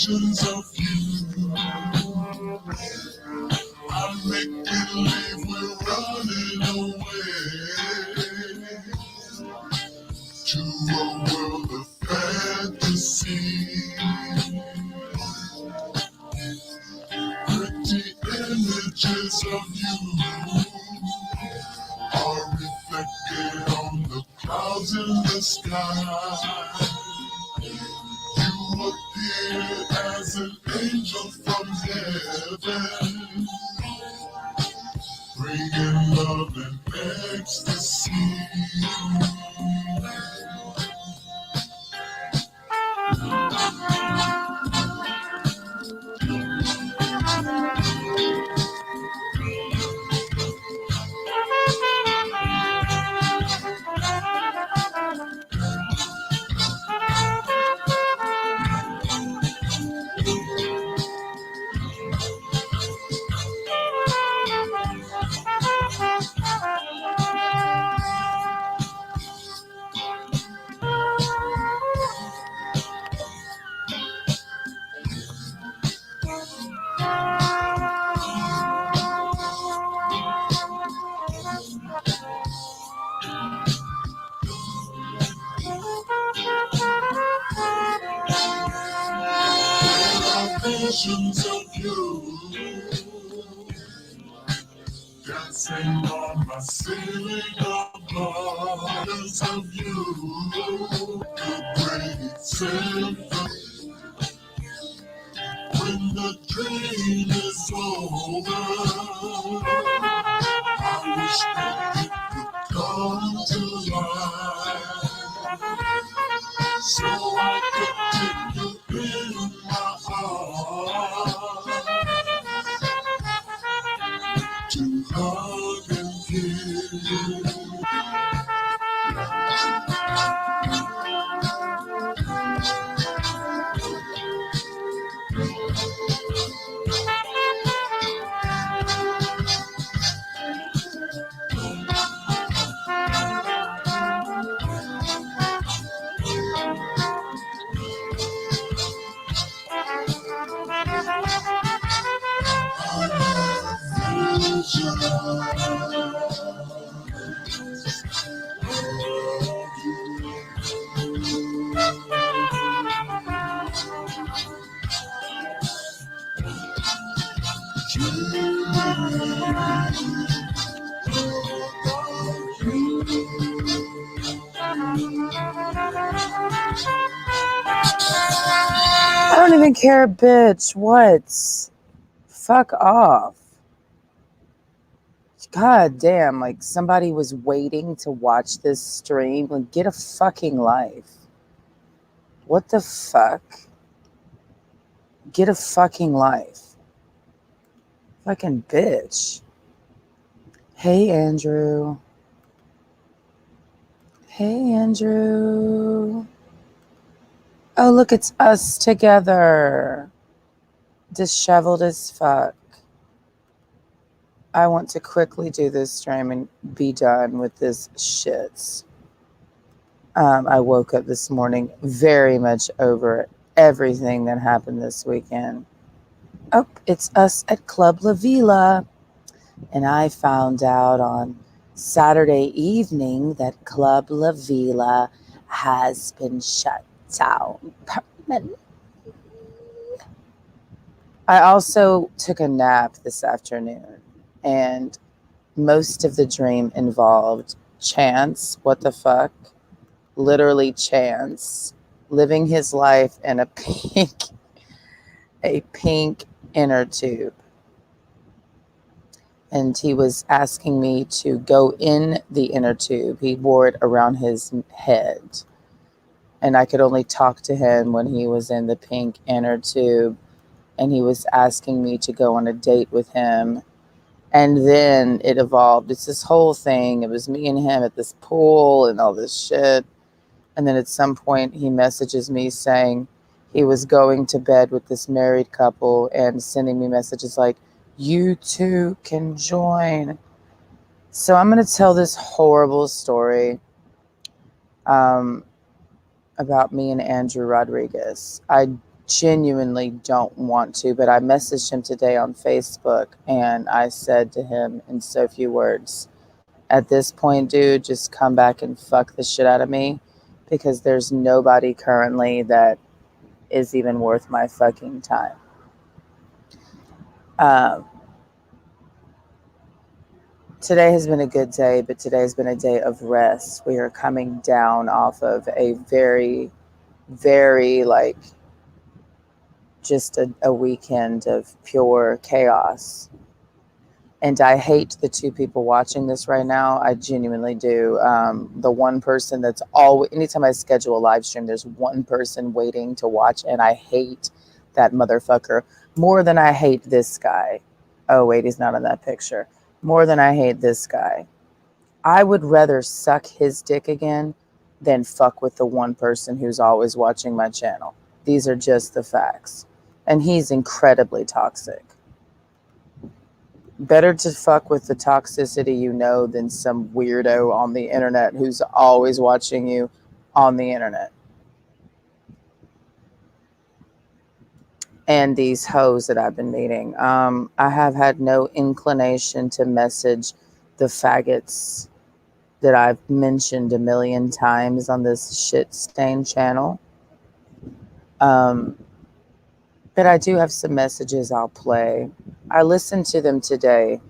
visions of you. I make believe we're running away to a world of fantasy. Pretty images of you are reflected on the clouds in the sky. You appear as an angel from heaven, bringing love and ecstasy. Visions of you dancing on my ceiling above. Visions of you, the great symphony. When the dream is over, I wish that it could come to life, so I could take you in my arms to hug and kiss you. I don't even care, bitch. What? Fuck off. God damn, like somebody was waiting to watch this stream. Like, get a fucking life. What the fuck? Get a fucking life. Fucking bitch. Hey, Andrew. Hey, Andrew. Oh, look, it's us together. Disheveled as fuck. I want to quickly do this stream and be done with this shit. I woke up this morning very much over everything that happened this weekend. Oh, it's us at Club La Vila. And I found out on Saturday evening that Club La Vila has been shut down permanently. I also took a nap this afternoon, and most of the dream involved Chance, what the fuck, literally Chance, living his life in a pink inner tube. And he was asking me to go in the inner tube. He wore it around his head. And I could only talk to him when he was in the pink inner tube. And he was asking me to go on a date with him. And then it evolved. It's this whole thing. It was me and him at this pool and all this shit. And then at some point he messages me saying he was going to bed with this married couple and sending me messages like, you too can join. So I'm going to tell this horrible story about me and Andrew Rodriguez. I genuinely don't want to, but I messaged him today on Facebook and I said to him in so few words, at this point, dude, just come back and fuck the shit out of me because there's nobody currently that is even worth my fucking time. Um, Today has been a good day, but today has been a day of rest. We are coming down off of a very, very like just a weekend of pure chaos. And I hate the two people watching this right now. I genuinely do. The one person that's always, anytime I schedule a live stream, there's one person waiting to watch, and I hate that motherfucker more than I hate this guy. Oh, wait, he's not in that picture. More than I hate this guy. I would rather suck his dick again than fuck with the one person who's always watching my channel. These are just the facts. And he's incredibly toxic. Better to fuck with the toxicity you know than some weirdo on the internet who's always watching you on the internet. And these hoes that I've been meeting. I have had no inclination to message the faggots that I've mentioned a million times on this shit stain channel. But I do have some messages I'll play. I listened to them today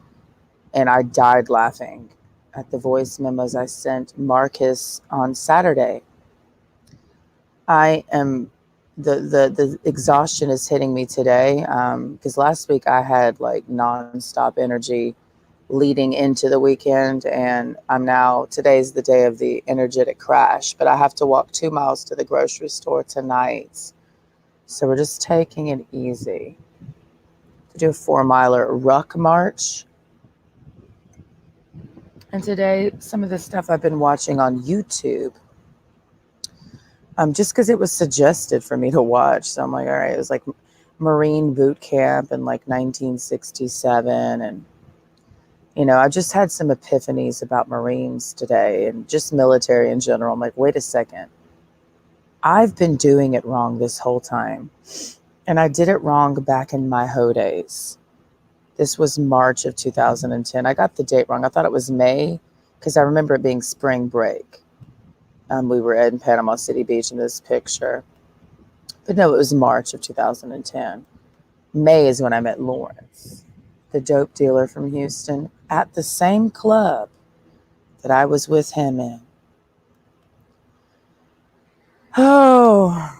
and I died laughing at the voice memos I sent Marcus on Saturday. I am the exhaustion is hitting me today because last week I had like nonstop energy leading into the weekend, and today's the day of the energetic crash, but I have to walk 2 miles to the grocery store tonight. So we're just taking it easy to do a 4-miler ruck march. And today, some of the stuff I've been watching on YouTube, just because it was suggested for me to watch. So I'm like, all right, it was like Marine boot camp in like 1967. And, I just had some epiphanies about Marines today and just military in general. I'm like, wait a second. I've been doing it wrong this whole time. And I did it wrong back in my hoe days. This was March of 2010. I got the date wrong. I thought it was May because I remember it being spring break. We were in Panama City Beach in this picture. But no, it was March of 2010. May is when I met Lawrence, the dope dealer from Houston, at the same club that I was with him in. Oh,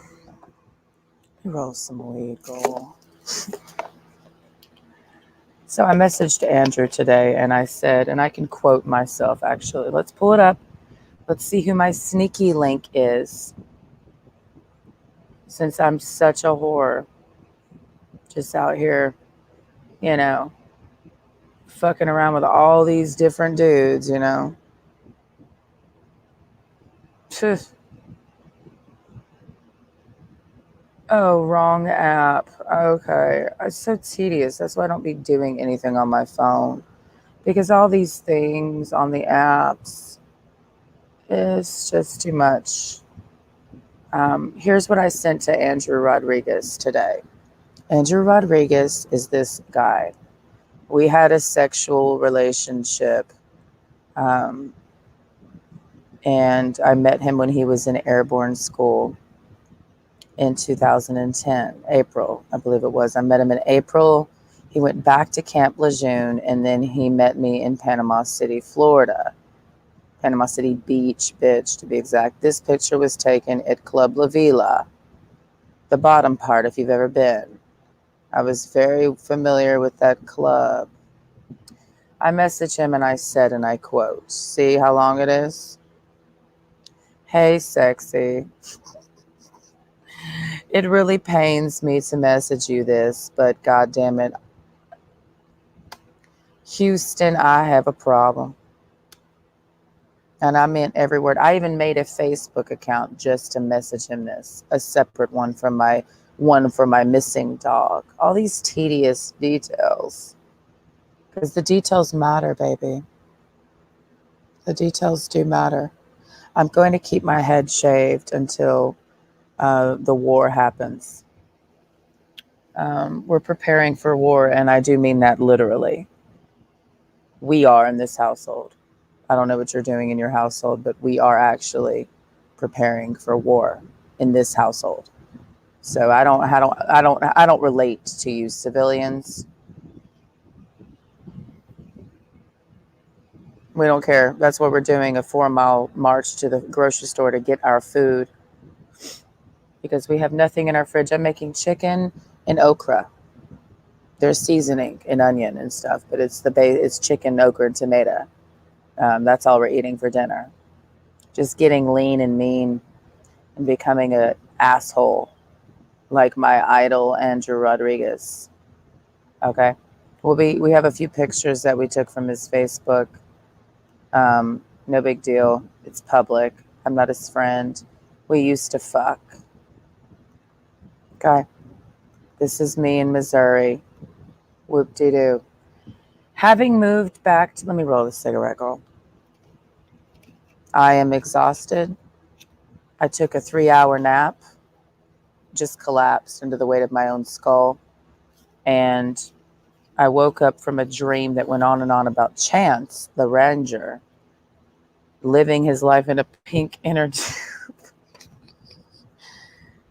roll some weed, girl. So I messaged Andrew today and I said, and I can quote myself actually. Let's pull it up. Let's see who my sneaky link is. Since I'm such a whore, just out here, fucking around with all these different dudes, Phew. Oh, wrong app. Okay. It's so tedious. That's why I don't be doing anything on my phone. Because all these things on the apps, it's just too much. Here's what I sent to Andrew Rodriguez today. Andrew Rodriguez is this guy. We had a sexual relationship. And I met him when he was in airborne school in 2010, April, I believe it was. I met him in April. He went back to Camp Lejeune, and then he met me in Panama City, Florida. Panama City Beach, bitch, to be exact. This picture was taken at Club La Vila, the bottom part, if you've ever been. I was very familiar with that club. I messaged him and I said, and I quote, see how long it is? Hey, sexy. It really pains me to message you this, but God damn it. Houston, I have a problem. And I meant every word. I even made a Facebook account just to message him this, a separate one for my missing dog. All these tedious details. Because the details matter, baby. The details do matter. I'm going to keep my head shaved until the war happens. We're preparing for war, and I do mean that literally. We are in this household. I don't know what you're doing in your household, but we are actually preparing for war in this household. So I don't relate to you civilians. We don't care. That's what we're doing, a 4 mile march to the grocery store to get our food because we have nothing in our fridge. I'm making chicken and okra. There's seasoning and onion and stuff, but it's chicken, okra, and tomato. That's all we're eating for dinner. Just getting lean and mean and becoming a asshole like my idol Andrew Rodriguez. Okay, we have a few pictures that we took from his Facebook. No big deal. It's public. I'm not his friend. We used to fuck. Okay, this is me in Missouri. Whoop de doo. Having moved back to, let me roll the cigarette, girl. I am exhausted. I took a 3 hour nap, just collapsed into the weight of my own skull. And I woke up from a dream that went on and on about Chance, the ranger, living his life in a pink inner tube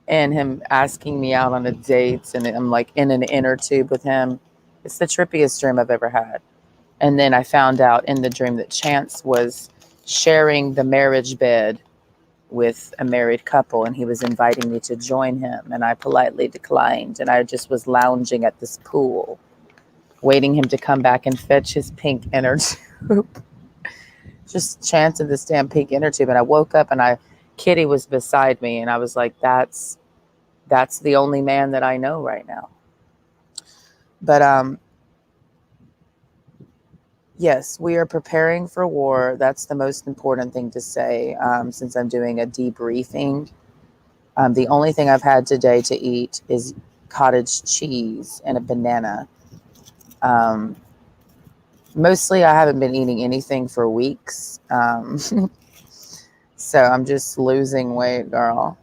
and him asking me out on a date. And I'm like in an inner tube with him. It's the trippiest dream I've ever had. And then I found out in the dream that Chance was sharing the marriage bed with a married couple, and he was inviting me to join him, and I politely declined, and I just was lounging at this pool waiting him to come back and fetch his pink inner tube. Just Chance in this damn pink inner tube. And I woke up and Kitty was beside me, and I was like, that's the only man that I know right now. But yes, we are preparing for war. That's the most important thing to say, since I'm doing a debriefing. The only thing I've had today to eat is cottage cheese and a banana. Mostly I haven't been eating anything for weeks. So I'm just losing weight, girl.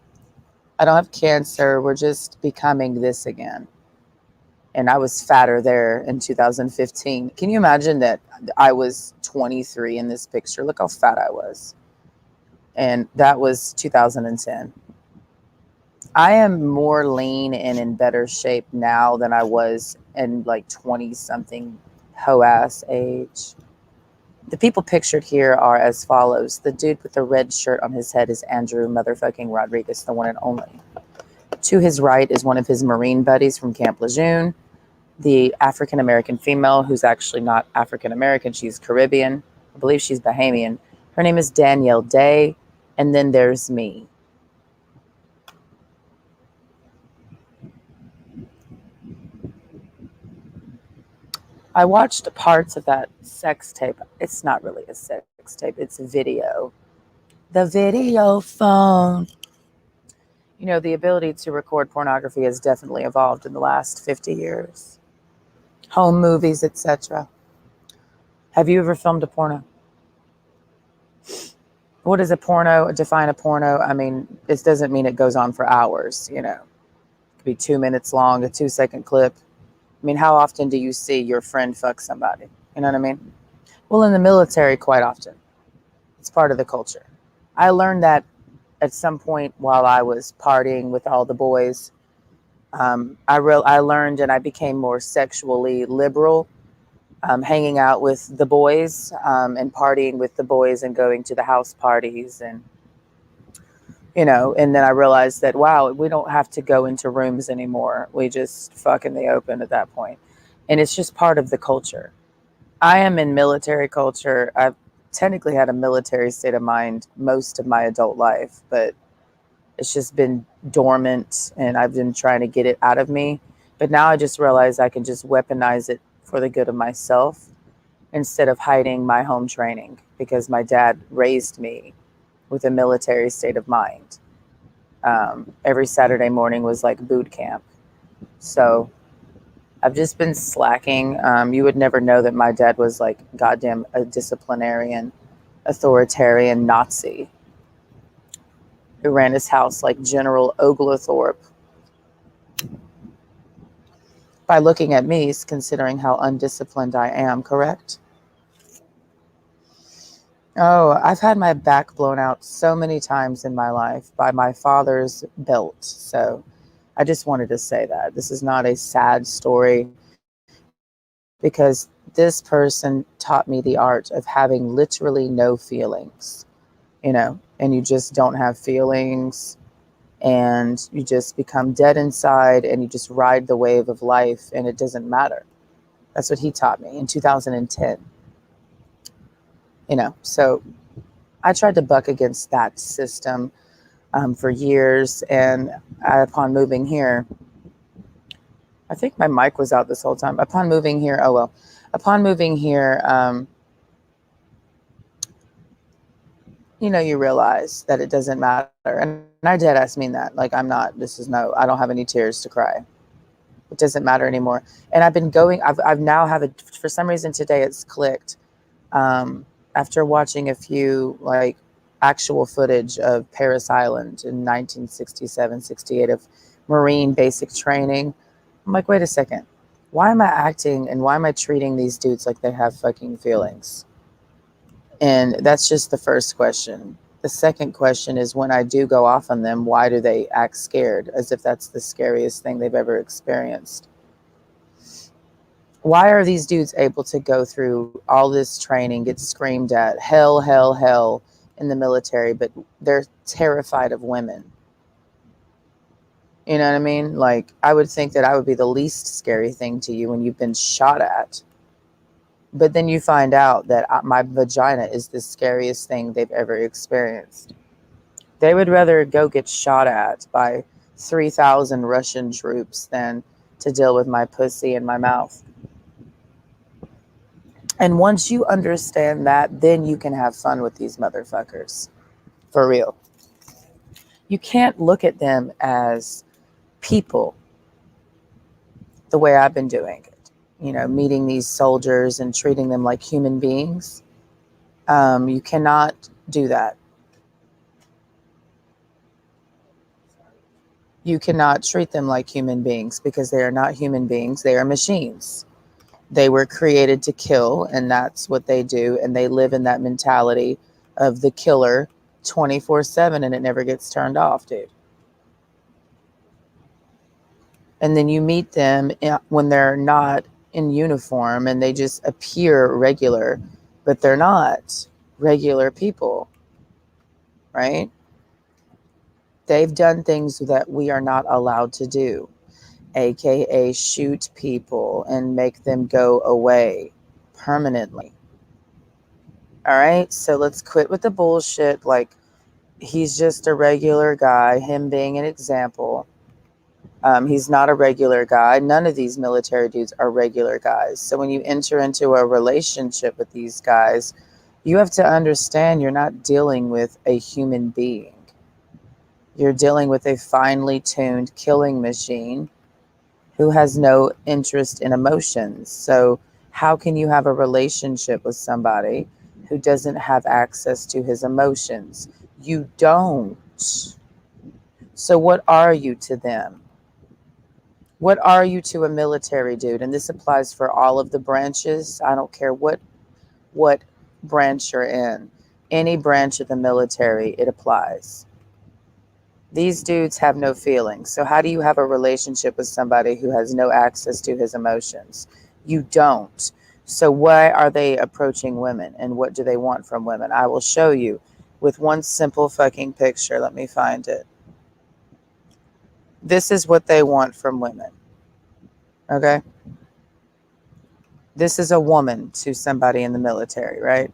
I don't have cancer. We're just becoming this again. And I was fatter there in 2015. Can you imagine that I was 23 in this picture? Look how fat I was. And that was 2010. I am more lean and in better shape now than I was in like 20 something hoe ass age. The people pictured here are as follows. The dude with the red shirt on his head is Andrew motherfucking Rodriguez, the one and only. To his right is one of his Marine buddies from Camp Lejeune, the African-American female who's actually not African-American. She's Caribbean. I believe she's Bahamian. Her name is Danielle Day. And then there's me. I watched parts of that sex tape. It's not really a sex tape. It's a video. The video phone. You know, the ability to record pornography has definitely evolved in the last 50 years. Home movies, etc. Have you ever filmed a porno? What is a porno? Define a porno. I mean, this doesn't mean it goes on for hours, you know. It could be 2 minutes long, a 2-second clip. I mean, how often do you see your friend fuck somebody? You know what I mean? Well, in the military, quite often. It's part of the culture. I learned that at some point while I was partying with all the boys. I learned and I became more sexually liberal, hanging out with the boys and partying with the boys and going to the house parties and, you know, and then I realized that, wow, we don't have to go into rooms anymore. We just fuck in the open at that point. And it's just part of the culture. I am in military culture. I've technically had a military state of mind most of my adult life, but it's just been dormant and I've been trying to get it out of me. But now I just realize I can just weaponize it for the good of myself instead of hiding my home training, because my dad raised me with a military state of mind. Every Saturday morning was like boot camp. So I've just been slacking. You would never know that my dad was like goddamn a disciplinarian, authoritarian Nazi who ran his house like General Oglethorpe. By looking at me, considering how undisciplined I am, correct? Oh, I've had my back blown out so many times in my life by my father's belt. So I just wanted to say that. This is not a sad story because this person taught me the art of having literally no feelings, and you just don't have feelings and you just become dead inside and you just ride the wave of life and it doesn't matter. That's what he taught me in 2010. So I tried to buck against that system for years. And upon moving here, I think my mic was out this whole time. Upon moving here, oh well, upon moving here, you realize that it doesn't matter. And I dead ass mean that. Like, I don't have any tears to cry. It doesn't matter anymore. And I've now have it, for some reason today it's clicked. After watching a few like actual footage of Paris Island in 1967, 68 of Marine basic training, I'm like, wait a second. Why am I acting and why am I treating these dudes like they have fucking feelings? And that's just the first question. The second question is, when I do go off on them, why do they act scared, as if that's the scariest thing they've ever experienced? Why are these dudes able to go through all this training, get screamed at, hell, hell, hell in the military, but they're terrified of women? You know what I mean? Like, I would think that I would be the least scary thing to you when you've been shot at. But then you find out that my vagina is the scariest thing they've ever experienced. They would rather go get shot at by 3,000 Russian troops than to deal with my pussy and my mouth. And once you understand that, then you can have fun with these motherfuckers. For real. You can't look at them as people the way I've been doing it. Meeting these soldiers and treating them like human beings. You cannot do that. You cannot treat them like human beings because they are not human beings. They are machines. They were created to kill, and that's what they do. And they live in that mentality of the killer 24/7, and it never gets turned off, dude. And then you meet them when they're not in uniform and they just appear regular, but they're not regular people, right? They've done things that we are not allowed to do, aka shoot people and make them go away permanently. All right, so let's quit with the bullshit. Like, he's just a regular guy, him being an example. He's not a regular guy. None of these military dudes are regular guys. So when you enter into a relationship with these guys, you have to understand you're not dealing with a human being. You're dealing with a finely tuned killing machine who has no interest in emotions. So how can you have a relationship with somebody who doesn't have access to his emotions? You don't. So what are you to them? What are you to a military dude? And this applies for all of the branches. I don't care what branch you're in. Any branch of the military, it applies. These dudes have no feelings. So how do you have a relationship with somebody who has no access to his emotions? You don't. So why are they approaching women, and what do they want from women? I will show you with one simple fucking picture. Let me find it. This is what they want from women. Okay? This is a woman to somebody in the military, right?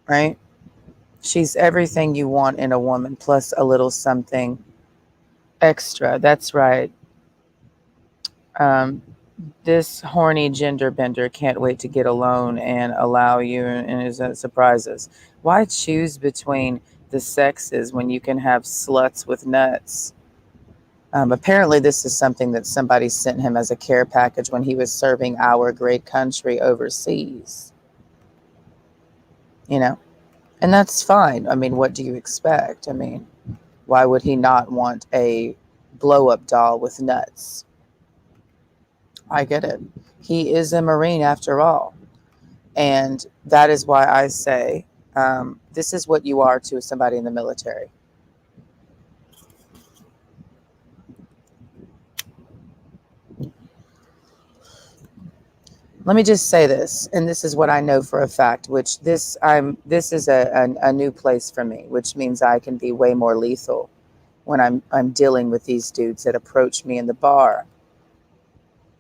Right? She's everything you want in a woman, plus a little something extra. That's right. This horny gender bender can't wait to get alone and allow you and his surprises. Why choose between the sexes when you can have sluts with nuts? Apparently, this is something that somebody sent him as a care package when he was serving our great country overseas. And that's fine. I mean, what do you expect? I mean, why would he not want a blow-up doll with nuts? I get it. He is a Marine after all. And that is why I say this is what you are to somebody in the military. Let me just say this, and this is what I know for a fact, which this is a new place for me, which means I can be way more lethal when I'm dealing with these dudes that approach me in the bar.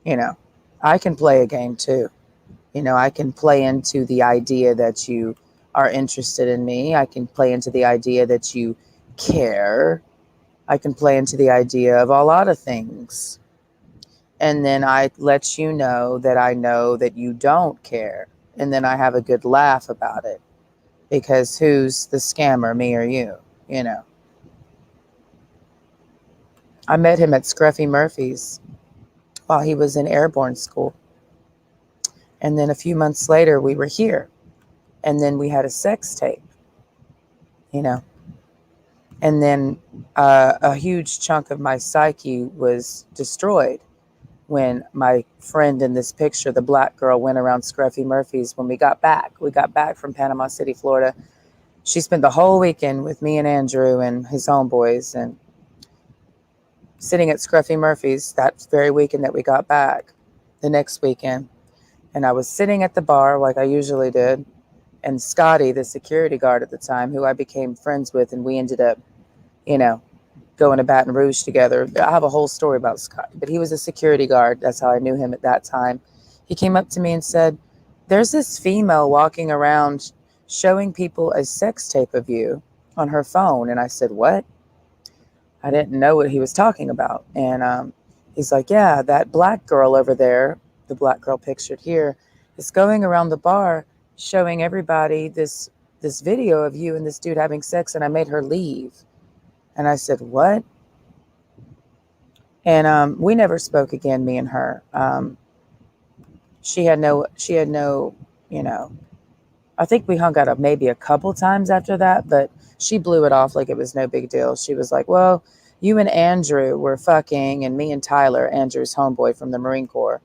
You know, I can play a game too. I can play into the idea that you are interested in me. I can play into the idea that you care. I can play into the idea of a lot of things. And then I let you know that you don't care. And then I have a good laugh about it because who's the scammer, me or you? You know, I met him at Scruffy Murphy's while he was in airborne school. And then a few months later, we were here. And then we had a sex tape, you know. And then a huge chunk of my psyche was destroyed when my friend in this picture, the black girl, went around Scruffy Murphy's when we got back. We got back from Panama City, Florida. She spent the whole weekend with me and Andrew and his homeboys and sitting at Scruffy Murphy's that very weekend that we got back, the next weekend. And I was sitting at the bar like I usually did. And Scotty, the security guard at the time, who I became friends with, and we ended up, going to Baton Rouge together. I have a whole story about Scotty, but he was a security guard. That's how I knew him at that time. He came up to me and said, "There's this female walking around showing people a sex tape of you on her phone." And I said, "What?" I didn't know what he was talking about. And he's like, "Yeah, that black girl over there, the black girl pictured here, is going around the bar showing everybody this video of you and this dude having sex, and I made her leave." And I said, "What?" And we never spoke again, me and her. She had no, I think we hung out up maybe a couple times after that, but she blew it off like it was no big deal. She was like, "Well, you and Andrew were fucking, and me and Tyler, Andrew's homeboy from the Marine Corps,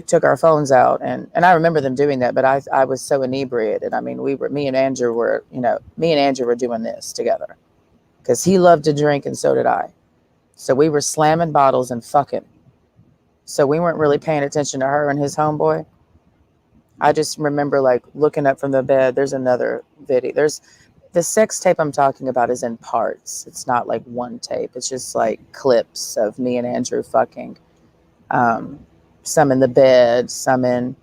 took our phones out." And I remember them doing that, but I was so inebriated. I mean, me and Andrew were doing this together because he loved to drink and so did I. So we were slamming bottles and fucking. So we weren't really paying attention to her and his homeboy. I just remember like looking up from the bed. There's another video. There's the sex tape I'm talking about is in parts. It's not like one tape. It's just like clips of me and Andrew fucking. Some in the bed, some in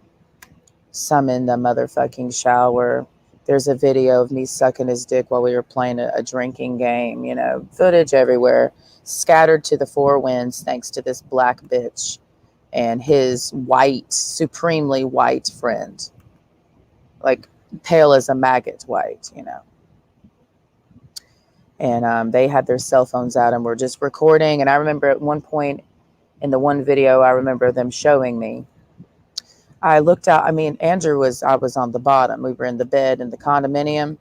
the motherfucking shower. There's a video of me sucking his dick while we were playing a drinking game, footage everywhere, scattered to the four winds thanks to this black bitch and his white, supremely white friend. Like pale as a maggot white, And they had their cell phones out and were just recording. And I remember at one point in the one video, I remember them showing me. I looked out. I mean, I was on the bottom. We were in the bed in the condominium.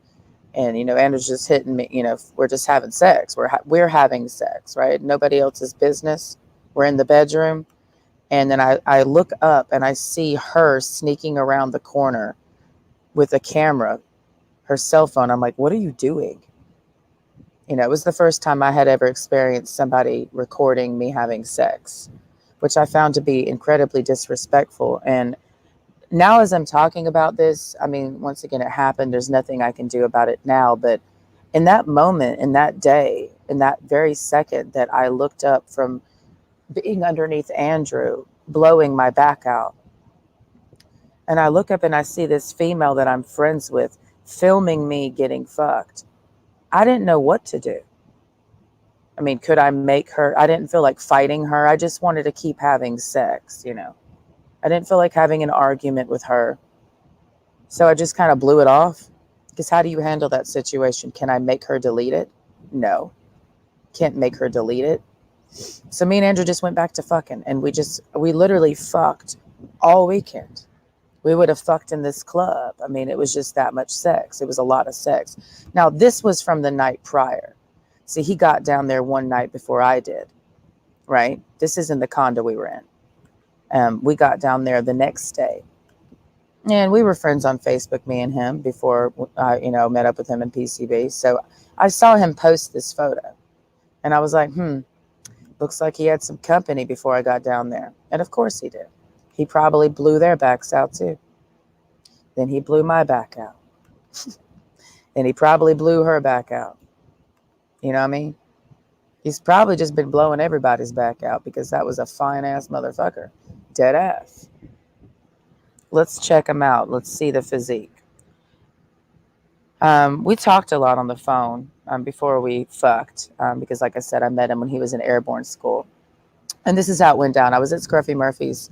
And, Andrew's just hitting me, we're just having sex. We're having sex, right? Nobody else's business. We're in the bedroom. And then I look up and I see her sneaking around the corner with a camera, her cell phone. I'm like, "What are you doing?" It was the first time I had ever experienced somebody recording me having sex, which I found to be incredibly disrespectful. And now as I'm talking about this, I mean, once again, it happened. There's nothing I can do about it now. But in that moment, in that day, in that very second that I looked up from being underneath Andrew, blowing my back out, and I look up and I see this female that I'm friends with filming me getting fucked, I didn't know what to do. I mean, could I make her? I didn't feel like fighting her. I just wanted to keep having sex, I didn't feel like having an argument with her. So I just kind of blew it off. Because how do you handle that situation? Can I make her delete it? No. Can't make her delete it. So me and Andrew just went back to fucking. And we literally fucked all weekend. We would have fucked in this club. I mean, it was just that much sex. It was a lot of sex. Now, this was from the night prior. See, he got down there one night before I did. Right? This is in the condo we were in. We got down there the next day, and we were friends on Facebook, me and him, before I, met up with him in PCB. So I saw him post this photo, and I was like, looks like he had some company before I got down there. And of course he did. He probably blew their backs out too. Then he blew my back out. And he probably blew her back out. You know what I mean? He's probably just been blowing everybody's back out because that was a fine ass motherfucker. Dead ass. Let's check him out. Let's see the physique. We talked a lot on the phone before we fucked because, like I said, I met him when he was in airborne school. And this is how it went down. I was at Scruffy Murphy's,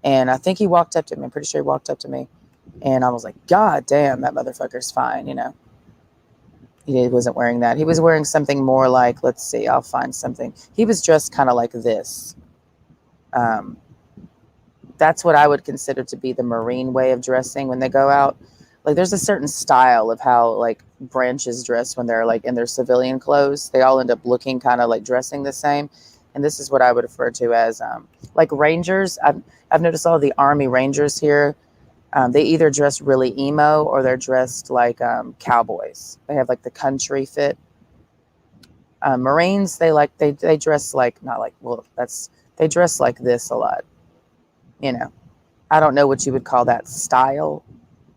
and I think he walked up to me. I'm pretty sure he walked up to me. And I was like, God damn, that motherfucker's fine, He wasn't wearing that. He was wearing something more like, let's see, I'll find something. He was dressed kind of like this. That's what I would consider to be the Marine way of dressing when they go out. Like, there's a certain style of how, like, branches dress when they're, like, in their civilian clothes. They all end up looking kind of like dressing the same. And this is what I would refer to as, like, Rangers. I've noticed all the Army Rangers here. They either dress really emo or they're dressed like cowboys. They have, like, the country fit. Marines, they dress like, not like, well, they dress like this a lot. I don't know what you would call that style.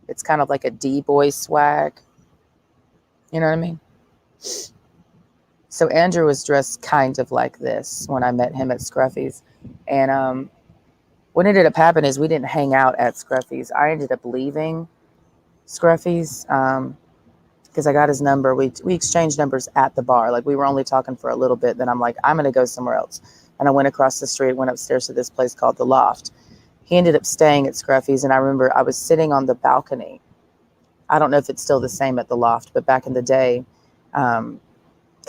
It's kind of like a D-boy swag. You know what I mean? So Andrew was dressed kind of like this when I met him at Scruffy's. And what ended up happening is we didn't hang out at Scruffy's. I ended up leaving Scruffy's because I got his number. We exchanged numbers at the bar. Like, we were only talking for a little bit. Then I'm like, I'm going to go somewhere else. And I went across the street, went upstairs to this place called The Loft. He ended up staying at Scruffy's, and I remember I was sitting on the balcony. I don't know if it's still the same at The Loft, but back in the day, kind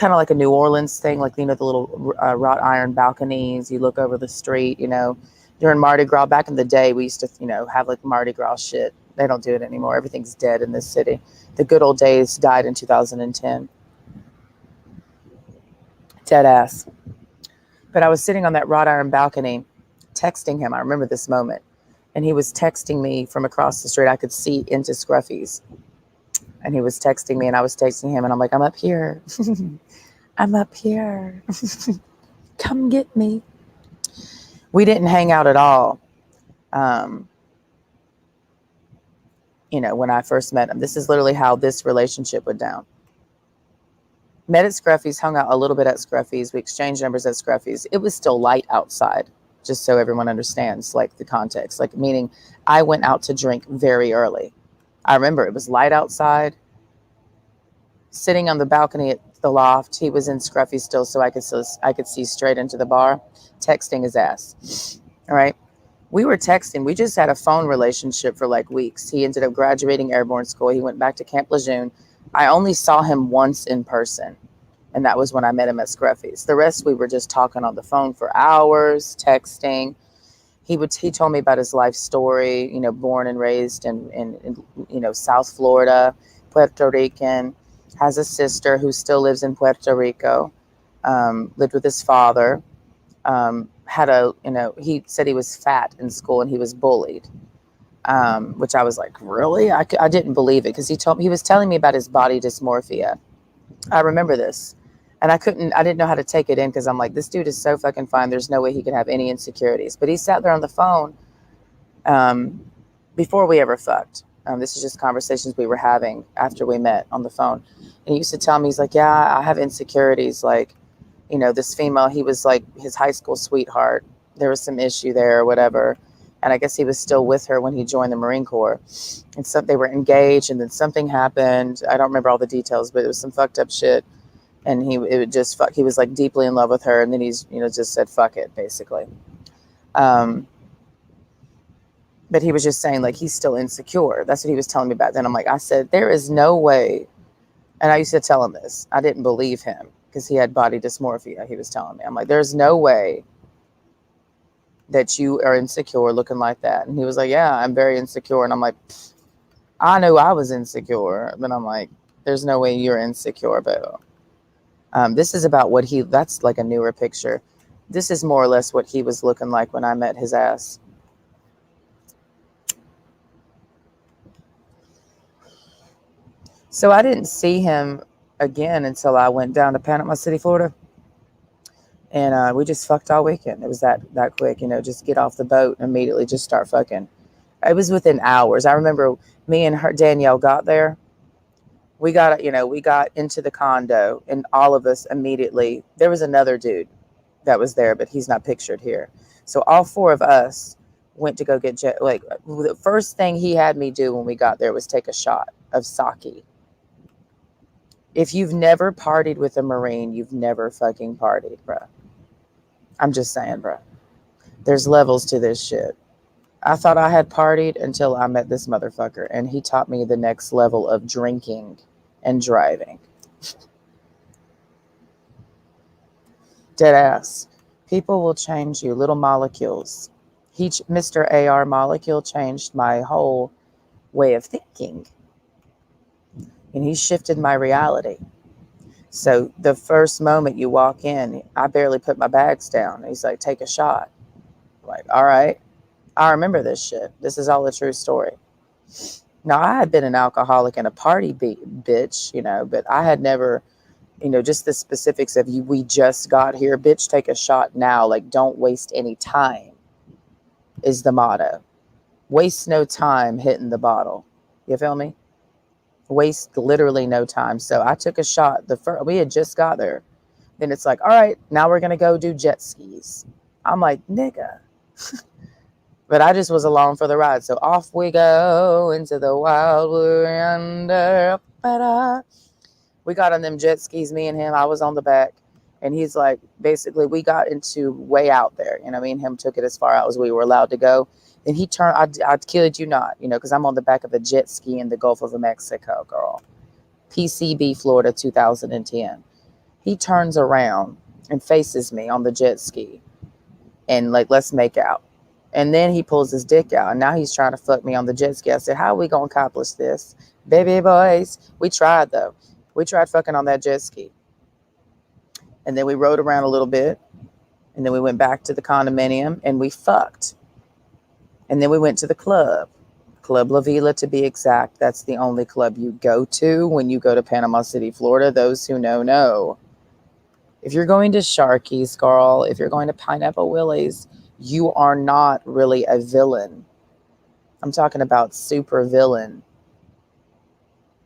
of like a New Orleans thing, like, the little wrought iron balconies. You look over the street, during Mardi Gras. Back in the day, we used to, have like Mardi Gras shit. They don't do it anymore. Everything's dead in this city. The good old days died in 2010. Dead ass. But I was sitting on that wrought iron balcony texting him. I remember this moment. And he was texting me from across the street. I could see into Scruffy's. And he was texting me, and I was texting him. And I'm like, I'm up here. I'm up here. Come get me. We didn't hang out at all. When I first met him. This is literally how this relationship went down. Met at Scruffy's, hung out a little bit at Scruffy's. We exchanged numbers at Scruffy's. It was still light outside, just so everyone understands, like, the context. Like, meaning I went out to drink very early. I remember it was light outside, sitting on the balcony at The Loft. He was in Scruffy's still, so I could see straight into the bar, texting his ass. All right. We were texting. We just had a phone relationship for like weeks. He ended up graduating airborne school. He went back to Camp Lejeune. I only saw him once in person, and that was when I met him at Scruffy's. The rest, we were just talking on the phone for hours, texting. He told me about his life story, born and raised in South Florida, Puerto Rican, has a sister who still lives in Puerto Rico, lived with his father. He said he was fat in school and he was bullied, which I was like, really? I didn't believe it because he was telling me about his body dysmorphia. I remember this, and I didn't know how to take it in because I'm like, this dude is so fucking fine. There's no way he could have any insecurities. But he sat there on the phone before we ever fucked. This is just conversations we were having after we met on the phone. And he used to tell me, he's like, yeah, I have insecurities. Like, this female, he was like his high school sweetheart. There was some issue there or whatever. And I guess he was still with her when he joined the Marine Corps. And so they were engaged, and then something happened. I don't remember all the details, but it was some fucked up shit. And he was like deeply in love with her. And then he's, just said, fuck it, basically. But he was just saying, like, he's still insecure. That's what he was telling me about then. I said, there is no way. And I used to tell him this. I didn't believe him because he had body dysmorphia. He was telling me, I'm like, there's no way that you are insecure looking like that. And he was like, yeah, I'm very insecure. And I'm like, I knew I was insecure. But I'm like, there's no way you're insecure, boo. This is about that's like a newer picture. This is more or less what he was looking like when I met his ass. So I didn't see him again until I went down to Panama City, Florida. And we just fucked all weekend. It was that quick, just get off the boat and immediately just start fucking. It was within hours. I remember me and her, Danielle, got there. We got into the condo, and all of us immediately, there was another dude that was there, but he's not pictured here. So all four of us went to go get like the first thing he had me do when we got there was take a shot of sake. If you've never partied with a Marine, you've never fucking partied, bruh. I'm just saying, bruh. There's levels to this shit. I thought I had partied until I met this motherfucker, and he taught me the next level of drinking and driving. Dead ass. People will change you, little molecules. Mr. AR Molecule changed my whole way of thinking, and he shifted my reality. So the first moment you walk in, I barely put my bags down. He's like, take a shot. I'm like, all right. I remember this shit. This is all a true story. Now, I had been an alcoholic and a party bitch, but I had never, just the specifics of you. We just got here. Bitch, take a shot now. Like, don't waste any time is the motto. Waste no time hitting the bottle. You feel me? Waste literally no time. So I took a shot. We had just got there. Then it's like, all right, now we're going to go do jet skis. I'm like, nigga. But I just was along for the ride. So off we go into the wild blue yonder. We got on them jet skis, me and him. I was on the back. And he's like, basically, we got into way out there. Me and him took it as far out as we were allowed to go. And he turned, I kid you not, because I'm on the back of a jet ski in the Gulf of Mexico, girl. PCB, Florida, 2010. He turns around and faces me on the jet ski. And like, let's make out. And then he pulls his dick out. And now he's trying to fuck me on the jet ski. I said, how are we going to accomplish this? Baby boys. We tried, though. We tried fucking on that jet ski. And then we rode around a little bit. And then we went back to the condominium and we fucked. And then we went to the club. Club La Vila, to be exact. That's the only club you go to when you go to Panama City, Florida. Those who know. If you're going to Sharky's, girl, if you're going to Pineapple Willie's, you are not really a villain. I'm talking about super villain.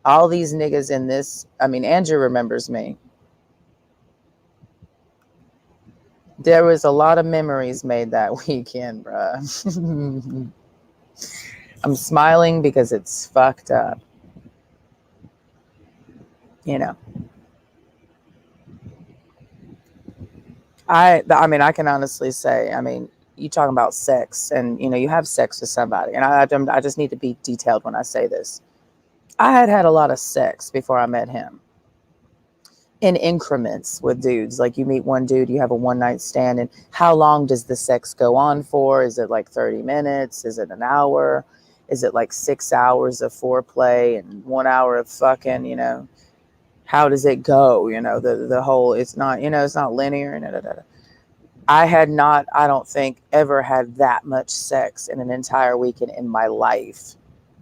All these niggas in this, Andrew remembers me. There was a lot of memories made that weekend, bruh. I'm smiling because it's fucked up. I can honestly say, you talking about sex and, you have sex with somebody. And I just need to be detailed when I say this. I had a lot of sex before I met him. In increments with dudes. Like you meet one dude, you have a one night stand. And how long does the sex go on for? Is it like 30 minutes? Is it an hour? Is it like 6 hours of foreplay and 1 hour of fucking, how does it go? The whole, it's not, it's not linear. I had not, I don't think, ever had that much sex in an entire weekend in my life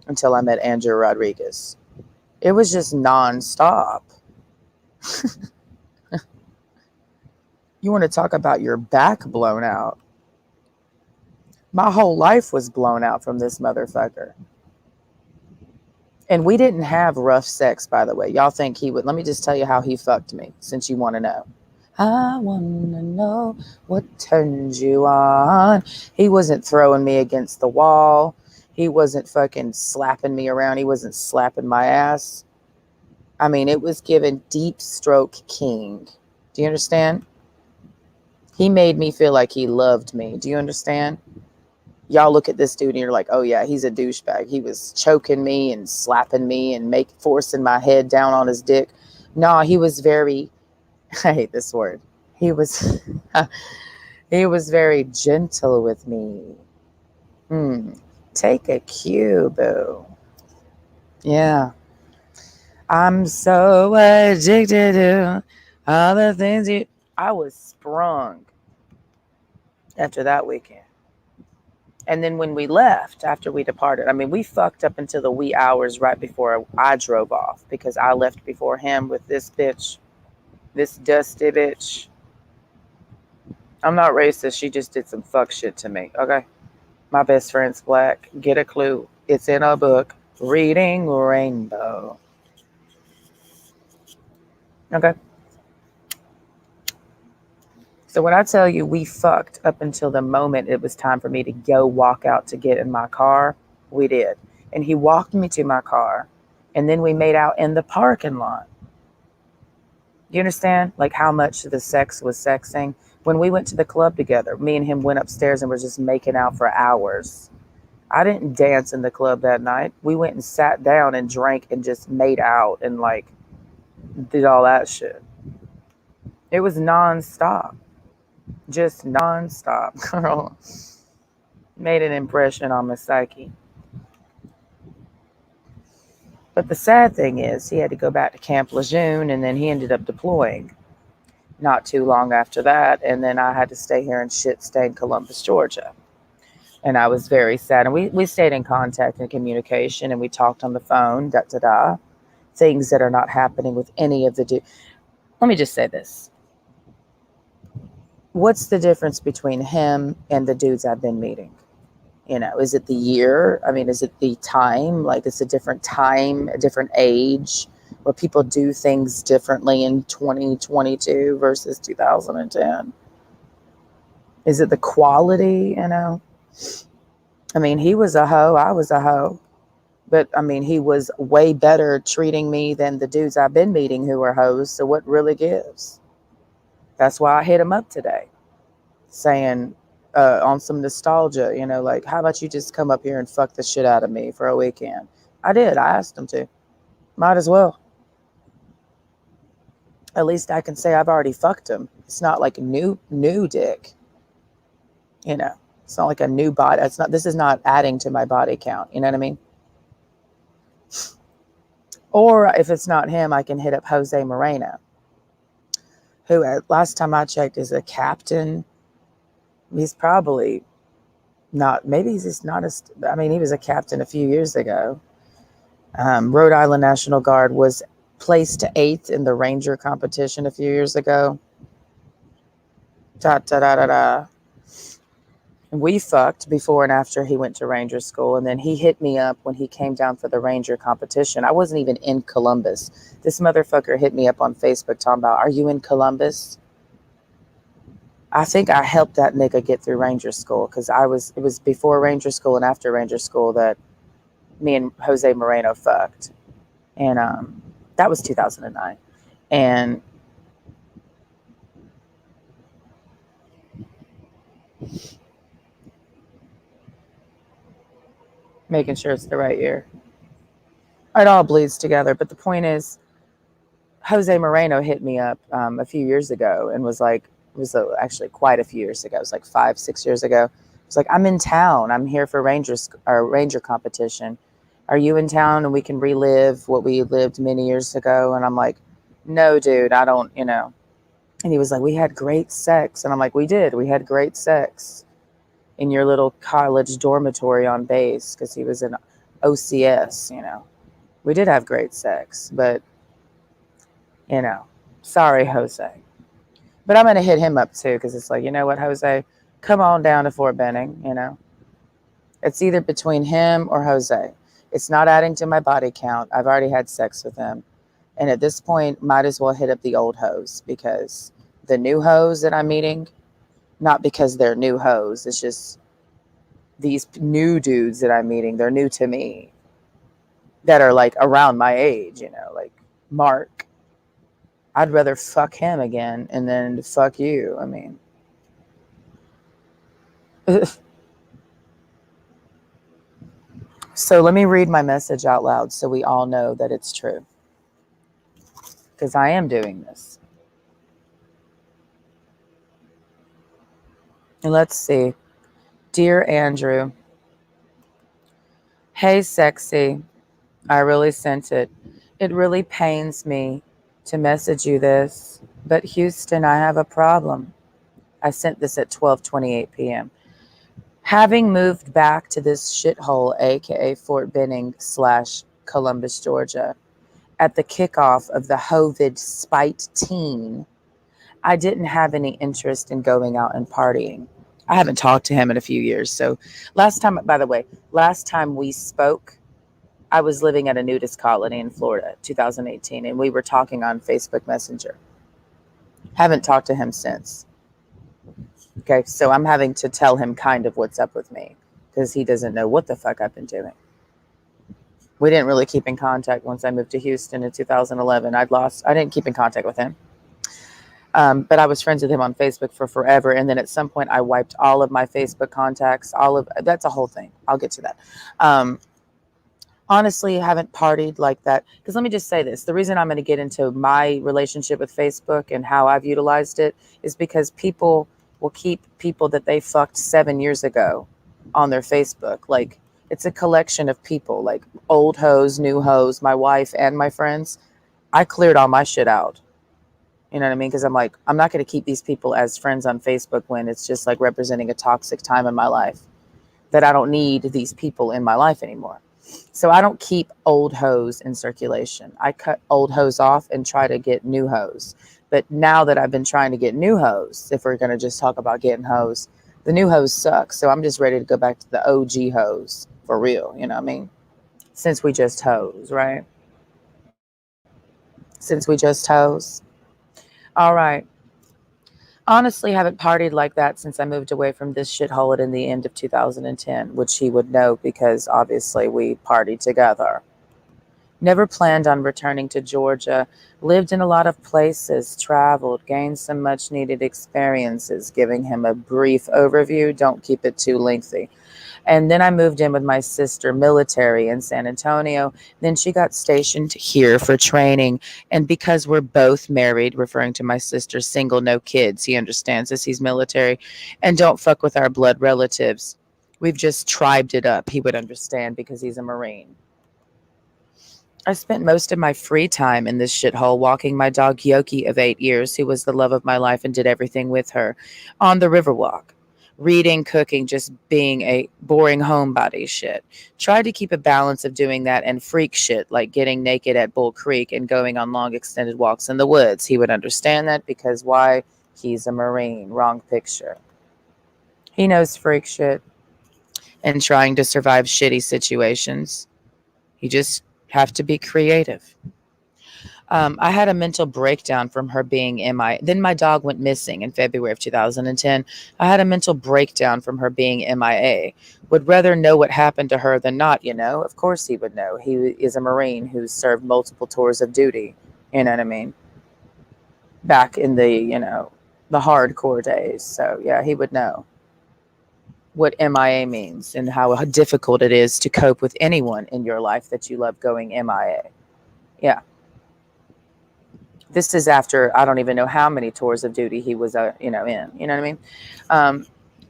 until I met Andrew Rodriguez. It was just nonstop. You want to talk about your back blown out? My whole life was blown out from this motherfucker. And we didn't have rough sex, by the way. Y'all think he would. Let me just tell you how he fucked me, since you want to know. I want to know what turns you on. He wasn't throwing me against the wall. He wasn't fucking slapping me around. He wasn't slapping my ass. It was given deep stroke king. Do you understand? He made me feel like he loved me. Do you understand? Y'all look at this dude and you're like, oh yeah, he's a douchebag. He was choking me and slapping me and forcing my head down on his dick. No, he was very, I hate this word. He was very gentle with me. Take a cue, boo. Yeah. I'm so addicted to all the things I was sprung. after that weekend. And then when we left, after we departed, I mean, we fucked up until the wee hours right before I drove off because I left before him with this bitch, this dusty bitch. I'm not racist. She just did some fuck shit to me. Okay. My best friend's black. Get a clue. It's in a book. Reading Rainbow. Okay. So when I tell you we fucked up until the moment it was time for me to go walk out to get in my car, we did. And he walked me to my car. And then we made out in the parking lot. You understand? Like how much the sex was sexing. When we went to the club together, me and him went upstairs and were just making out for hours. I didn't dance in the club that night. We went and sat down and drank and just made out and like did all that shit. It was nonstop. Just nonstop, girl. Made an impression on my psyche. But the sad thing is, he had to go back to Camp Lejeune and then he ended up deploying not too long after that. And then I had to stay here in shit-stained Columbus, Georgia. And I was very sad. And we stayed in contact and communication and we talked on the phone, da da da. Things that are not happening with any of the dudes. Let me just say this. What's the difference between him and the dudes I've been meeting? You know, is it the year? I mean, is it the time? Like it's a different time, a different age where people do things differently in 2022 versus 2010? Is it the quality, you know? I mean, he was a hoe, I was a hoe. But I mean, he was way better treating me than the dudes I've been meeting who are hoes. So what really gives? That's why I hit him up today, saying on some nostalgia, you know, like, how about you just come up here and fuck the shit out of me for a weekend? I did. I asked him to. Might as well. At least I can say I've already fucked him. It's not like new dick. You know, it's not like a new body. It's not. This is not adding to my body count. You know what I mean? Or if it's not him, I can hit up Jose Moreno, who last time I checked is a captain. He's probably not, maybe he's just not as, I mean, he was a captain a few years ago. Rhode Island National Guard was placed 8th in the Ranger competition a few years ago. Da, da, da, da, da. We fucked before and after he went to Ranger school. And then he hit me up when he came down for the Ranger competition. I wasn't even in Columbus. This motherfucker hit me up on Facebook talking about, are you in Columbus? I think I helped that nigga get through Ranger school because it was before Ranger school and after Ranger school that me and Jose Moreno fucked. And that was 2009. And making sure it's the right year. It all bleeds together. But the point is, Jose Moreno hit me up a few years ago and was like, it was actually quite a few years ago. It was like 5, 6 years ago. It's like, I'm in town. I'm here for Ranger competition. Are you in town and we can relive what we lived many years ago? And I'm like, no, dude, I don't, you know. And he was like, we had great sex. And I'm like, we did. We had great sex in your little college dormitory on base because he was in OCS, you know. We did have great sex, but, you know, sorry, Jose. But I'm going to hit him up too because it's like, you know what, Jose, come on down to Fort Benning, you know. It's either between him or Jose. It's not adding to my body count. I've already had sex with him. And at this point, might as well hit up the old hoes because the new hoes that I'm meeting, not because they're new hoes, it's just these new dudes that I'm meeting, they're new to me that are like around my age, you know, like Mark. I'd rather fuck him again and then fuck you. I mean, so let me read my message out loud so we all know that it's true. Because I am doing this. And let's see. Dear Andrew, hey, sexy. I really sent it. It really pains me to message you this, but Houston, I have a problem. I sent this at 12:28 p.m. Having moved back to this shithole, aka Fort Benning / Columbus, Georgia, at the kickoff of the COVID spite teen, I didn't have any interest in going out and partying. I haven't talked to him in a few years. So by the way, last time we spoke, I was living at a nudist colony in Florida, 2018, and we were talking on Facebook Messenger. Haven't talked to him since. Okay, so I'm having to tell him kind of what's up with me because he doesn't know what the fuck I've been doing. We didn't really keep in contact once I moved to Houston in 2011. I didn't keep in contact with him. But I was friends with him on Facebook for forever. And then at some point I wiped all of my Facebook contacts, that's a whole thing. I'll get to that. Honestly, I haven't partied like that. Because let me just say this. The reason I'm going to get into my relationship with Facebook and how I've utilized it is because people will keep people that they fucked 7 years ago on their Facebook. Like, it's a collection of people, like old hoes, new hoes, my wife, and my friends. I cleared all my shit out. You know what I mean? Because I'm like, I'm not going to keep these people as friends on Facebook when it's just like representing a toxic time in my life that I don't need these people in my life anymore. So I don't keep old hoes in circulation. I cut old hoes off and try to get new hoes. But now that I've been trying to get new hoes, if we're going to just talk about getting hoes, the new hoes suck. So I'm just ready to go back to the OG hoes for real. You know what I mean? Since we just hoes, right? Since we just hoes. All right. Honestly, haven't partied like that since I moved away from this shithole in the end of 2010, which he would know because obviously we partied together. Never planned on returning to Georgia. Lived in a lot of places, traveled, gained some much needed experiences. Giving him a brief overview. Don't keep it too lengthy. And then I moved in with my sister, military, in San Antonio. Then she got stationed here for training. And because we're both married, referring to my sister, single, no kids, he understands this. He's military. And don't fuck with our blood relatives. We've just tribed it up. He would understand because he's a Marine. I spent most of my free time in this shithole walking my dog Yoki of 8 years, who was the love of my life and did everything with her, on the Riverwalk. Reading, cooking, just being a boring homebody shit. Tried to keep a balance of doing that and freak shit, like getting naked at Bull Creek and going on long extended walks in the woods. He would understand that because why? He's a Marine. Wrong picture. He knows freak shit and trying to survive shitty situations. You just have to be creative. I had a mental breakdown from her being MIA. Then my dog went missing in February of 2010. I had a mental breakdown from her being MIA. Would rather know what happened to her than not, you know. Of course he would know. He is a Marine who served multiple tours of duty. You know what I mean? Back in the hardcore days. So, yeah, he would know what MIA means and how difficult it is to cope with anyone in your life that you love going MIA. Yeah. This is after I don't even know how many tours of duty he was, in. You know what I mean?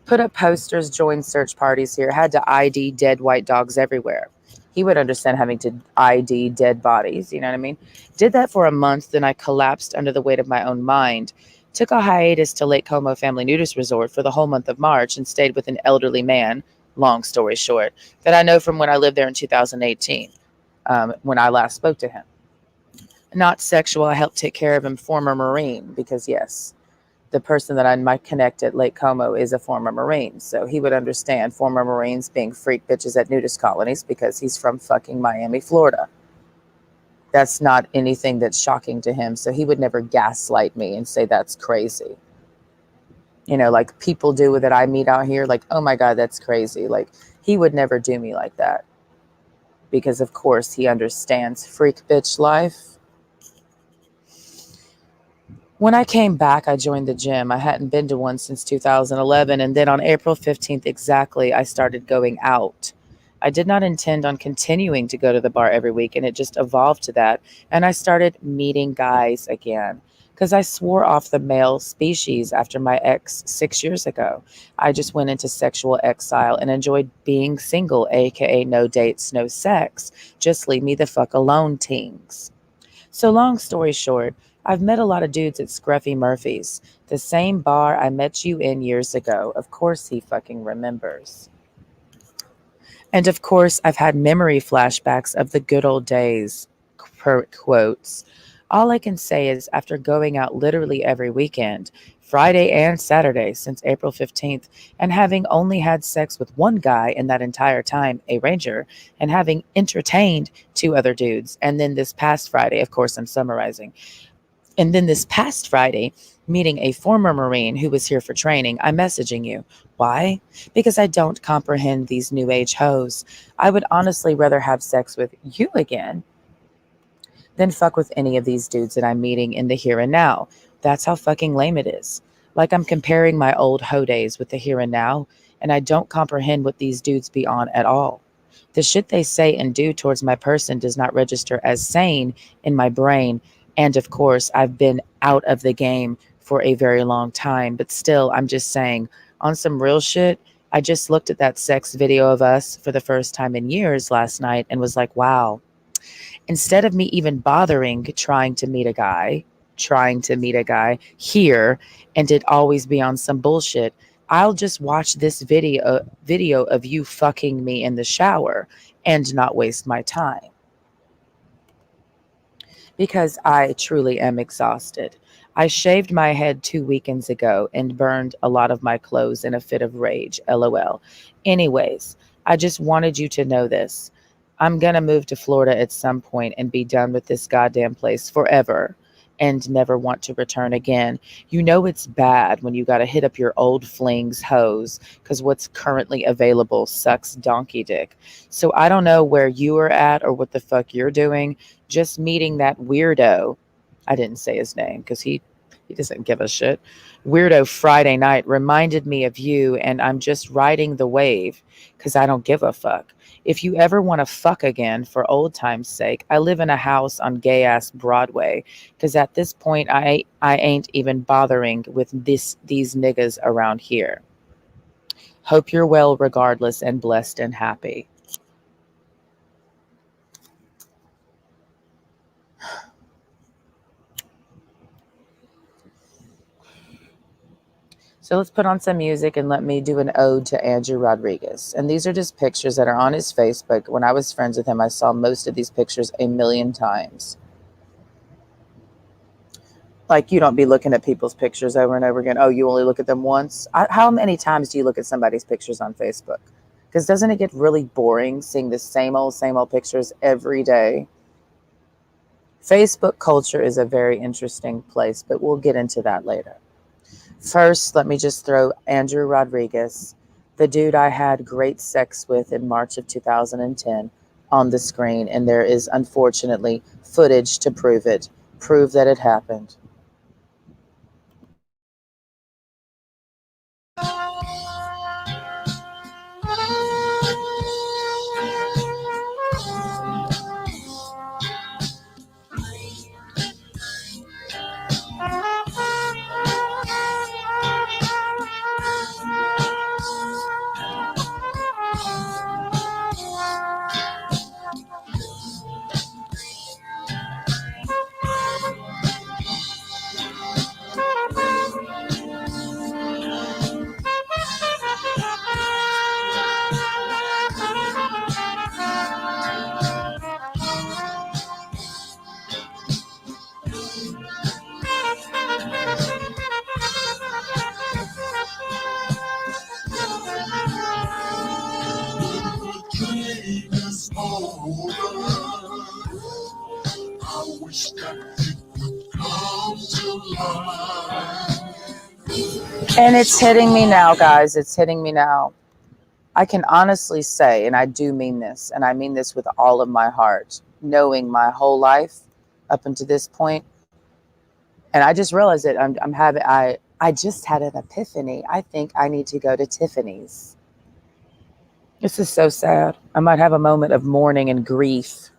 Put up posters, joined search parties here. Had to ID dead white dogs everywhere. He would understand having to ID dead bodies. You know what I mean? Did that for a month. Then I collapsed under the weight of my own mind. Took a hiatus to Lake Como Family Nudist Resort for the whole month of March and stayed with an elderly man, long story short, that I know from when I lived there in 2018, when I last spoke to him. Not sexual. I helped take care of him, former Marine, because yes, the person that I might connect at Lake Como is a former Marine. So he would understand former Marines being freak bitches at nudist colonies because he's from fucking Miami, Florida. That's not anything that's shocking to him. So he would never gaslight me and say that's crazy. You know, like people do that I meet out here, like, oh my God, that's crazy. Like, he would never do me like that. Because of course he understands freak bitch life. When I came back, I joined the gym. I hadn't been to one since 2011. And then on April 15th exactly, I started going out. I did not intend on continuing to go to the bar every week, and it just evolved to that. And I started meeting guys again because I swore off the male species after my ex 6 years ago. I just went into sexual exile and enjoyed being single, aka no dates, no sex. Just leave me the fuck alone, teens. So long story short, I've met a lot of dudes at Scruffy Murphy's, the same bar I met you in years ago. Of course he fucking remembers. And of course, I've had memory flashbacks of the good old days. Quotes. All I can say is, after going out literally every weekend, Friday and Saturday since April 15th, and having only had sex with one guy in that entire time, a ranger, and having entertained two other dudes, and then this past Friday, of course, I'm summarizing, and then this past Friday, meeting a former Marine who was here for training, I'm messaging you. Why? Because I don't comprehend these new age hoes. I would honestly rather have sex with you again than fuck with any of these dudes that I'm meeting in the here and now. That's how fucking lame it is. Like I'm comparing my old hoe days with the here and now, and I don't comprehend what these dudes be on at all. The shit they say and do towards my person does not register as sane in my brain. And of course, I've been out of the game for a very long time, but still, I'm just saying, on some real shit, I just looked at that sex video of us for the first time in years last night and was like, wow, instead of me even bothering trying to meet a guy here and it always be on some bullshit, I'll just watch this video of you fucking me in the shower and not waste my time because I truly am exhausted. I shaved my head 2 weekends ago and burned a lot of my clothes in a fit of rage. LOL. Anyways, I just wanted you to know this. I'm going to move to Florida at some point and be done with this goddamn place forever and never want to return again. You know it's bad when you got to hit up your old flings hoes because what's currently available sucks donkey dick. So I don't know where you are at or what the fuck you're doing. Just meeting that weirdo, I didn't say his name because he doesn't give a shit. Weirdo Friday night reminded me of you, and I'm just riding the wave because I don't give a fuck. If you ever want to fuck again, for old time's sake, I live in a house on gay ass Broadway because at this point I ain't even bothering with these niggas around here. Hope you're well regardless and blessed and happy. So let's put on some music and let me do an ode to Andrew Rodriguez. And these are just pictures that are on his Facebook. When I was friends with him, I saw most of these pictures a million times. Like, you don't be looking at people's pictures over and over again. Oh, you only look at them once? How many times do you look at somebody's pictures on Facebook? Because doesn't it get really boring seeing the same old pictures every day? Facebook culture is a very interesting place, but we'll get into that later. First, let me just throw Andrew Rodriguez, the dude I had great sex with in March of 2010, on the screen, and there is unfortunately footage to prove that it happened. And it's hitting me now, guys. It's hitting me now. I can honestly say, and I do mean this, and I mean this with all of my heart, knowing my whole life up until this point, and I just realized it. I just had an epiphany. I think I need to go to Tiffany's. This is so sad. I might have a moment of mourning and grief.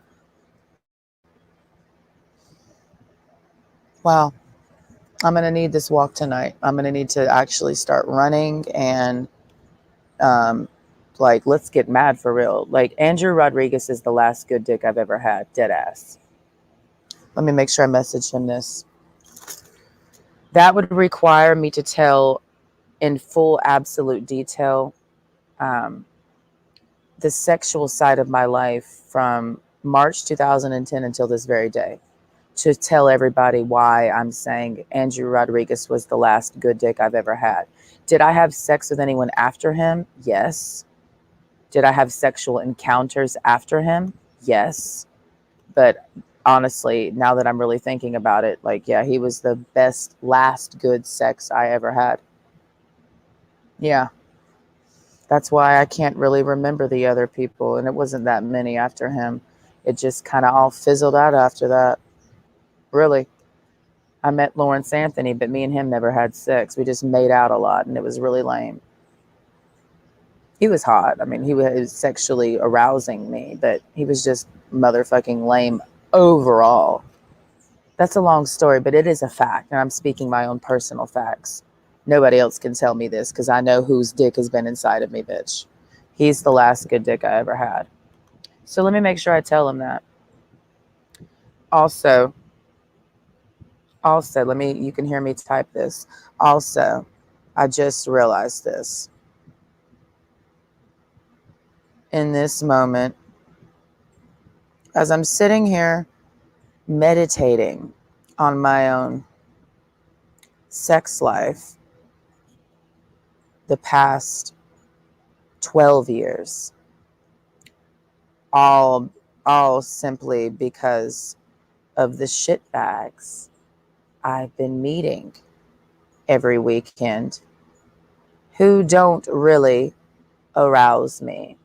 Wow. I'm going to need this walk tonight. I'm going to need to actually start running and like, let's get mad for real. Like, Andrew Rodriguez is the last good dick I've ever had. Dead ass. Let me make sure I message him this. That would require me to tell in full absolute detail um, the sexual side of my life from March 2010 until this very day, to tell everybody why I'm saying Andrew Rodriguez was the last good dick I've ever had. Did I have sex with anyone after him? Yes. Did I have sexual encounters after him? Yes. But honestly, now that I'm really thinking about it, like, yeah, he was the best, last good sex I ever had. Yeah. That's why I can't really remember the other people. And it wasn't that many after him. It just kind of all fizzled out after that. Really. I met Lawrence Anthony, but me and him never had sex. We just made out a lot, and it was really lame. He was hot. I mean, he was sexually arousing me, but he was just motherfucking lame overall. That's a long story, but it is a fact, and I'm speaking my own personal facts. Nobody else can tell me this because I know whose dick has been inside of me, bitch. He's the last good dick I ever had. So let me make sure I tell him that. Also, you can hear me type this. Also, I just realized this. In this moment, as I'm sitting here meditating on my own sex life, the past 12 years, all simply because of the shitbags I've been meeting every weekend who don't really arouse me.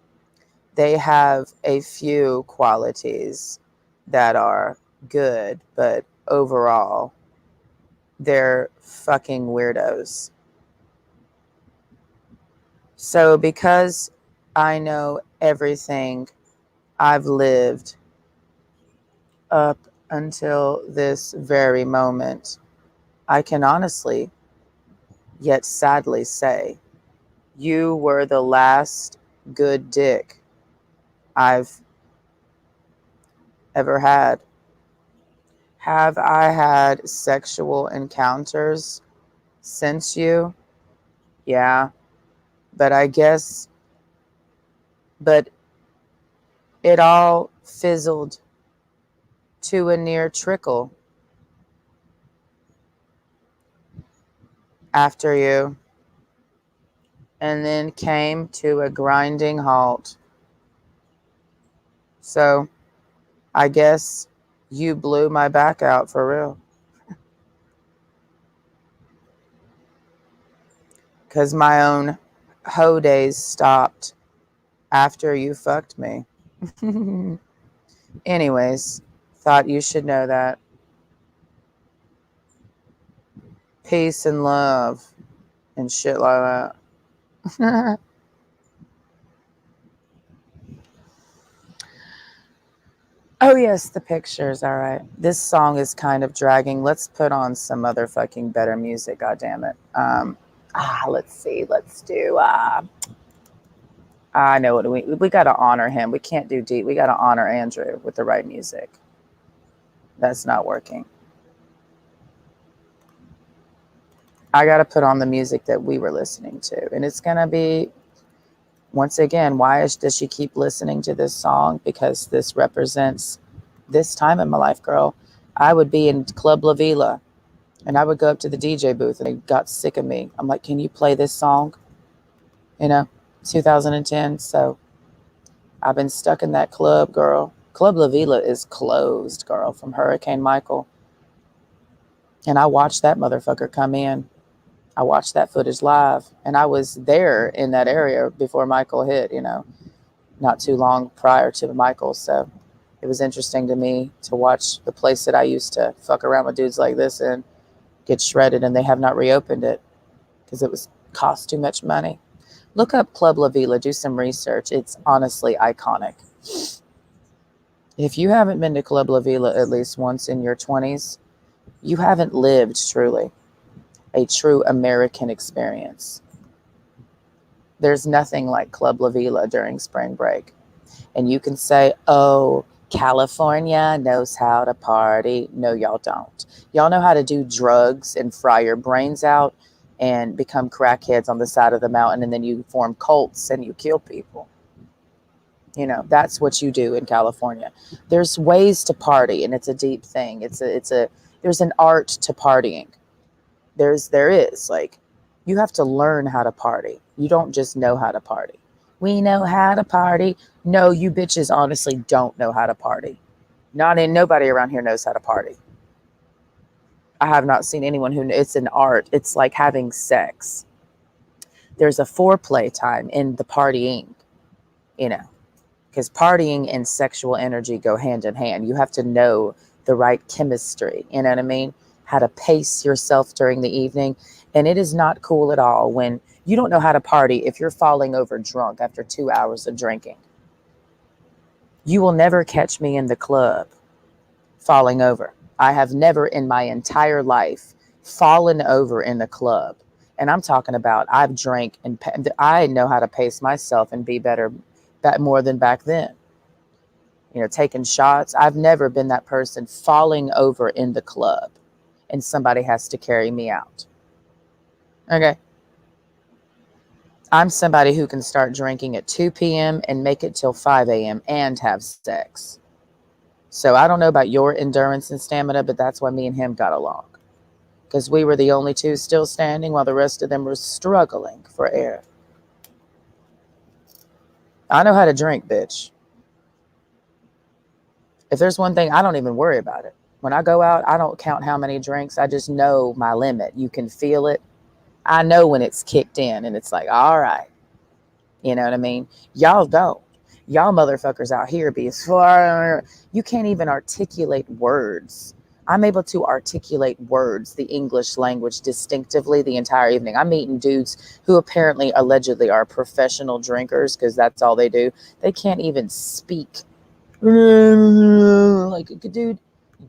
They have a few qualities that are good, but overall, they're fucking weirdos. So because I know everything I've lived up until this very moment, I can honestly, yet sadly say, you were the last good dick I've ever had. Have I had sexual encounters since you? Yeah, but but it all fizzled to a near trickle after you, and then came to a grinding halt. So I guess you blew my back out for real. Because my own hoe days stopped after you fucked me. Anyways, thought you should know that. Peace and love and shit like that. Oh, yes, the pictures. All right. This song is kind of dragging. Let's put on some motherfucking better music. God damn it. Let's see. Let's do. I know what we got to honor him. We can't do deep. We got to honor Andrew with the right music. That's not working. I got to put on the music that we were listening to. And it's going to be, once again, does she keep listening to this song? Because this represents this time in my life, girl. I would be in Club La Vila and I would go up to the DJ booth and they got sick of me. I'm like, can you play this song? 2010. So I've been stuck in that club, girl. Club La Vila is closed, girl, from Hurricane Michael. And I watched that motherfucker come in. I watched that footage live, and I was there in that area before Michael hit, not too long prior to Michael. So it was interesting to me to watch the place that I used to fuck around with dudes like this and get shredded, and they have not reopened it because it was cost too much money. Look up Club La Vila, do some research. It's honestly iconic. If you haven't been to Club La Vila at least once in your 20s, you haven't lived truly a true American experience. There's nothing like Club La Vila during spring break. And you can say, oh, California knows how to party. No, y'all don't. Y'all know how to do drugs and fry your brains out and become crackheads on the side of the mountain, and then you form cults and you kill people. That's what you do in California. There's ways to party, and it's a deep thing. There's an art to partying. There is like, you have to learn how to party. You don't just know how to party. We know how to party. No, you bitches honestly don't know how to party. Nobody around here knows how to party. I have not seen anyone it's an art. It's like having sex. There's a foreplay time in the partying, you know, because partying and sexual energy go hand in hand. You have to know the right chemistry, you know what I mean? How to pace yourself during the evening. And it is not cool at all when you don't know how to party if you're falling over drunk after 2 hours of drinking. You will never catch me in the club falling over. I have never in my entire life fallen over in the club. And I'm talking about I've drank and I know how to pace myself and be better more than back then. Taking shots. I've never been that person falling over in the club and somebody has to carry me out. Okay. I'm somebody who can start drinking at 2 p.m. and make it till 5 a.m. and have sex. So I don't know about your endurance and stamina, but that's why me and him got along. Because we were the only two still standing while the rest of them were struggling for air. I know how to drink, bitch. If there's one thing, I don't even worry about it. When I go out, I don't count how many drinks. I just know my limit. You can feel it. I know when it's kicked in and it's like, all right. You know what I mean? Y'all don't. Y'all motherfuckers out here be as far. You can't even articulate words. I'm able to articulate words, the English language, distinctively the entire evening. I'm meeting dudes who apparently, allegedly, are professional drinkers because that's all they do. They can't even speak. Like, dude,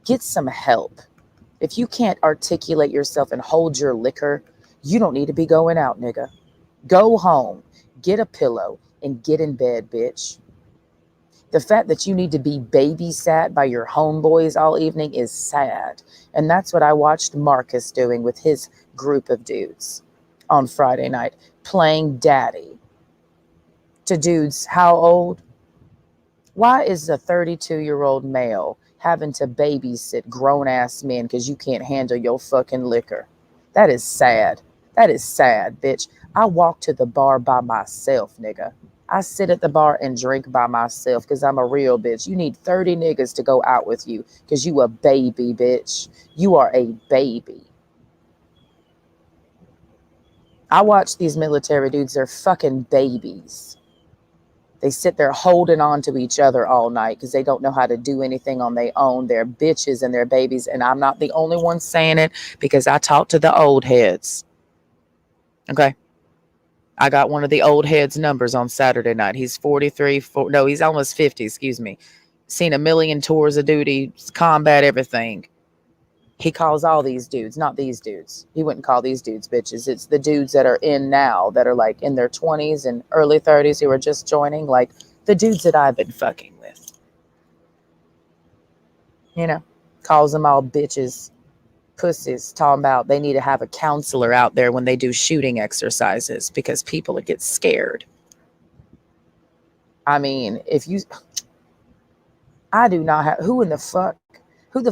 get some help. If you can't articulate yourself and hold your liquor, you don't need to be going out, nigga. Go home, get a pillow, and get in bed, bitch. The fact that you need to be babysat by your homeboys all evening is sad. And that's what I watched Marcus doing with his group of dudes on Friday night, playing daddy to dudes how old? Why is a 32-year-old male having to babysit grown-ass men because you can't handle your fucking liquor? That is sad. That is sad, bitch. I walk to the bar by myself, nigga. I sit at the bar and drink by myself because I'm a real bitch. You need 30 niggas to go out with you because you a baby, bitch. You are a baby. I watch these military dudes. They're fucking babies. They sit there holding on to each other all night because they don't know how to do anything on their own. They're bitches and they're babies. And I'm not the only one saying it because I talk to the old heads. Okay. I got one of the old heads numbers on Saturday night. He's 43. No, he's almost 50. Excuse me. Seen a million tours of duty, combat, everything. He calls all these dudes, not these dudes. He wouldn't call these dudes bitches. It's the dudes that are in now that are like in their 20s and early 30s who are just joining, like the dudes that I've been fucking with. Calls them all bitches, pussies, talking about they need to have a counselor out there when they do shooting exercises because people get scared. I mean, I do not have, who the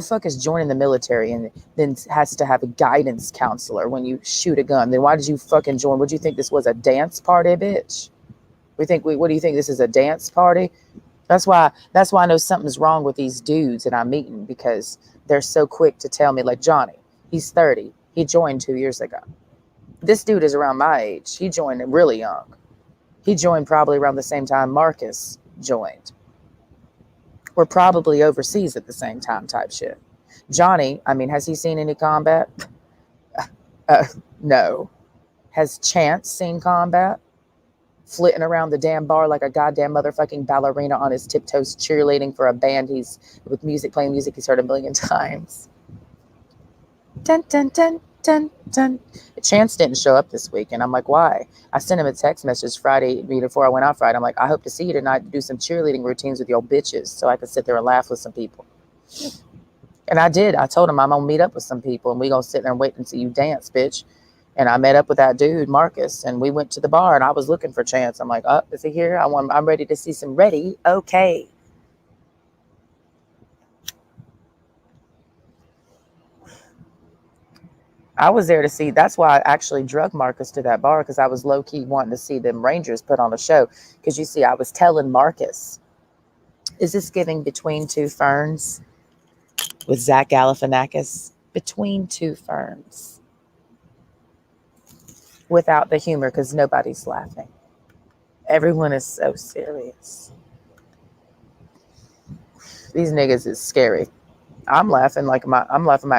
fuck is joining the military and then has to have a guidance counselor when you shoot a gun? Then why did you fucking join? Would you think this was a dance party, bitch? What do you think this is, a dance party? That's why I know something's wrong with these dudes that I'm meeting, because they're so quick to tell me, like Johnny, he's 30. He joined 2 years ago. This dude is around my age. He joined really young. He joined probably around the same time Marcus joined. We're probably overseas at the same time type shit. Johnny, I mean, has he seen any combat? No. Has Chance seen combat? Flitting around the damn bar like a goddamn motherfucking ballerina on his tiptoes, cheerleading for a band playing music he's heard a million times. Dun, dun, dun, dun, dun. Chance didn't show up this week. And I'm like, why? I sent him a text message Friday before I went out Friday. I'm like, I hope to see you tonight to do some cheerleading routines with your bitches so I could sit there and laugh with some people. And I did. I told him I'm going to meet up with some people and we going to sit there and wait and see you dance, bitch. And I met up with that dude, Marcus, and we went to the bar and I was looking for Chance. I'm like, oh, is he here? I'm ready to see some ready. Okay. I was there to see. That's why I actually drug Marcus to that bar, because I was low key wanting to see them Rangers put on a show. Because you see, I was telling Marcus, is this giving Between Two Ferns with Zach Galifianakis? Between Two Ferns. Without the humor, because nobody's laughing. Everyone is so serious. These niggas is scary. I'm laughing my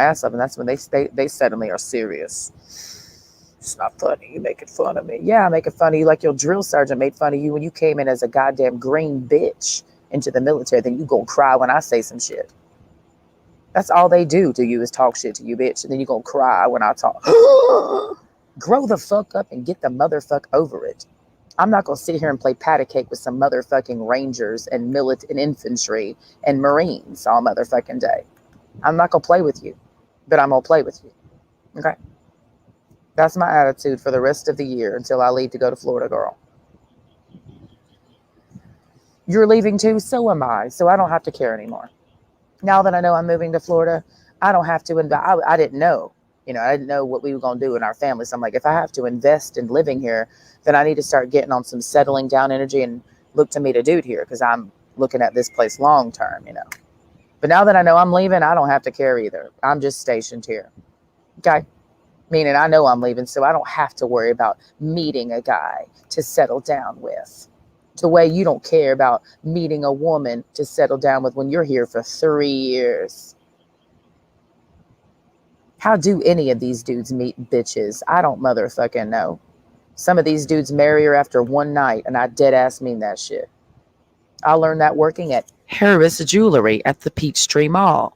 ass off, and that's when they suddenly are serious. It's not funny. You making fun of me. Yeah, I'm making fun of you like your drill sergeant made fun of you when you came in as a goddamn green bitch into the military. Then you gonna cry when I say some shit. That's all they do to you is talk shit to you, bitch. And then you gonna cry when I talk. Grow the fuck up and get the motherfuck over it. I'm not gonna sit here and play patty cake with some motherfucking Rangers and infantry and Marines all motherfucking day. I'm not gonna play with you, but I'm gonna play with you. Okay? That's my attitude for the rest of the year until I leave to go to Florida, girl. You're leaving too, so am I. So I don't have to care anymore. Now that I know I'm moving to Florida, I don't have to invest. I didn't know. I didn't know what we were going to do in our family. So I'm like, if I have to invest in living here, then I need to start getting on some settling down energy and look to meet a dude here, because I'm looking at this place long term, But now that I know I'm leaving, I don't have to care either. I'm just stationed here. Okay? Meaning I know I'm leaving, so I don't have to worry about meeting a guy to settle down with. The way you don't care about meeting a woman to settle down with when you're here for 3 years. How do any of these dudes meet bitches? I don't motherfucking know. Some of these dudes marry her after one night, and I dead ass mean that shit. I learned that working at Harris Jewelry at the Peachtree Mall.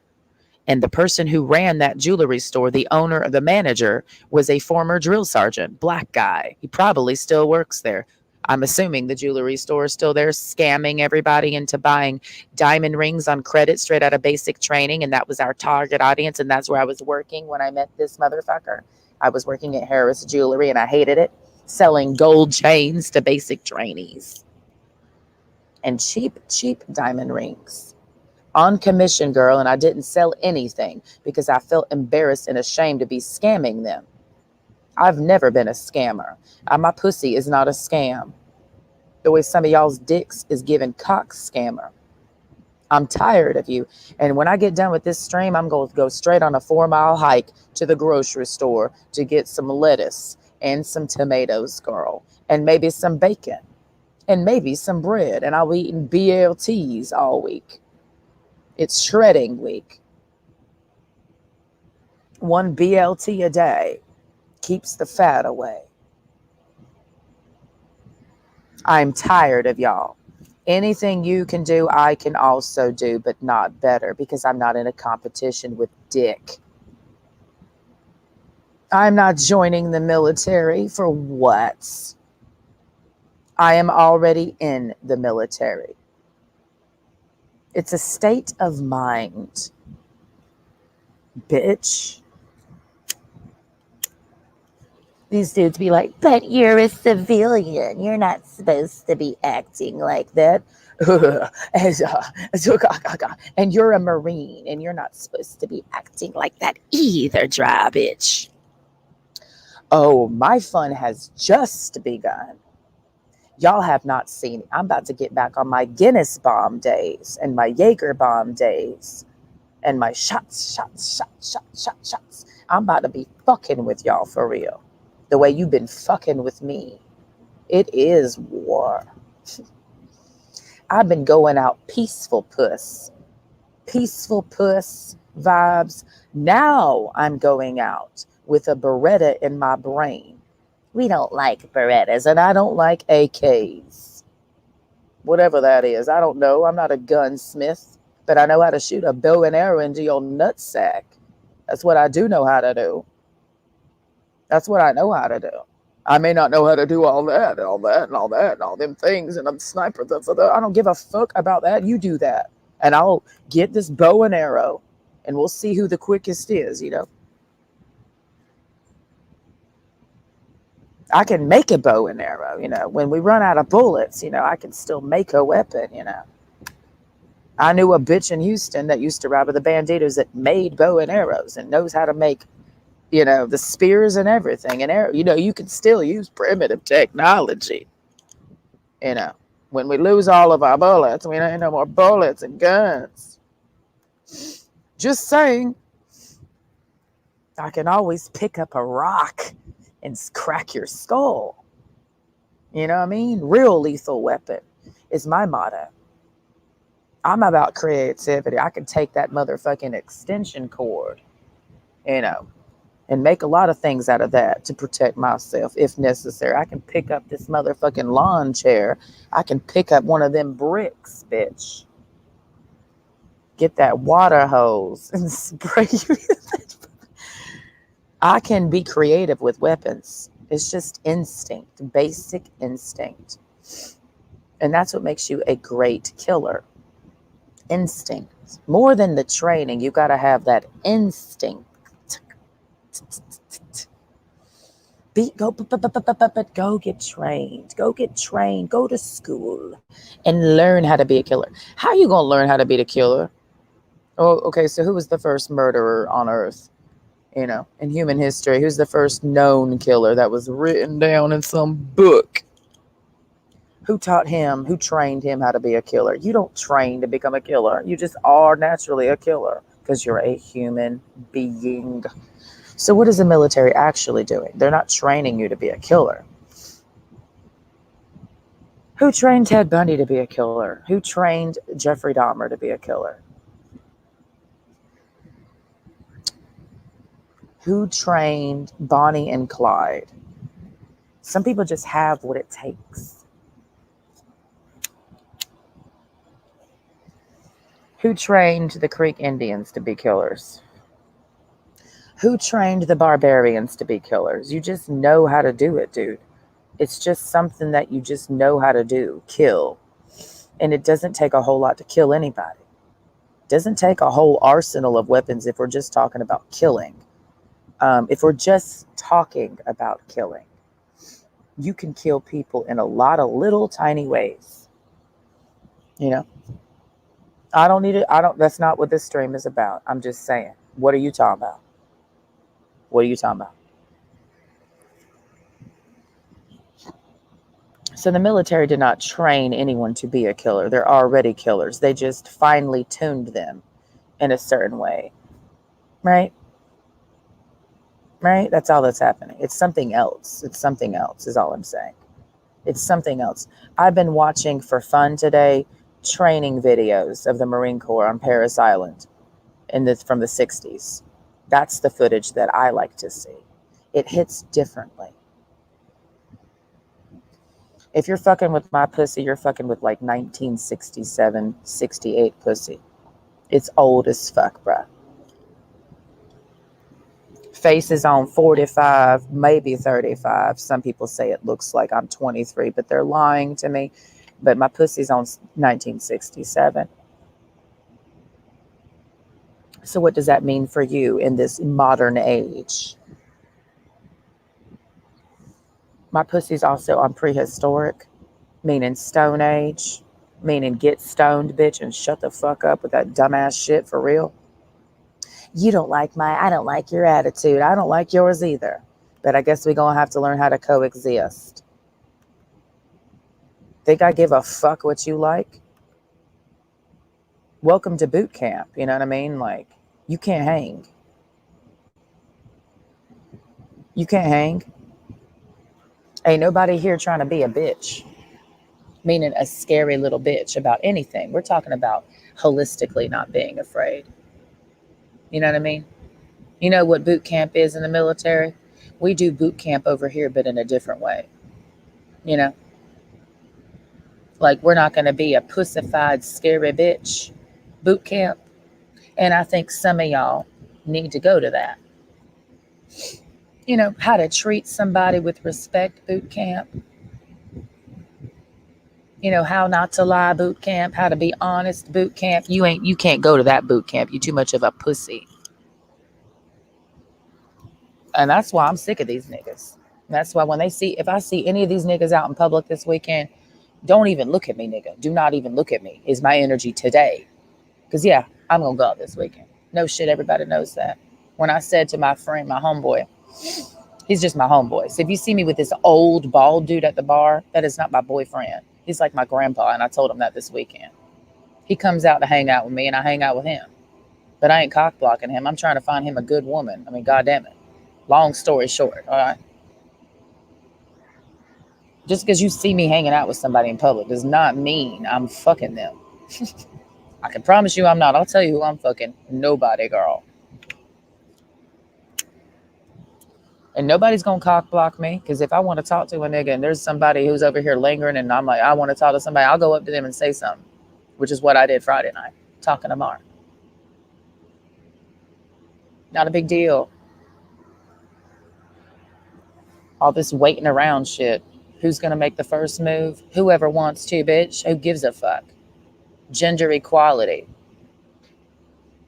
And the person who ran that jewelry store, the owner, the manager, was a former drill sergeant, black guy. He probably still works there. I'm assuming the jewelry store is still there, scamming everybody into buying diamond rings on credit straight out of basic training. And that was our target audience. And that's where I was working when I met this motherfucker. I was working at Harris Jewelry and I hated it, selling gold chains to basic trainees and cheap diamond rings. On commission, girl, and I didn't sell anything because I felt embarrassed and ashamed to be scamming them. I've never been a scammer. My pussy is not a scam. The way some of y'all's dicks is giving cock scammer. I'm tired of you. And when I get done with this stream, I'm going to go straight on a 4-mile hike to the grocery store to get some lettuce and some tomatoes, girl, and maybe some bacon and maybe some bread. And I'll be eating BLTs all week. It's shredding week. 1 BLT a day keeps the fat away. I'm tired of y'all. Anything you can do, I can also do, but not better, because I'm not in a competition with dick. I'm not joining the military for what? I am already in the military. It's a state of mind, bitch. These dudes be like, but you're a civilian. You're not supposed to be acting like that. And you're a Marine, and you're not supposed to be acting like that either, dry bitch. Oh, my fun has just begun. Y'all have not seen it. I'm about to get back on my Guinness bomb days and my Jaeger bomb days and my shots. I'm about to be fucking with y'all for real. The way you've been fucking with me. It is war. I've been going out peaceful puss vibes. Now I'm going out with a Beretta in my brain. We don't like Berettas, and I don't like AKs. Whatever that is. I don't know. I'm not a gunsmith, but I know how to shoot a bow and arrow into your nutsack. That's what I do know how to do. That's what I know how to do. I may not know how to do all that and all that and all that and all them things and I'm a sniper. I don't give a fuck about that. You do that. And I'll get this bow and arrow and we'll see who the quickest is, you know. I can make a bow and arrow, you know. When we run out of bullets, you know, I can still make a weapon, you know. I knew a bitch in Houston that used to ride with the Banditos that made bow and arrows and knows how to make, you know, the spears and everything. And arrow, you know, you can still use primitive technology. You know, when we lose all of our bullets, we ain't no more bullets and guns. Just saying, I can always pick up a rock and crack your skull. You know what I mean? Real lethal weapon is my motto. I'm about creativity. I can take that motherfucking extension cord, you know, and make a lot of things out of that to protect myself if necessary. I can pick up this motherfucking lawn chair. I can pick up one of them bricks, bitch. Get that water hose and spray you. I can be creative with weapons. It's just instinct, basic instinct. And that's what makes you a great killer. Instinct. More than the training, you got to have that instinct. Go get trained. Go get trained. Go to school and learn how to be a killer. How are you going to learn how to be a killer? Oh, okay. So who was the first murderer on Earth? You know, in human history, who's the first known killer that was written down in some book? Who taught him, who trained him how to be a killer? You don't train to become a killer. You just are naturally a killer because you're a human being. So what is the military actually doing? They're not training you to be a killer. Who trained Ted Bundy to be a killer? Who trained Jeffrey Dahmer to be a killer? Who trained Bonnie and Clyde? Some people just have what it takes. Who trained the Creek Indians to be killers? Who trained the barbarians to be killers? You just know how to do it, dude. It's just something that you just know how to do, kill. And it doesn't take a whole lot to kill anybody. It doesn't take a whole arsenal of weapons if we're just talking about killing. If we're just talking about killing, you can kill people in a lot of little tiny ways. You know, I don't need it. That's not what this stream is about. I'm just saying, what are you talking about? What are you talking about? So the military did not train anyone to be a killer. They're already killers. They just finely tuned them in a certain way. Right? Right? That's all that's happening. It's something else. It's something else is all I'm saying. It's something else. I've been watching for fun today training videos of the Marine Corps on Parris Island from the 60s. That's the footage that I like to see. It hits differently. If you're fucking with my pussy, you're fucking with like 1967, 68 pussy. It's old as fuck, bruh. Face is on 45, maybe 35. Some people say it looks like I'm 23, but they're lying to me. But my pussy's on 1967. So what does that mean for you in this modern age? My pussy's also on prehistoric, meaning Stone Age, meaning get stoned, bitch, and shut the fuck up with that dumbass shit for real. I don't like your attitude. I don't like yours either. But I guess we're going to have to learn how to coexist. Think I give a fuck what you like? Welcome to boot camp. You know what I mean? Like, you can't hang. You can't hang. Ain't nobody here trying to be a bitch. Meaning a scary little bitch about anything. We're talking about holistically not being afraid. You know what I mean? You know what boot camp is in the military? We do boot camp over here, but in a different way. You know? Like, we're not going to be a pussified, scary bitch boot camp. And I think some of y'all need to go to that. How to treat somebody with respect boot camp. How not to lie boot camp, how to be honest boot camp. You can't go to that boot camp. You too much of a pussy. And that's why I'm sick of these niggas. That's why if I see any of these niggas out in public this weekend, don't even look at me, nigga. Do not even look at me, is my energy today. Because, yeah, I'm going to go out this weekend. No shit, everybody knows that. When I said to my friend, my homeboy, he's just my homeboy. So if you see me with this old bald dude at the bar, that is not my boyfriend. He's like my grandpa, and I told him that this weekend. He comes out to hang out with me, and I hang out with him. But I ain't cock blocking him. I'm trying to find him a good woman. I mean, goddamn it. Long story short, all right? Just because you see me hanging out with somebody in public does not mean I'm fucking them. I can promise you I'm not. I'll tell you who I'm fucking. Nobody, girl. And nobody's going to cock block me, because if I want to talk to a nigga and there's somebody who's over here lingering and I'm like, I want to talk to somebody, I'll go up to them and say something, which is what I did Friday night, talking to Mark. Not a big deal. All this waiting around shit. Who's going to make the first move? Whoever wants to, bitch. Who gives a fuck? Gender equality.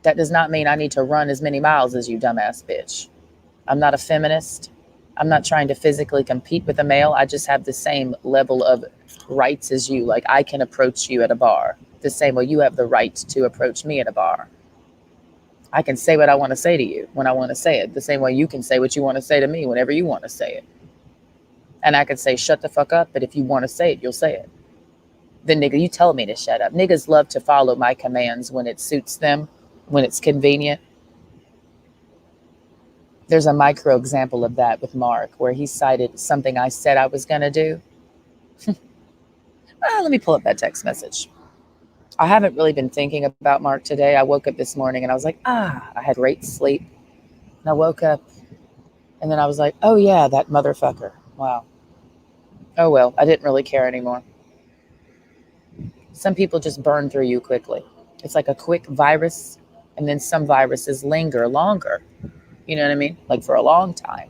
That does not mean I need to run as many miles as you, dumbass bitch. I'm not a feminist. I'm not trying to physically compete with a male. I just have the same level of rights as you. Like, I can approach you at a bar the same way you have the right to approach me at a bar. I can say what I want to say to you when I want to say it, the same way you can say what you want to say to me whenever you want to say it. And I can say, shut the fuck up, but if you want to say it, you'll say it. Then, nigga, you tell me to shut up. Niggas love to follow my commands when it suits them, when it's convenient. There's a micro example of that with Mark, where he cited something I said I was going to do. Let me pull up that text message. I haven't really been thinking about Mark today. I woke up this morning and I was like, I had great sleep. And I woke up and then I was like, oh yeah, that motherfucker. Wow. Oh well, I didn't really care anymore. Some people just burn through you quickly. It's like a quick virus, and then some viruses linger longer. You know what I mean? Like for a long time.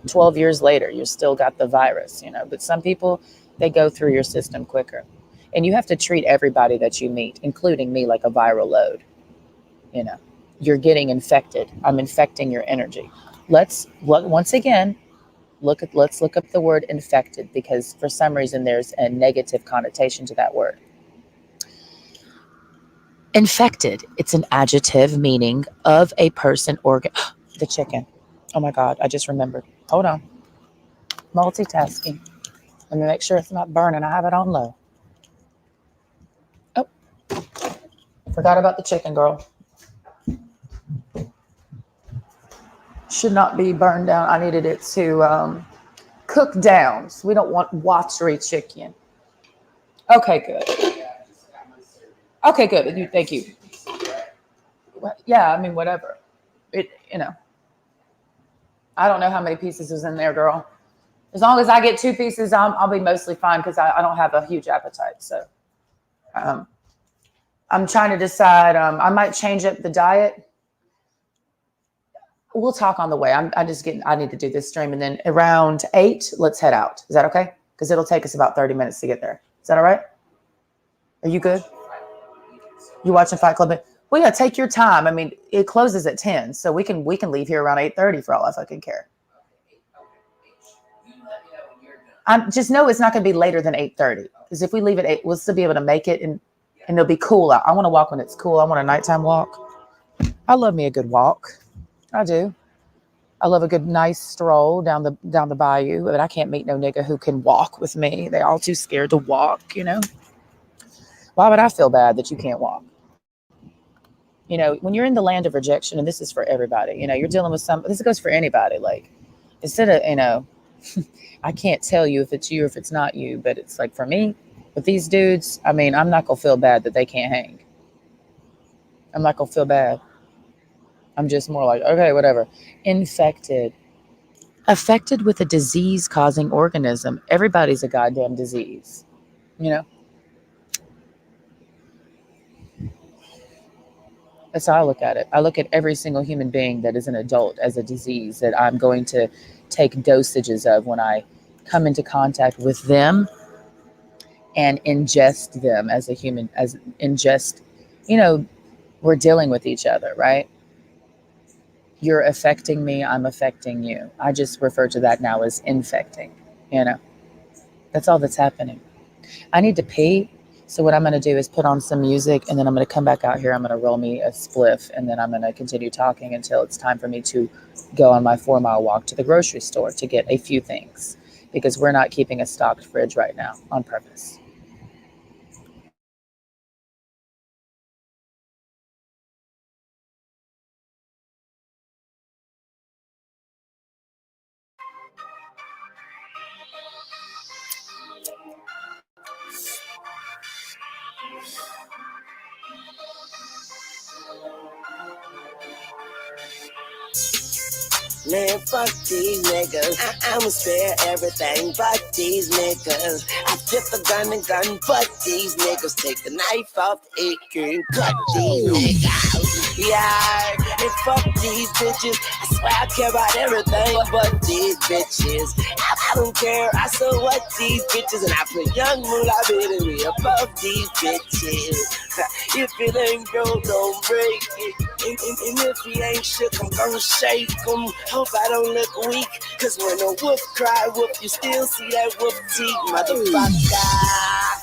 12 years later, you still got the virus, But some people, they go through your system quicker. And you have to treat everybody that you meet, including me, like a viral load. You're getting infected. I'm infecting your energy. Once again, let's look up the word infected, because for some reason there's a negative connotation to that word. Infected, it's an adjective meaning of a person or the chicken. Oh my God, I just remembered. Hold on. Multitasking. Let me make sure it's not burning. I have it on low. Oh, forgot about the chicken, girl. Should not be burned down. I needed it to cook down. So we don't want watery chicken. Okay, good. Okay, good. Thank you. Yeah, I mean, whatever. I don't know how many pieces is in there, girl. As long as I get 2 pieces, I'll be mostly fine, because I don't have a huge appetite. So I'm trying to decide. I might change up the diet. We'll talk on the way. I need to do this stream, and then around 8, let's head out. Is that okay? Because it'll take us about 30 minutes to get there. Is that all right? Are you good? You watching Fight Club? Well, yeah, take your time. I mean, it closes at 10, so we can leave here around 8:30 for all I fucking care. I just know it's not going to be later than 8:30, because if we leave at 8, we'll still be able to make it, and it'll be cool out. I want to walk when it's cool. I want a nighttime walk. I love me a good walk. I do. I love a good, nice stroll down the bayou, but I can't meet no nigga who can walk with me. They all too scared to walk, Why would I feel bad that you can't walk? When you're in the land of rejection, and this is for everybody, you're dealing with this goes for anybody. Like, instead of, I can't tell you if it's you or if it's not you, but it's like, for me, with these dudes, I mean, I'm not going to feel bad that they can't hang. I'm not going to feel bad. I'm just more like, okay, whatever. Infected. Affected with a disease-causing organism. Everybody's a goddamn disease, That's how I look at it. I look at every single human being that is an adult as a disease that I'm going to take dosages of when I come into contact with them and ingest them as a human, as ingest, you know, we're dealing with each other, right? You're affecting me, I'm affecting you. I just refer to that now as infecting, you know. That's all that's happening. I need to pee. So what I'm going to do is put on some music and then I'm going to come back out here. I'm going to roll me a spliff and then I'm going to continue talking until it's time for me to go on my 4-mile walk to the grocery store to get a few things because we're not keeping a stocked fridge right now on purpose. Man, fuck these niggas. I'ma spare everything but these niggas. I flip the gun and gun, but these niggas take the knife off the AK and cut these niggas. Yeah, and fuck these bitches. I swear I care about everything but these bitches. I don't care, I so what these bitches. And I put young moolah baby above these bitches. If it ain't broke, don't break it. And if he ain't shook, I'm gonna shake him. Hope I don't look weak, cause when a wolf cry wolf, you still see that wolf teeth, motherfucker.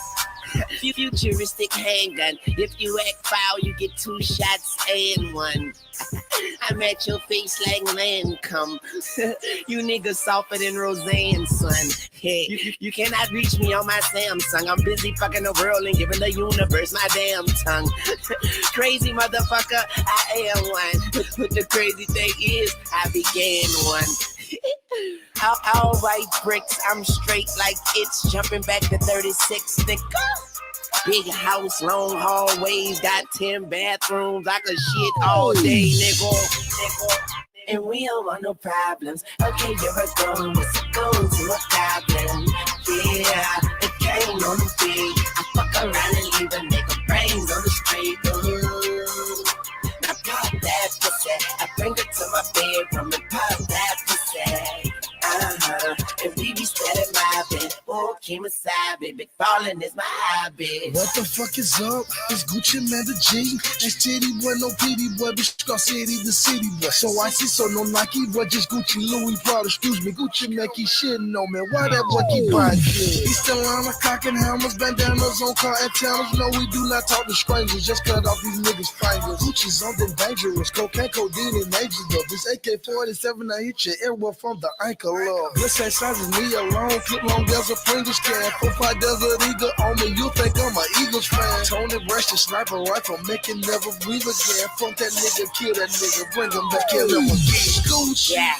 Futuristic handgun. If you act foul, you get 2 shots and 1. I'm at your face like Lancome. You niggas softer than Roseanne, son. Hey, you cannot reach me on my Samsung. I'm busy fucking the world and giving the universe my damn tongue. Crazy motherfucker, I am one. But the crazy thing is, I began one. All white bricks, I'm straight like it's jumping back to 36 thick. Big house, long hallways, got 10 bathrooms. I could shit all day, nigga. And we don't want no problems. Okay, you're a girl, what's it going to a goblin? Yeah, it came on the beat. I fuck around and leave a nigga brains on the street. Ooh. Now pop that pussy. I bring it to my bedroom and pop that pussy. And we be steady mobbing. Oh, Kimasabi, big ballin' is my hobby. What the fuck is up? It's Gucci Man the G. It's Titty Boy, no PD Boy, bitch, Scar City, the city boy. So I see, so no Nike, but just Gucci Louis Prada. Excuse me, Gucci Man keep shitting on me. Why that boy keep buying shit? He's still on the cock and hammers, bandanas on car antennas. No, we do not talk to strangers, just cut off these niggas' fingers. Gucci's something dangerous, cocaine, codeine, and major love. This AK-47, I hit your airwell from the ankle up. This ain't sizes me alone, clip long as a Pringles can. 4-5 Desert Eagle on me, you think I'm an Eagles fan. Tony Brash, the sniper rifle, make it never breathe again. Fuck that nigga, kill that nigga, bring him back here, never again. Gucci. Yeah,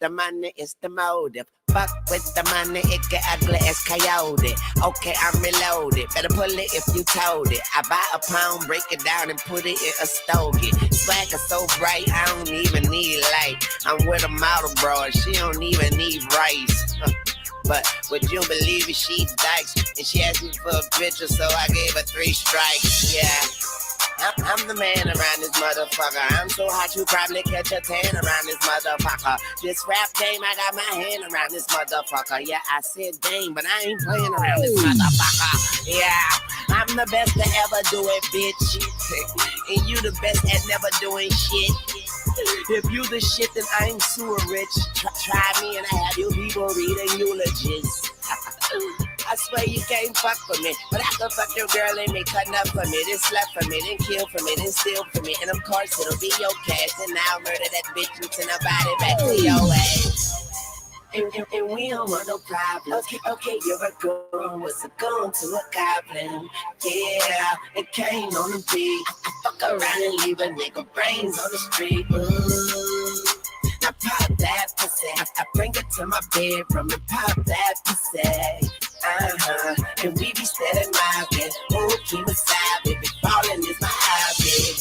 the money is the motive. Fuck with the money, it get ugly as coyote. Okay, I'm reloaded. Better pull it if you told it. I buy a pound, break it down, and put it in a stogie. Swagger so bright, I don't even need light. I'm with a model broad, she don't even need rice. But would you believe it, she dykes. And she asked me for a picture, so I gave her 3 strikes. Yeah. I'm the man around this motherfucker. I'm so hot you probably catch a tan around this motherfucker. This rap game, I got my hand around this motherfucker. Yeah, I said dang, but I ain't playing around this motherfucker. Yeah, I'm the best to ever do it, bitch. And you the best at never doing shit. If you the shit, then I'm sewer rich. Try me and I have you people reading eulogies. I swear you can't fuck for me, but I can fuck your girl and make her nut for me, then slap for me, then kill for me, then steal for me, and of course it'll be your cash, and I'll murder that bitch and send her body back to your ass. And we don't want no problems. Okay, you're a girl, what's a gun to a goblin? Yeah, it came on the beat. I fuck around and leave a nigga brains on the street. Ooh. Now pop that pussy. I bring it to my bedroom and pop that pussy. And we be steady mobbing. Oh, Kimasabi, big ballin' is my hobby.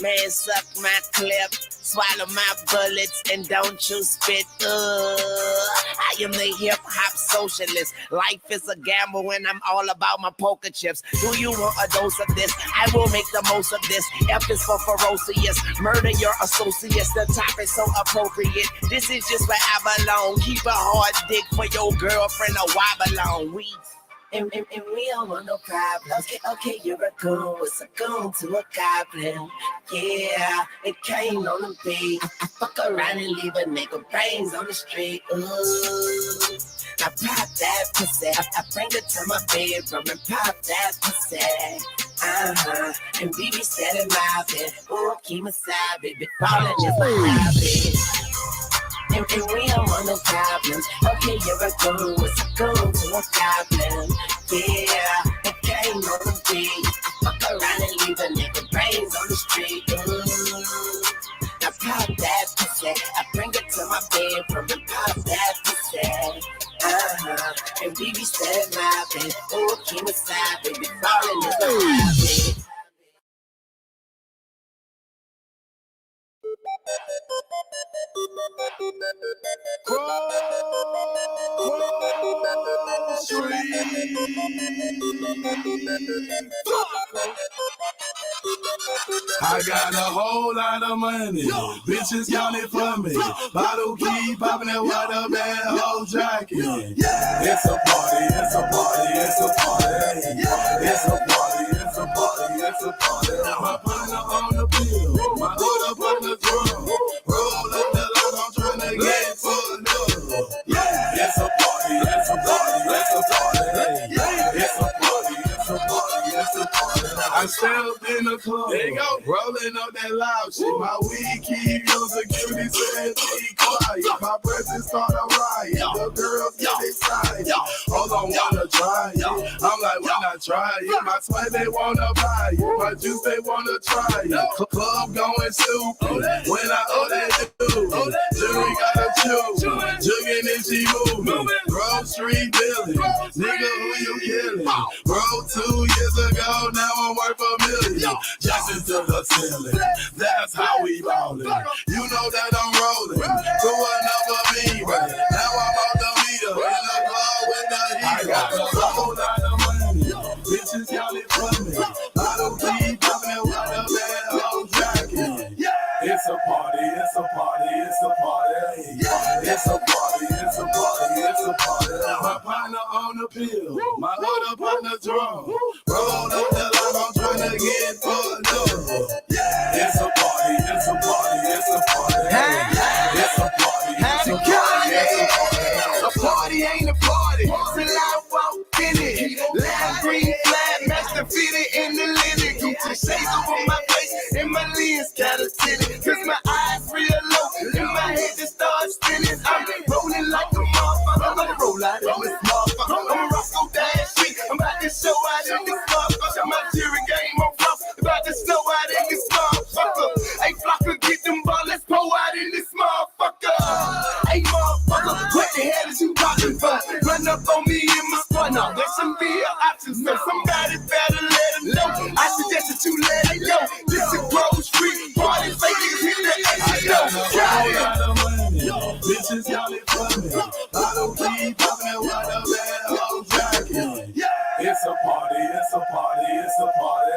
Man, suck my clip, swallow my bullets, and don't you spit. I I am the hip-hop socialist. Life is a gamble and I'm all about my poker chips. Do you want a dose of this? I will make the most of this. F is for ferocious. Murder your associates. The top is so appropriate. This is just where I belong. Keep a hard dick for your girlfriend or wobble on. And we don't want no problems. Okay, you're a goon. What's a goon to a goblin? Yeah, it came on the beat. I fuck around and leave a nigga brains on the street. Ooh, I pop that pussy. I bring it to my bedroom and pop that pussy. And we be setting my bed. Ooh, keep my side, baby. Falling is my hobby. And we don't want no problems. Okay, you're a goon. What's a goon to a goblin? Yeah, it came on the beat. I fuck around and leave a nigga brains on the street. Ooh, I pop that pussy. I bring it to my bedroom and pop that pussy. And we be setting my bed. Ooh, keep my side, baby. Falling is my hobby. I got a whole lot of money. Bitches counting for me. Bottle keep popping that water bad whole jacket. It's a party, it's a party, it's a party. It's a party, it's a party, it's a party. My partner on the bill, my other partner drum. Roll up the line, I'm trying to get fucked up. It's a party, it's a party, it's a party. It's a party, it's a party, it's a party. I stepped in the club, rolling up that loud shit. My weed keep your security said be quiet. My presence start a riot. The girls get excited. Hold on, wanna try it? I'm like, when I try it, my sweat they wanna buy it. My juice they wanna try it. Club going stupid. When I that dude, Jury got a chew. Jugging and she moving. Grove Street Billy, nigga who you killing? Bro, 2 years ago, now I'm worth $1 million. Justice to the ceiling. That's how we ballin'. You know that I'm rolling to another beat. Now I'm on the meter in the club with the heat. I got a whole lot of money. Bitches counting for me. I don't keep popping with a bad whole jacket. It's a party, it's a party, it's a party. It's a party, it's a party, it's a party. My partner on the pill, my other partner drum. Roll up the line, I'm trying to get fucked up. It's a party, it's a party, it's a party. It's a party, it's a party, it's a party. A party ain't a party till I walk in it. Lime green flag, master fitted in the linen. Gucci shades over my face and my lens kinda tinted. Cause my eyes real low and my head just starts spinning. I'm rolling like a motherfucker. I'm gonna roll out in this motherfucker. I'm a Roscoe Dash street. I'm about to show out in this motherfucker. My jury game on floss. About to snow out in this motherfucker. Hey, Flocker, get them ball. Let's pour out in this motherfucker. Hey, motherfucker, what the hell is you talking for? Run up on me in my spot. Now, there's some real options, man. Somebody better let it know. I suggest that you let it go. This is Grove Street. Party fakers hit the exit door. Got it. Bitches counting for me. I don't keep popping with a bad whole jacket. It's a party, it's a party, it's a party.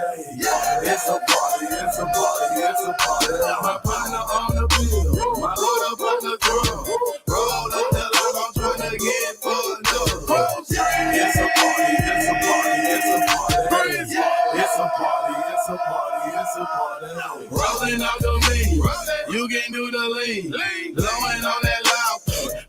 It's a party, it's a party, it's a party. My partner on the bill, my other partner drum. Roll up the line, I'm trying to get fucked up. It's a party, it's a party, it's a party. It's a party, it's a party, it's a party. Rolling out the lean, you can do the lean. Blowing on that loud,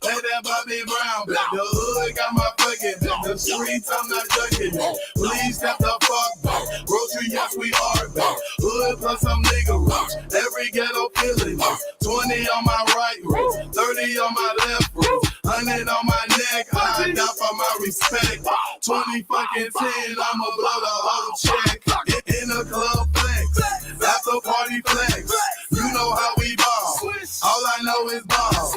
play that Bobby Brown. The hood got my fucking back. The streets, I'm not ducking it. Please step the fuck back. Grocery, yes, we are back. Hood plus some nigga rocks. Every ghetto feeling us. 20 on my right wrist, 30 on my left wrist, 100 on my neck. I die for my respect. 20 fucking 10, I'ma blow the whole check. In the club flex, that's a party flex. You know how we ball. All I know is ball.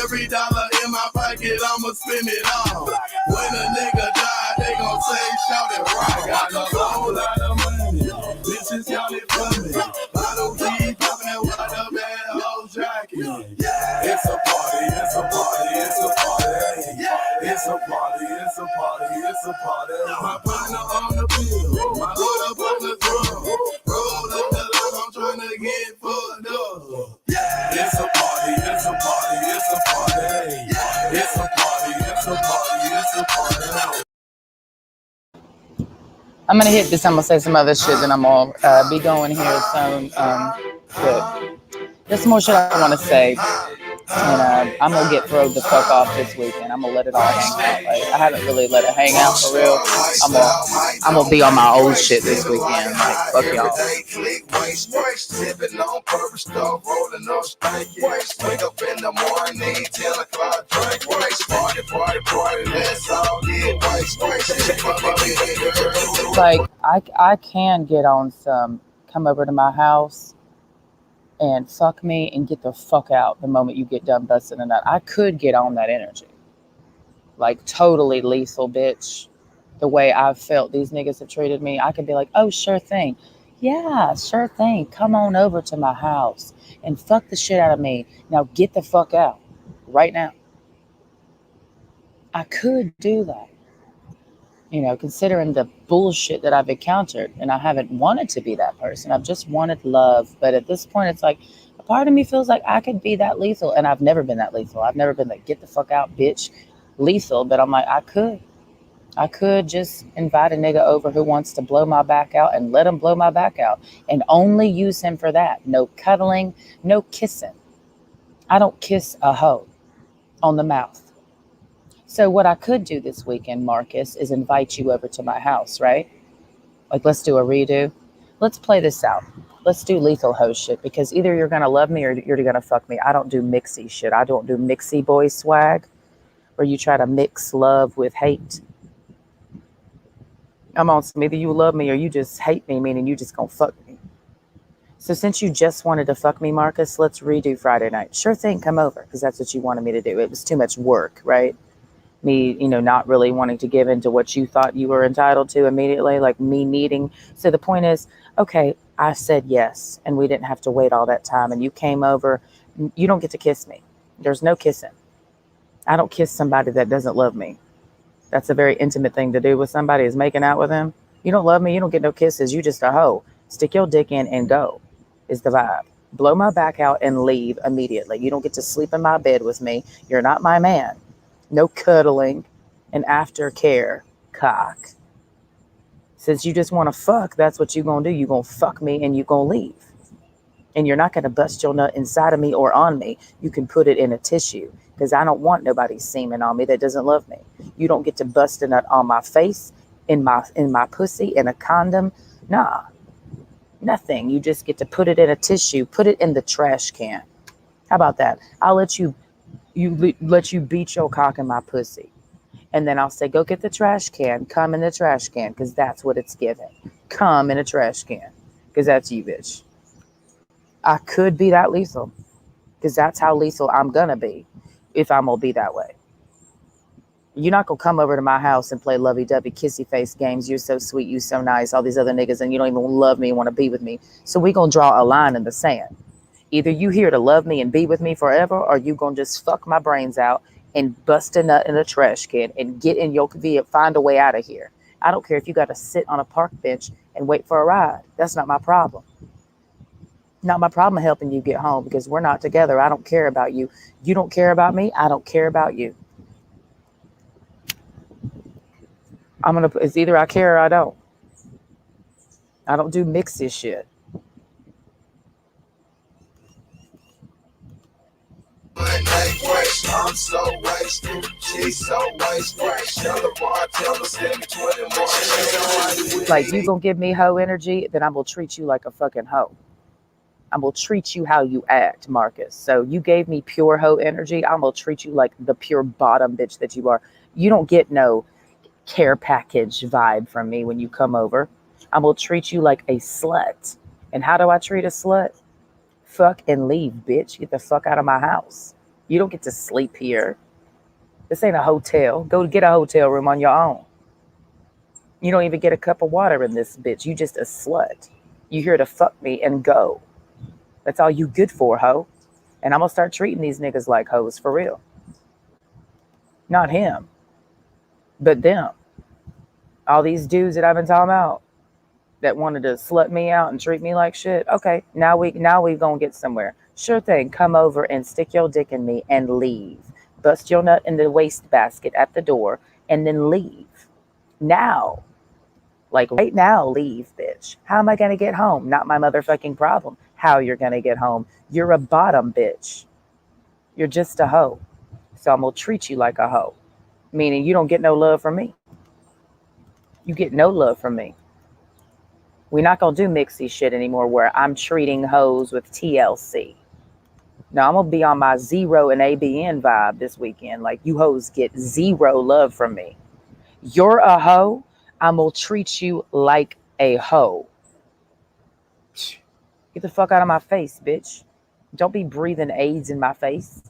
Every dollar in my pocket, I'ma spend it all. When a nigga die, they gon' say, shout it right. Got a whole lot of money. Bitches counting for me. Bottle keep popping with a bad whole jacket. It's a party, it's a party, it's a party. a party, it's a party, it's a party. My partner on the bill, my hood up on the drum. Roll up the line, I'm trying to get fucked up. It's a party, it's a party, it's a party. It's a party, it's a party, it's a party. I'm gonna hit this. I'm gonna say some other shit, and I'm gonna be going here soon. But there's some more shit I want to say, and I'm gonna get throwed the fuck off this weekend. I'm gonna let it all hang out. Like I haven't really let it hang out for real. I'm gonna be on my old shit this weekend. Like fuck y'all. Sipping on purple stuff, rolling up stanky. Wake up in the morning, 10 o'clock, drink. Party, party, party, let's all get Like I can get on some. Come over to my house and fuck me and get the fuck out the moment you get done busting a nut. I could get on that energy. Like totally lethal, bitch. The way I've felt these niggas have treated me, I could be like, oh, sure thing. Yeah, sure thing. Come on over to my house and fuck the shit out of me. Now get the fuck out right now. I could do that. You know, considering the bullshit that I've encountered, and I haven't wanted to be that person. I've just wanted love. But at this point, it's like a part of me feels like I could be that lethal. And I've never been that lethal. I've never been like, get the fuck out, bitch, lethal. But I'm like, I could just invite a nigga over who wants to blow my back out and let him blow my back out and only use him for that. No cuddling, no kissing. I don't kiss a hoe on the mouth. So what I could do this weekend, Marcus, is invite you over to my house, right? Like, let's do a redo. Let's play this out. Let's do lethal hoe shit, because either you're going to love me or you're going to fuck me. I don't do mixy shit. I don't do mixy boy swag where you try to mix love with hate. I'm on some either you love me or you just hate me, meaning you just going to fuck me. So since you just wanted to fuck me, Marcus, let's redo Friday night. Sure thing, come over, because that's what you wanted me to do. It was too much work, right? Me, not really wanting to give into what you thought you were entitled to immediately, like me needing. So the point is, okay, I said yes, and we didn't have to wait all that time. And you came over. You don't get to kiss me. There's no kissing. I don't kiss somebody that doesn't love me. That's a very intimate thing to do with somebody, is making out with them. You don't love me. You don't get no kisses. You just a hoe. Stick your dick in and go is the vibe. Blow my back out and leave immediately. You don't get to sleep in my bed with me. You're not my man. No cuddling and aftercare, cock. Since you just want to fuck, that's what you're going to do. You're going to fuck me and you're going to leave. And you're not going to bust your nut inside of me or on me. You can put it in a tissue, because I don't want nobody semen on me that doesn't love me. You don't get to bust a nut on my face, in my pussy, in a condom. Nah, nothing. You just get to put it in a tissue, put it in the trash can. How about that? I'll let you beat your cock in my pussy. And then I'll say, go get the trash can, come in the trash can, because that's what it's giving. Come in a trash can, because that's you, bitch. I could be that lethal, because that's how lethal I'm going to be if I'm going to be that way. You're not going to come over to my house and play lovey-dovey, kissy-face games. You're so sweet, you're so nice, all these other niggas, and you don't even love me and want to be with me. So we're going to draw a line in the sand. Either you here to love me and be with me forever, or you going to just fuck my brains out and bust a nut in a trash can and get in your vehicle, find a way out of here. I don't care if you got to sit on a park bench and wait for a ride. That's not my problem. Not my problem helping you get home, because we're not together. I don't care about you. You don't care about me. I don't care about you. It's either I care or I don't. I don't do mixy shit. I'm so wasted, she's so wasted. Another bartender send me 20 more. Like, you gonna give me hoe energy, then I'm gonna treat you like a fucking hoe. I'm gonna treat you how you act, Marcus. So you gave me pure hoe energy, I'm gonna treat you like the pure bottom bitch that you are. You don't get no care package vibe from me when you come over. I'm gonna treat you like a slut. And how do I treat a slut? Fuck and leave, bitch. Get the fuck out of my house. You don't get to sleep here. This ain't a hotel. Go get a hotel room on your own. You don't even get a cup of water in this bitch. You just a slut. You here to fuck me and go. That's all you good for, hoe. And I'm gonna start treating these niggas like hoes for real. Not him. But them, all these dudes that I've been talking about that wanted to slut me out and treat me like shit. Okay, now we gonna get somewhere. Sure thing. Come over and stick your dick in me and leave. Bust your nut in the wastebasket at the door and then leave. Now. Like right now, leave, bitch. How am I gonna get home? Not my motherfucking problem. How you're gonna get home. You're a bottom bitch. You're just a hoe. So I'm gonna treat you like a hoe. Meaning you don't get no love from me. You get no love from me. We're not gonna do mixy shit anymore where I'm treating hoes with TLC. Now I'm gonna be on my zero and ABN vibe this weekend. Like you hoes get zero love from me. You're a hoe. I'm gonna treat you like a hoe. Get the fuck out of my face, bitch. Don't be breathing AIDS in my face.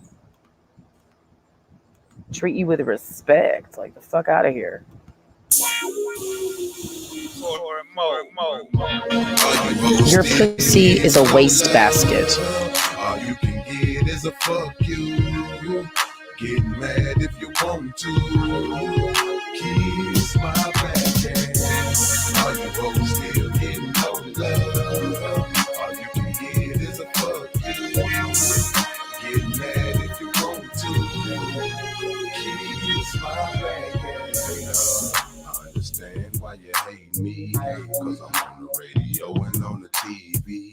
Treat you with respect. Like the fuck out of here. Your pussy is a wastebasket. All you can get is a fuck you. Get mad if you want to. Kiss my back ass. All you hoes still getting no love. All you can get is a fuck you. Get mad if you want to. Kiss my back ass. I understand why you hate me, cause I'm on the radio and on the TV.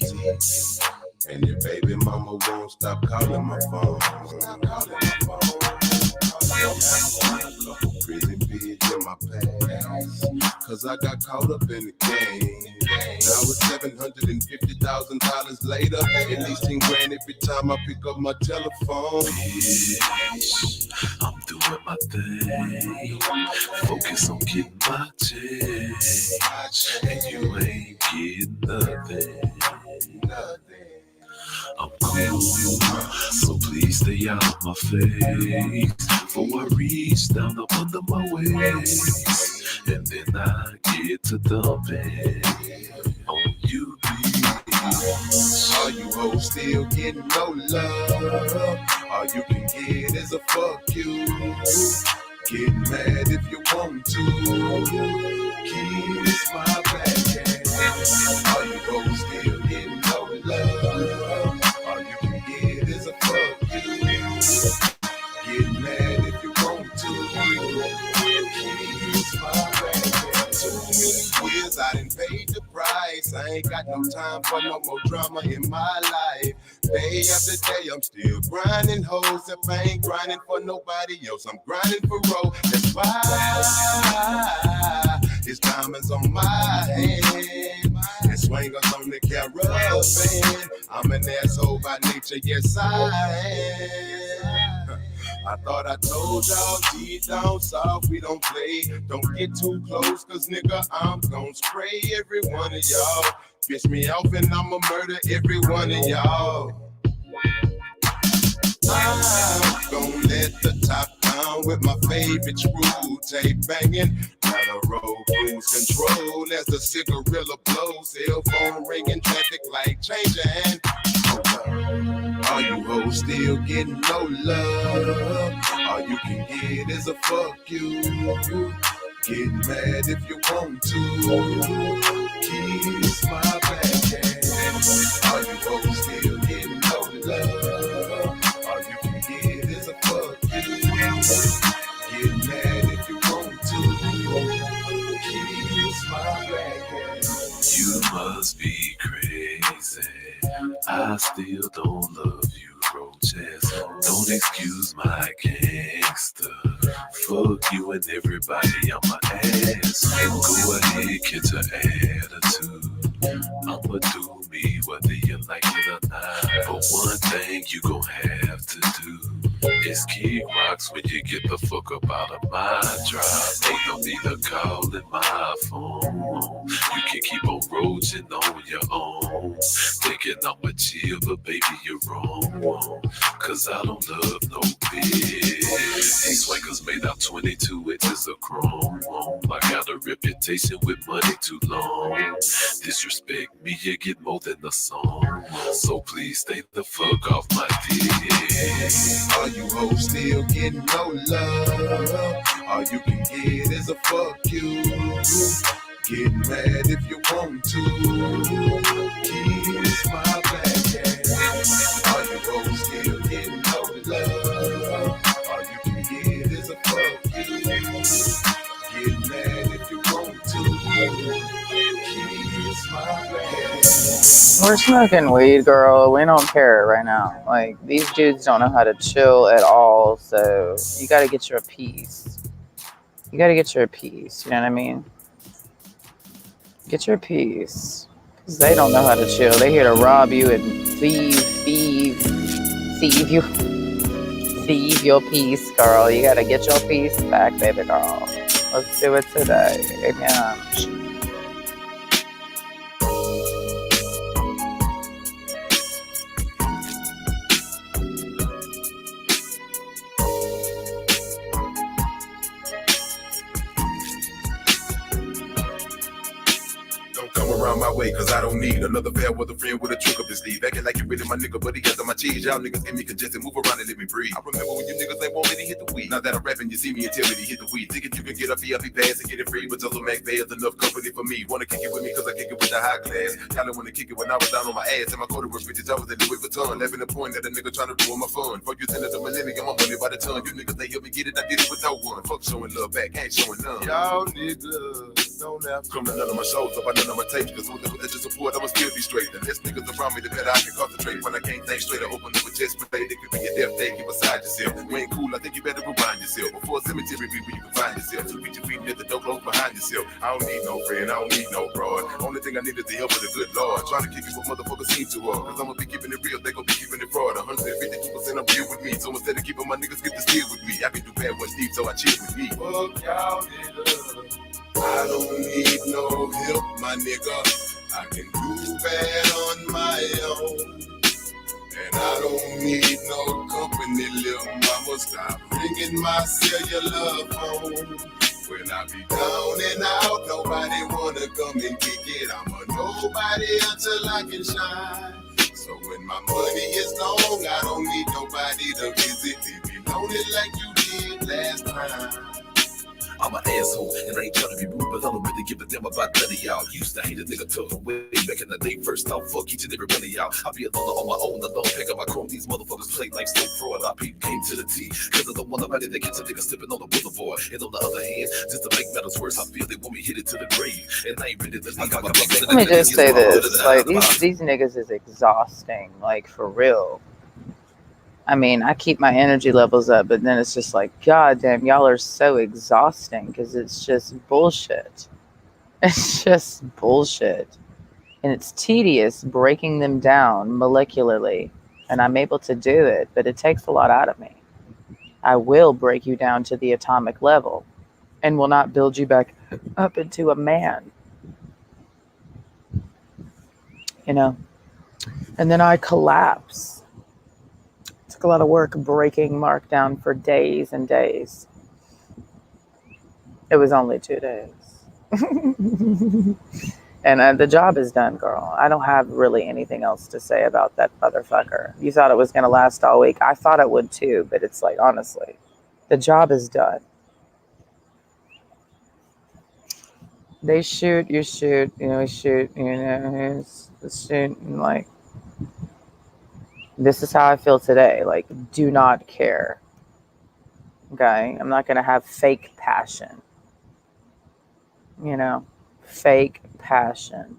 And your baby mama won't stop calling my phone. Stop calling my phone. A couple prison bids in my past, cause I got caught up in the game. Now it's $750,000 later, at least 10 grand every time I pick up my telephone. Bitch, I'm doing my thing. Focus on getting my check, and you ain't getting nothing. I'm cool, so please stay out of my face before I reach down up under my waist, and then I get to dumping on you, bitch. All you hoes still getting no love. All you can get is a fuck you. Get mad if you want to. Kiss my back ass. All you hoes still getting no love. All you can get is a fuck you. Get mad if you want to. Kiss my back ass. Too many years I done paid the price. I ain't got no time for no more drama in my life. Day after day, I'm still grinding hoes. If I ain't grinding for nobody else, I'm grinding for roll. That's why it's diamonds on my hand and swingers on the caravan. I'm an asshole by nature, yes I am. I thought I told y'all, deep down south, we don't play. Don't get too close, cause nigga, I'm gon' spray every one of y'all. Piss me off and I'ma murder every one of y'all. I'm gon' let the top down with my favorite screw tape banging. Gotta roll cruise control as the cigarilla blows. Cell phone ringing, traffic light changing. All you hoes still getting no love. All you can get is a fuck you. Get mad if you want to. Kiss my back ass. All you hoes still getting no love. All you can get is a fuck you. Get mad if you want to. Kiss my back ass. You must be crazy. I still don't love you, Roaches. Don't excuse my gangster. Fuck you and everybody on my ass. Go ahead, get your attitude. I'ma do me whether you like it or not. For one thing you gon' have to do is kick rocks when you get the fuck up out of my drive. Ain't no need to call in my phone. You can keep on roaching on your own. Thinking I'ma chill, but baby you're wrong. Cause I don't love no bitch. These swingers made out 22 inches of chrome. I got a reputation with money too long. Disrespect me, you get more than a song. So please stay the fuck off my dick. All you hoes still getting no love. All you can get is a fuck you. Get mad if you want to. Kiss my black ass. All you hoes still getting no love. All you can get is a fuck you. Get mad if you want to. Kiss my black ass. We're smoking weed, girl. We don't care right now. Like, these dudes don't know how to chill at all, so you gotta get your piece. You gotta get your piece, you know what I mean? Get your piece. Because they don't know how to chill. They here to rob you and thieve your piece, girl. You gotta get your piece back, baby girl. Let's do it today. Amen. Come around my way, cause I don't need another fair weather friend with a trick up his sleeve. Acting like you really my nigga, but he after my cheese. Y'all niggas give me congested, move around and let me breathe. I remember when you niggas ain't want me to hit the weed. Now that I'm rapping, you see me and tell me to hit the weed. Thinking you can get a VIP pass and get it free, but tell them Mac Bay is enough company for me. Wanna kick it with me, cause I kick it with the high class. Y'all wanna kick it when I was down on my ass, and my quarter was $50 in Louis Vuitton. Laughing the point that a nigga trying to ruin my fun. Fuck you, send it to millennium, I'm money by the ton. You niggas, they help me get it, I did it with no one. Fuck showing love back, ain't showing none. Y'all niggas don't have to come to none of my shows, up by none of my tapes, cause with that you support, I'ma still be straight. The less niggas around me, the better I can concentrate. When I can't think straight, I open up a chest plate. It could be a death day, get beside yourself. You ain't cool, I think you better remind yourself. Before a cemetery be where you can find yourself. So beat your feet at the door, close behind yourself. I don't need no friend, I don't need no broad. Only thing I need is the help of the good Lord. Trying to kick it what motherfuckers seem too hard. Cause I'ma be keeping it real, they gon' be keeping it fraud. 152% I'm real with me. So instead of keeping my niggas get to steal with me, I can do bad ones deep, so I chill with me. Fuck y'all niggas. I don't need no help, my nigga. I can do bad on my own. And I don't need no company, little mama. Stop ringing my cellular phone. When I be down and out, nobody wanna come and kick it. I'm a nobody until I can shine. So when my money is long, I don't need nobody to visit. If you lonely like you did last time. I'm an asshole, and I ain't trying to be rude, but I don't really give a damn about none of y'all. Used to hate a nigga till the way back in the day. First off, fuck each and every one of y'all. I be alone on my own, alone, pick up my chrome. These motherfuckers play like so fraud. I peep came to the T, cause of the one about it, they catch a nigga slipping on the boulevard. And on the other hand, just to make matters worse, I feel they want me hit it to the grave. And I ain't ready to leave. Let me just say this, like, these niggas is exhausting, like, for real. I mean, I keep my energy levels up, but then it's just like, God damn, y'all are so exhausting because it's just bullshit. It's just bullshit. And it's tedious breaking them down molecularly. And I'm able to do it, but it takes a lot out of me. I will break you down to the atomic level and will not build you back up into a man. You know? And then I collapse. Took a lot of work breaking Mark down for days and days. It was only 2 days. And the job is done, girl. I don't have really anything else to say about that motherfucker. You thought it was going to last all week. I thought it would too, but it's like, honestly, the job is done. They shoot, you shoot, you know, shoot, you know, it's shoot, and like, this is how I feel today. Like, do not care. Okay? I'm not going to have fake passion. You know? Fake passion.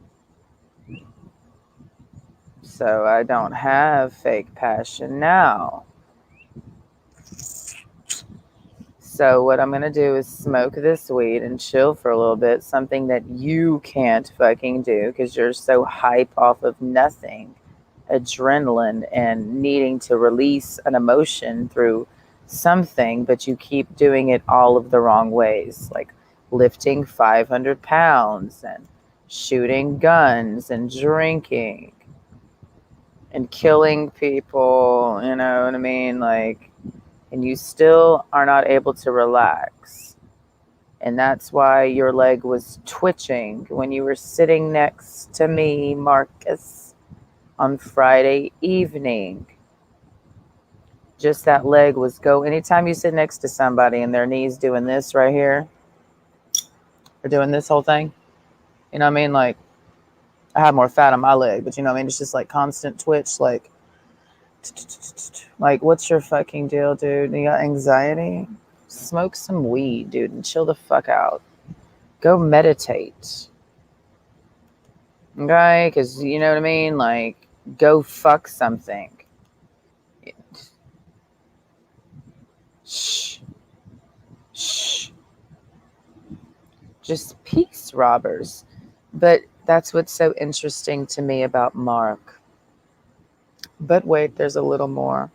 So I don't have fake passion now. So what I'm going to do is smoke this weed and chill for a little bit. Something that you can't fucking do because you're so hype off of nothing. Adrenaline and needing to release an emotion through something, but you keep doing it all of the wrong ways, like lifting 500 pounds and shooting guns and drinking and killing people, you know what I mean? Like, and you still are not able to relax. And that's why your leg was twitching when you were sitting next to me, Marcus, on Friday evening. Just that leg was go. Anytime you sit next to somebody and their knees doing this right here, or doing this whole thing, you know what I mean? Like, I have more fat on my leg, but you know what I mean? It's just like constant twitch, like what's your fucking deal, dude? You got anxiety? Smoke some weed, dude, and chill the fuck out. Go meditate. Okay? Because you know what I mean? Like, go fuck something. Shh. Shh. Just peace robbers. But that's what's so interesting to me about Mark. But wait, there's a little more.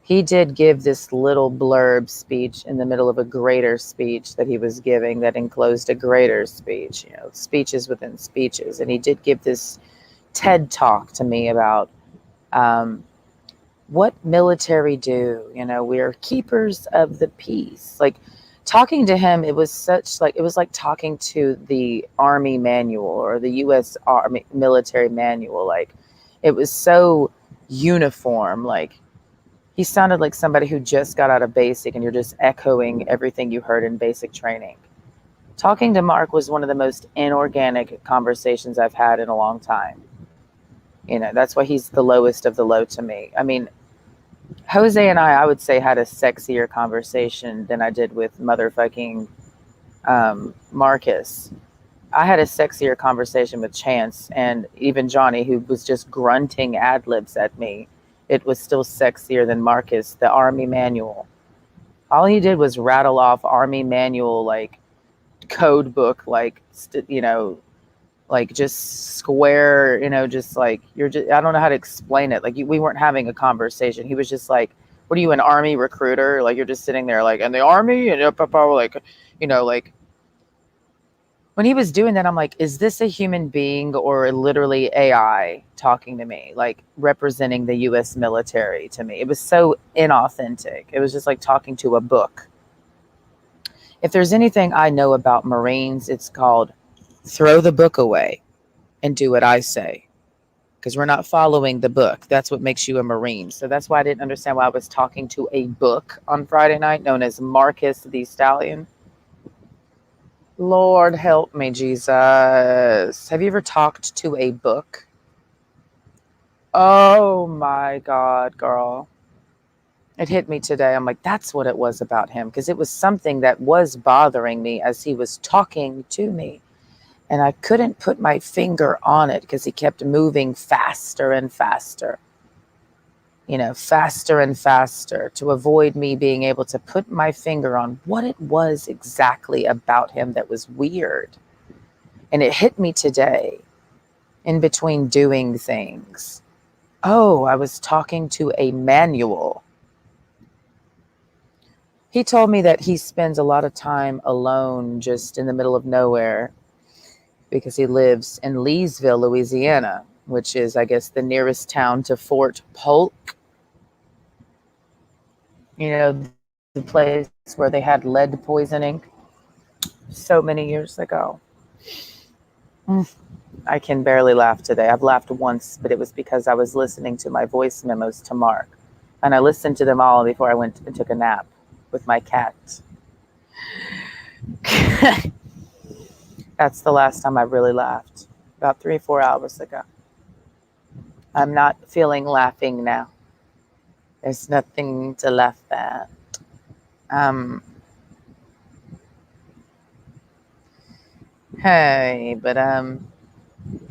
He did give this little blurb speech in the middle of a greater speech that he was giving that enclosed a greater speech, you know, speeches within speeches. And he did give this TED talk to me about what military do. You know, we're keepers of the peace. Like, talking to him, it was such like, it was like talking to the Army manual or the U.S. Army military manual. Like, it was so uniform. Like, he sounded like somebody who just got out of basic and you're just echoing everything you heard in basic training. Talking to Mark was one of the most inorganic conversations I've had in a long time. You know, that's why he's the lowest of the low to me. I mean, Jose and I would say, had a sexier conversation than I did with motherfucking Marcus. I had a sexier conversation with Chance and even Johnny, who was just grunting ad libs at me. It was still sexier than Marcus, the Army manual. All he did was rattle off Army manual, like code book, like, you know, like just square, you know, just like, you're just, I don't know how to explain it. Like, we weren't having a conversation. He was just like, what are you, an Army recruiter? Like, you're just sitting there like, and the Army, and like, you know, like, when he was doing that, I'm like, is this a human being or literally AI talking to me, like representing the U.S. military to me? It was so inauthentic. It was just like talking to a book. If there's anything I know about Marines, it's called throw the book away and do what I say. Because we're not following the book. That's what makes you a Marine. So that's why I didn't understand why I was talking to a book on Friday night, known as Marcus the Stallion. Lord help me, Jesus. Have you ever talked to a book? Oh my God, girl. It hit me today. I'm like, that's what it was about him. Because it was something that was bothering me as he was talking to me. And I couldn't put my finger on it because he kept moving faster and faster. You know, faster and faster, to avoid me being able to put my finger on what it was exactly about him that was weird. And it hit me today in between doing things. Oh, I was talking to a manual. He told me that he spends a lot of time alone just in the middle of nowhere because he lives in Leesville, Louisiana, which is, I guess, the nearest town to Fort Polk. You know, the place where they had lead poisoning so many years ago. I can barely laugh today. I've laughed once, but it was because I was listening to my voice memos to Mark. And I listened to them all before I went and took a nap with my cat. That's the last time I really laughed, about 3-4 hours ago. I'm not feeling laughing now. There's nothing to laugh at. Hey, but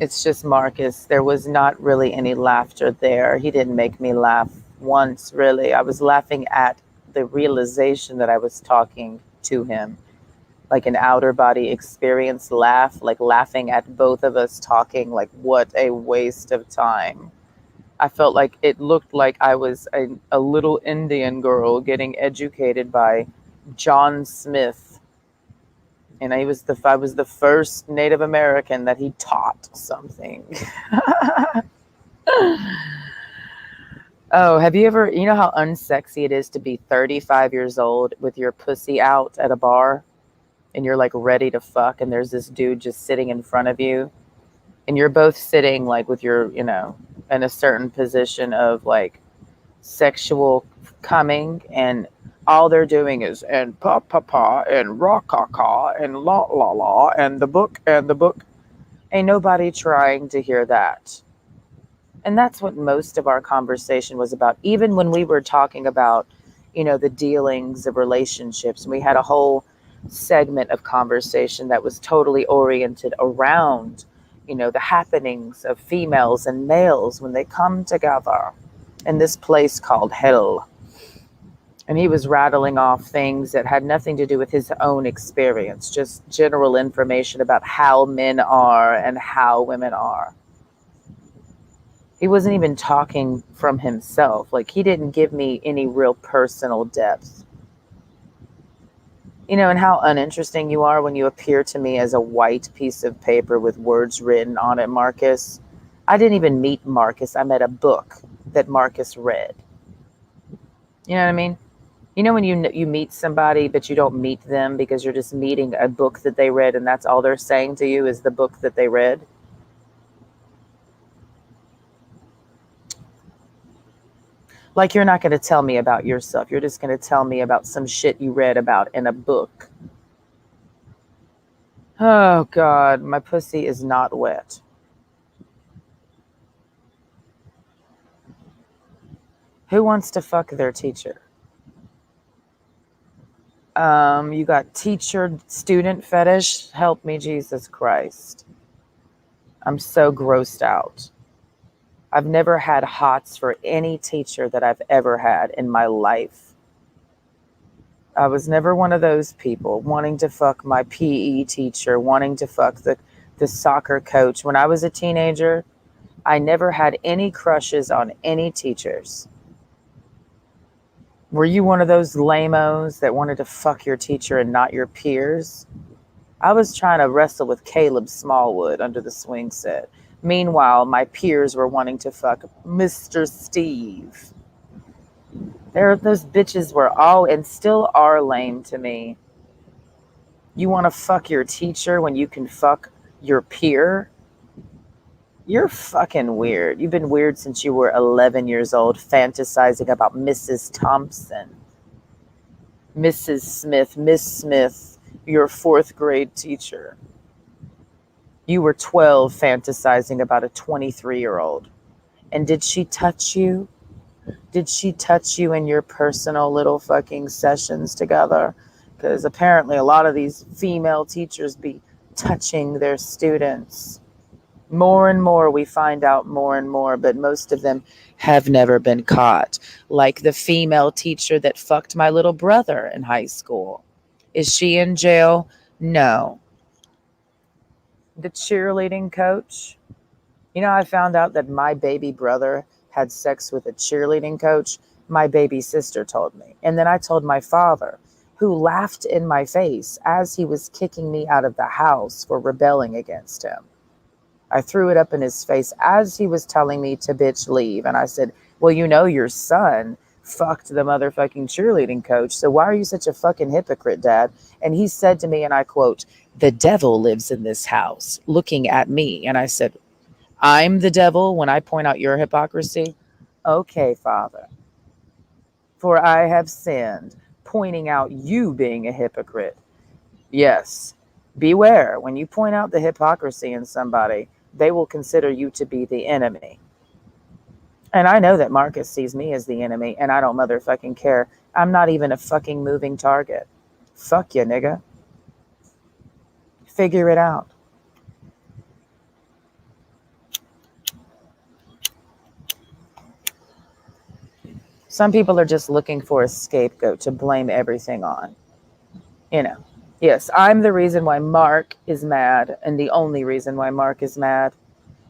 it's just Marcus. There was not really any laughter there. He didn't make me laugh once, really. I was laughing at the realization that I was talking to him, like an outer body experience laugh, like laughing at both of us talking, like what a waste of time. I felt like it looked like I was a little Indian girl getting educated by John Smith. And I was the first Native American that he taught something. Oh, have you ever, you know how unsexy it is to be 35 years old with your pussy out at a bar and you're like ready to fuck and there's this dude just sitting in front of you and you're both sitting like with your, you know, in a certain position of like sexual coming, and all they're doing is and pa pa pa and ra ca ca and la la la and the book and the book. Ain't nobody trying to hear that. And that's what most of our conversation was about. Even when we were talking about, the dealings of relationships, we had a whole segment of conversation that was totally oriented around, the happenings of females and males when they come together in this place called hell. And he was rattling off things that had nothing to do with his own experience, just general information about how men are and how women are. He wasn't even talking from himself. Like, he didn't give me any real personal depth. And how uninteresting you are when you appear to me as a white piece of paper with words written on it, Marcus. I didn't even meet Marcus. I met a book that Marcus read. You know what I mean? When you meet somebody, but you don't meet them because you're just meeting a book that they read, and that's all they're saying to you is the book that they read. Like, you're not going to tell me about yourself. You're just going to tell me about some shit you read about in a book. Oh, God, my pussy is not wet. Who wants to fuck their teacher? You got teacher-student fetish? Help me, Jesus Christ. I'm so grossed out. I've never had hots for any teacher that I've ever had in my life. I was never one of those people wanting to fuck my PE teacher, wanting to fuck the soccer coach. When I was a teenager, I never had any crushes on any teachers. Were you one of those lamos that wanted to fuck your teacher and not your peers? I was trying to wrestle with Caleb Smallwood under the swing set. Meanwhile, my peers were wanting to fuck Mr. Steve. Those bitches were all and still are lame to me. You want to fuck your teacher when you can fuck your peer? You're fucking weird. You've been weird since you were 11 years old, fantasizing about Mrs. Thompson, Mrs. Smith, Miss Smith, your fourth grade teacher. You were 12, fantasizing about a 23-year-old. And did she touch you? Did she touch you in your personal little fucking sessions together? Because apparently a lot of these female teachers be touching their students. More and more, we find out more and more, but most of them have never been caught. Like the female teacher that fucked my little brother in high school. Is she in jail? No. The cheerleading coach. I found out that my baby brother had sex with a cheerleading coach. My baby sister told me. And then I told my father, who laughed in my face as he was kicking me out of the house for rebelling against him. I threw it up in his face as he was telling me to bitch leave. And I said, well, your son fucked the motherfucking cheerleading coach. So why are you such a fucking hypocrite, Dad? And he said to me, and I quote, the devil lives in this house, looking at me. And I said, I'm the devil when I point out your hypocrisy? Okay, Father. For I have sinned, pointing out you being a hypocrite. Yes. Beware, when you point out the hypocrisy in somebody, they will consider you to be the enemy. And I know that Marcus sees me as the enemy, and I don't motherfucking care. I'm not even a fucking moving target. Fuck you, nigga. Figure it out. Some people are just looking for a scapegoat to blame everything on. Yes, I'm the reason why Mark is mad, and the only reason why Mark is mad.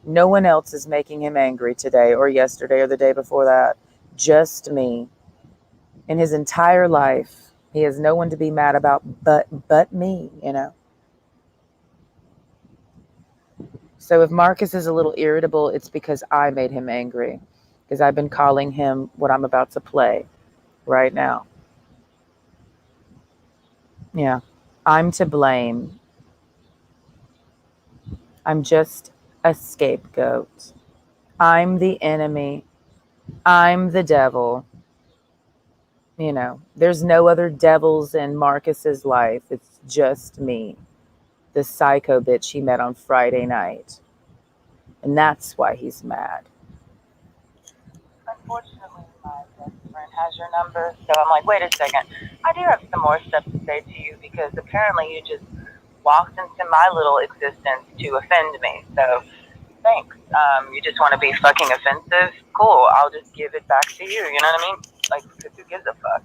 No one else is making him angry today or yesterday or the day before that. Just me. In his entire life, he has no one to be mad about but me, So if Marcus is a little irritable, it's because I made him angry. Because I've been calling him what I'm about to play right now. Yeah. I'm to blame. I'm just a scapegoat. I'm the enemy. I'm the devil. You know, there's no other devils in Marcus's life. It's just me, the psycho bitch he met on Friday night. And that's why he's mad. Unfortunately, my best friend has your number. So I'm like, wait a second. I do have some more stuff to say to you because apparently you just walked into my little existence to offend me. So thanks. You just want to be fucking offensive? Cool. I'll just give it back to you. You know what I mean? Like, because who gives a fuck?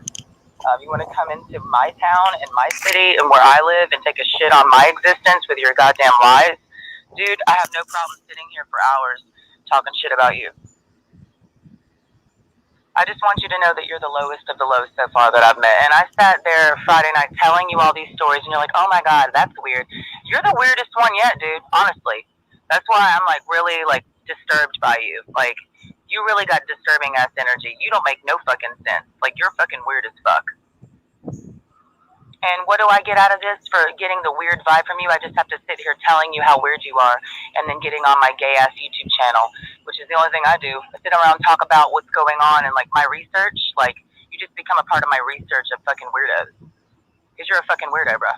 You want to come into my town and my city and where I live and take a shit on my existence with your goddamn lies? Dude, I have no problem sitting here for hours talking shit about you. I just want you to know that you're the lowest of the low so far that I've met. And I sat there Friday night telling you all these stories, and you're like, oh my God, that's weird. You're the weirdest one yet, dude, honestly. That's why I'm like really like disturbed by you. Like, you really got disturbing ass energy. You don't make no fucking sense. Like, you're fucking weird as fuck. And what do I get out of this for getting the weird vibe from you? I just have to sit here telling you how weird you are and then getting on my gay ass YouTube channel, which is the only thing I do. I sit around and talk about what's going on and like my research. Like, you just become a part of my research of fucking weirdos. Because you're a fucking weirdo, bro.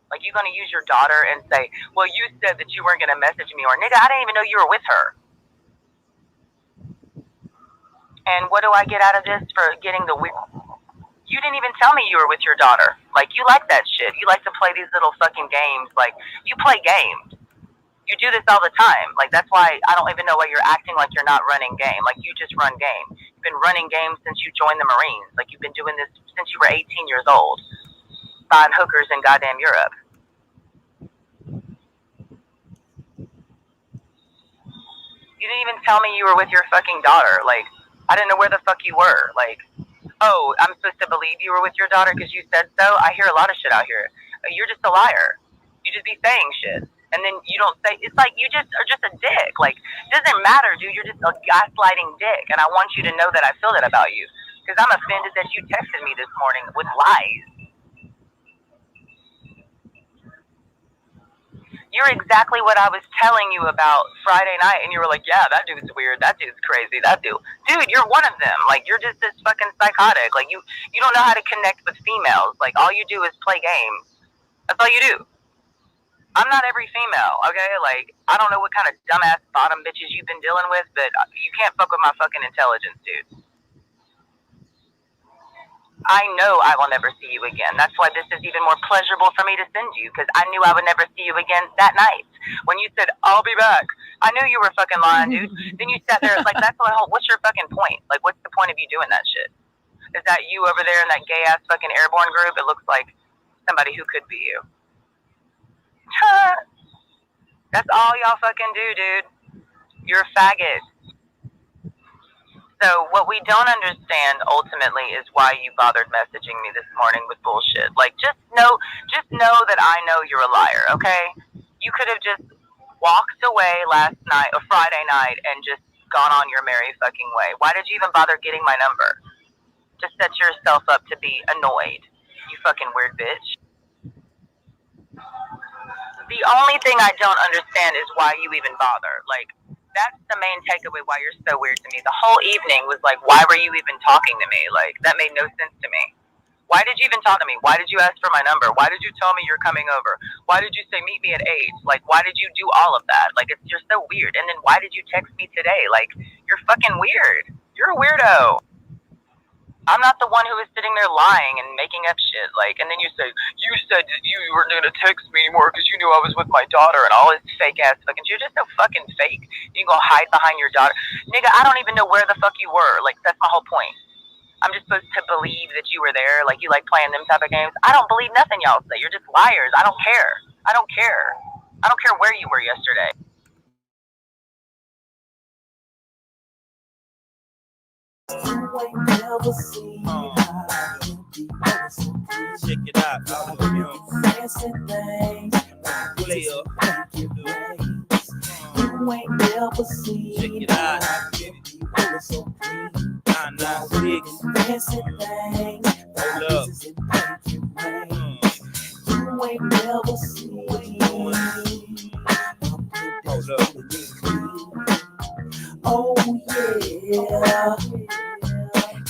Like, you gonna use your daughter and say, well, you said that you weren't gonna message me, or nigga, I didn't even know you were with her. And what do I get out of this for getting the weird? You didn't even tell me you were with your daughter. Like, you like that shit. You like to play these little fucking games. Like, you play games. You do this all the time. Like, that's why I don't even know why you're acting like you're not running game. Like, you just run game. You've been running game since you joined the Marines. Like, you've been doing this since you were 18 years old. Buying hookers in goddamn Europe. You didn't even tell me you were with your fucking daughter. Like, I didn't know where the fuck you were. Like, oh, I'm supposed to believe you were with your daughter because you said so? I hear a lot of shit out here. You're just a liar. You just be saying shit. And then you don't say, it's like you just are just a dick. Like, it doesn't matter, dude. You're just a gaslighting dick. And I want you to know that I feel that about you. Because I'm offended that you texted me this morning with lies. You're exactly what I was telling you about Friday night, and you were like, yeah, that dude's weird, that dude's crazy, that dude, you're one of them. Like, you're just this fucking psychotic. Like, you don't know how to connect with females. Like, all you do is play games. That's all you do. I'm not every female, okay? Like, I don't know what kind of dumbass bottom bitches you've been dealing with, but you can't fuck with my fucking intelligence, dude. I know I will never see you again. That's why this is even more pleasurable for me to send you, because I knew I would never see you again that night. When you said, I'll be back, I knew you were fucking lying, dude. Then you sat there, like, that's what's your fucking point? Like, what's the point of you doing that shit? Is that you over there in that gay-ass fucking airborne group? It looks like somebody who could be you. That's all y'all fucking do, dude. You're a faggot. So what we don't understand ultimately is why you bothered messaging me this morning with bullshit. Like, just know that I know you're a liar, okay? You could have just walked away last night or Friday night and just gone on your merry fucking way. Why did you even bother getting my number? To set yourself up to be annoyed, you fucking weird bitch. The only thing I don't understand is why you even bother. Like, that's the main takeaway why you're so weird to me. The whole evening was like, why were you even talking to me? Like, that made no sense to me. Why did you even talk to me? Why did you ask for my number? Why did you tell me you're coming over? Why did you say meet me at 8? Like, why did you do all of that? Like, you're so weird. And then why did you text me today? Like, you're fucking weird. You're a weirdo. I'm not the one who is sitting there lying and making up shit. Like, and then you say, you said that you weren't going to text me anymore because you knew I was with my daughter and all this fake ass fucking shit. You're just so fucking fake. You can go hide behind your daughter. Nigga, I don't even know where the fuck you were. Like, that's my whole point. I'm just supposed to believe that you were there. Like, you like playing them type of games. I don't believe nothing y'all say. You're just liars. I don't care. I don't care. I don't care where you were yesterday. You ain't never seen how you be innocent. Check it out, Fancy things, play up. make it raise. You ain't never seen Check it out. how you be innocent. 996. Fancy things, Hold up. make it raise. You ain't never seen Hold up. Oh, yeah.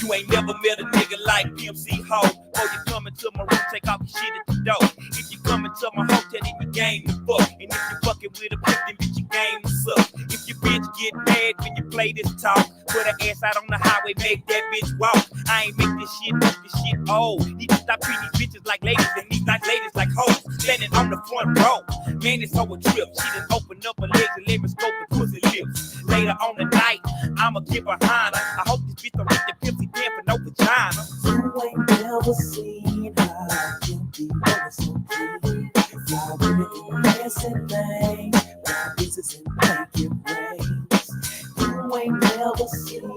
You ain't never met a nigga like Pimp C Ho. Before you come into my room, take off your shit at the door. If you come into my hotel, then you game the fuck. And if you fucking with a pimp, then bitch, you game the suck. If your bitch get mad when you play this talk, put her ass out on the highway, make that bitch walk. I ain't make this shit up, this shit old. Need to stop treating these bitches like ladies and these like ladies like hoes. Standing on the front row, man, it's so a trip. She done open up her legs and let me scope the pussy lips. Later on the night, I'ma get behind her. I hope this bitch don't get the Pimp damn for no vagina. You ain't never seen how guilty was so clean. Fly women in dancing things, fly bitches and make it rain. You ain't never seen a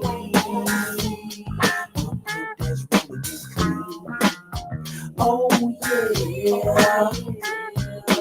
pimp that's really this clean. Oh yeah.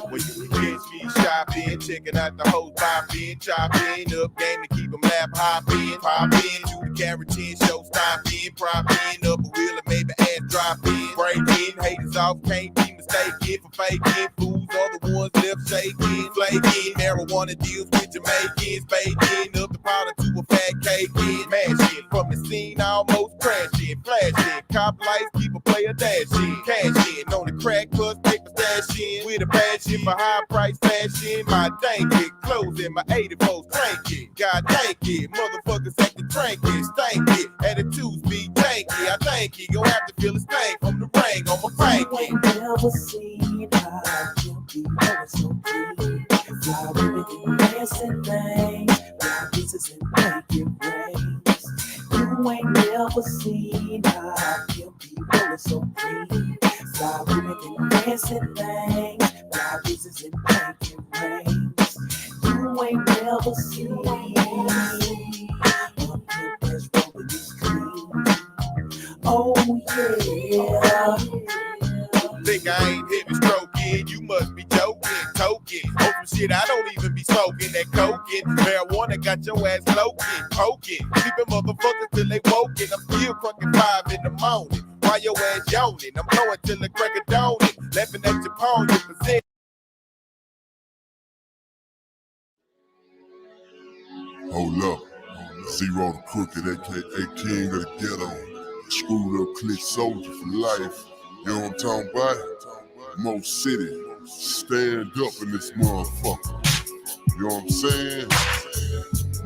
When you catch me shopping, checking out the hoes popping, chopping up game to keep them lap hopping, popping, do the carotene show, stopping, propping up a wheel and maybe ass dropping, breaking, haters off, can't be mistaken for faking, fools are the ones left shaking, flaking, marijuana deals with Jamaicans, baking up the powder to a fat cake, mashing, from the scene almost crashing, flashing, cop lights keep a player dashing, cashing on the crack plus paper stashing, with a passion for high price fashion, my dank it, closing my 84's cranking, God thank it, motherfuckers acting cranky, stank it, attitudes be tanky, I thank you, gon' have to feel a stank from the ring on my You frankie. ain't never seen how guilty was so clean. Fly women in dancing things, fly bitches and make it rain. You ain't never seen how guilty was so clean. Fly women in dancing things, fly bitches and make it rain. You ain't never seen a pimp that's rolling this clean. Oh yeah. Think I ain't heavy stroking, you must be joking, token. On some shit I don't even be smoking, that coking. Marijuana got your ass loking, poking. Sleeping motherfuckers till they woken. I'm still crunking 5 in the morning. While your ass yawning, I'm blowing till the crack of dawn. Laughing at your pawn, your position. Hold up. Zero the Crooked, aka King of the Ghetto. Screwed up click soldier for life. You know what I'm talking about? Mo City. Stand up in this motherfucker. You know what I'm saying?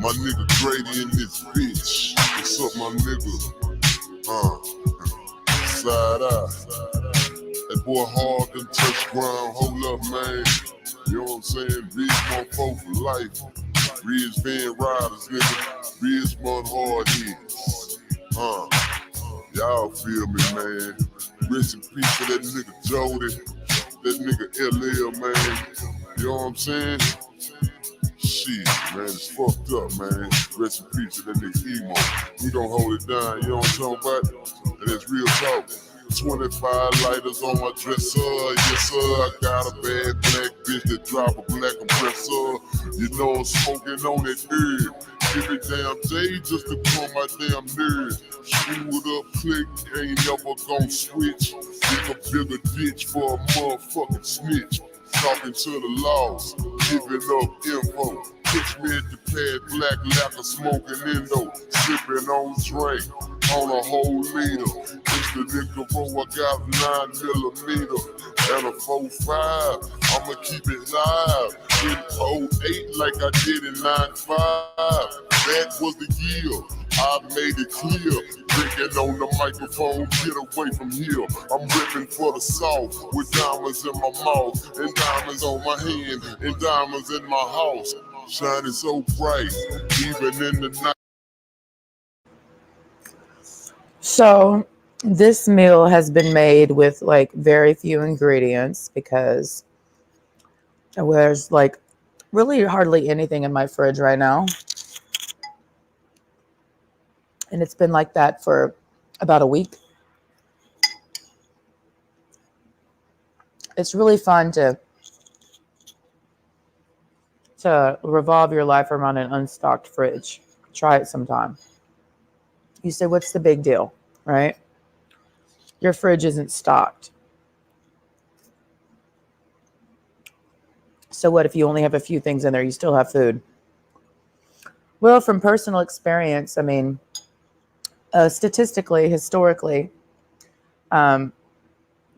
My nigga Grady in this bitch. What's up, my nigga? Side eye. That boy hard done touch ground. Hold up, man. You know what I'm saying? Big motherfucker for life. Ridge Van Riders, nigga. Ridge Mud Hard Hits. Y'all feel me, man. Rest in peace to that nigga Jody. That nigga LL, man. You know what I'm saying? Shit, man, it's fucked up, man. Rest in peace to that nigga Emo. We gon' hold it down, you know what I'm talking about? And it's real talk. 25 lighters on my dresser, yes sir. I got a bad black bitch that drop a black compressor. You know I'm smoking on that herb. Every damn day just to calm my damn nerves. Screwed up click, ain't never gon' switch. Dig a bigger ditch for a motherfucking snitch. Talking to the laws, giving up info. Catch me at the pad, black lacquer smoking Indo. Sipping on drink, on a whole liter. It's the nigga roll, I got a 9mm and a 4.5. I'ma keep it live in 08 like I did in 95. That was the year I made it clear. Drinking on the microphone, get away from here. I'm ripping for the South with diamonds in my mouth and diamonds on my hand and diamonds in my house. Shining so bright, even in the night. So this meal has been made with like very few ingredients because there's like really hardly anything in my fridge right now. And it's been like that for about a week. It's really fun to revolve your life around an unstocked fridge. Try it sometime. You say, what's the big deal, right? Your fridge isn't stocked. So what if you only have a few things in there? You still have food. Well, from personal experience, I mean, statistically, historically, um,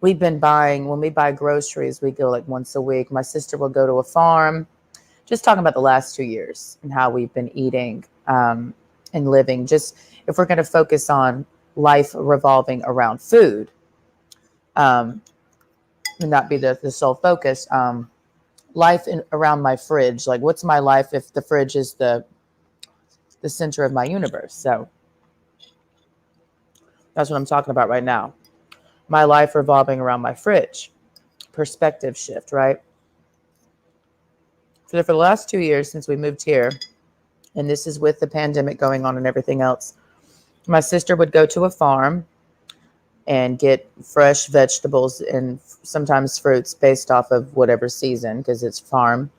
we've been buying, when we buy groceries, we go like once a week. My sister will go to a farm, just talking about the last 2 years and how we've been eating and living. Just if we're going to focus on life revolving around food and not be the sole focus, life around my fridge. Like, what's my life if the fridge is the center of my universe? So that's what I'm talking about right now. My life revolving around my fridge. Perspective shift, right? So for the last 2 years since we moved here, and this is with the pandemic going on and everything else, my sister would go to a farm and get fresh vegetables and sometimes fruits based off of whatever season, because it's farm.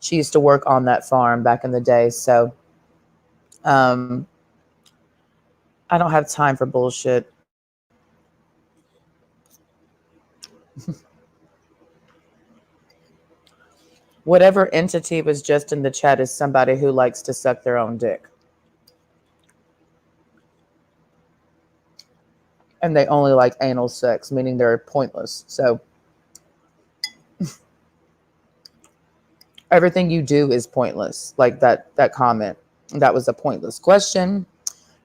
She used to work on that farm back in the day. So I don't have time for bullshit. Whatever entity was just in the chat is somebody who likes to suck their own dick. And they only like anal sex, meaning they're pointless. So everything you do is pointless. Like that comment. That was a pointless question.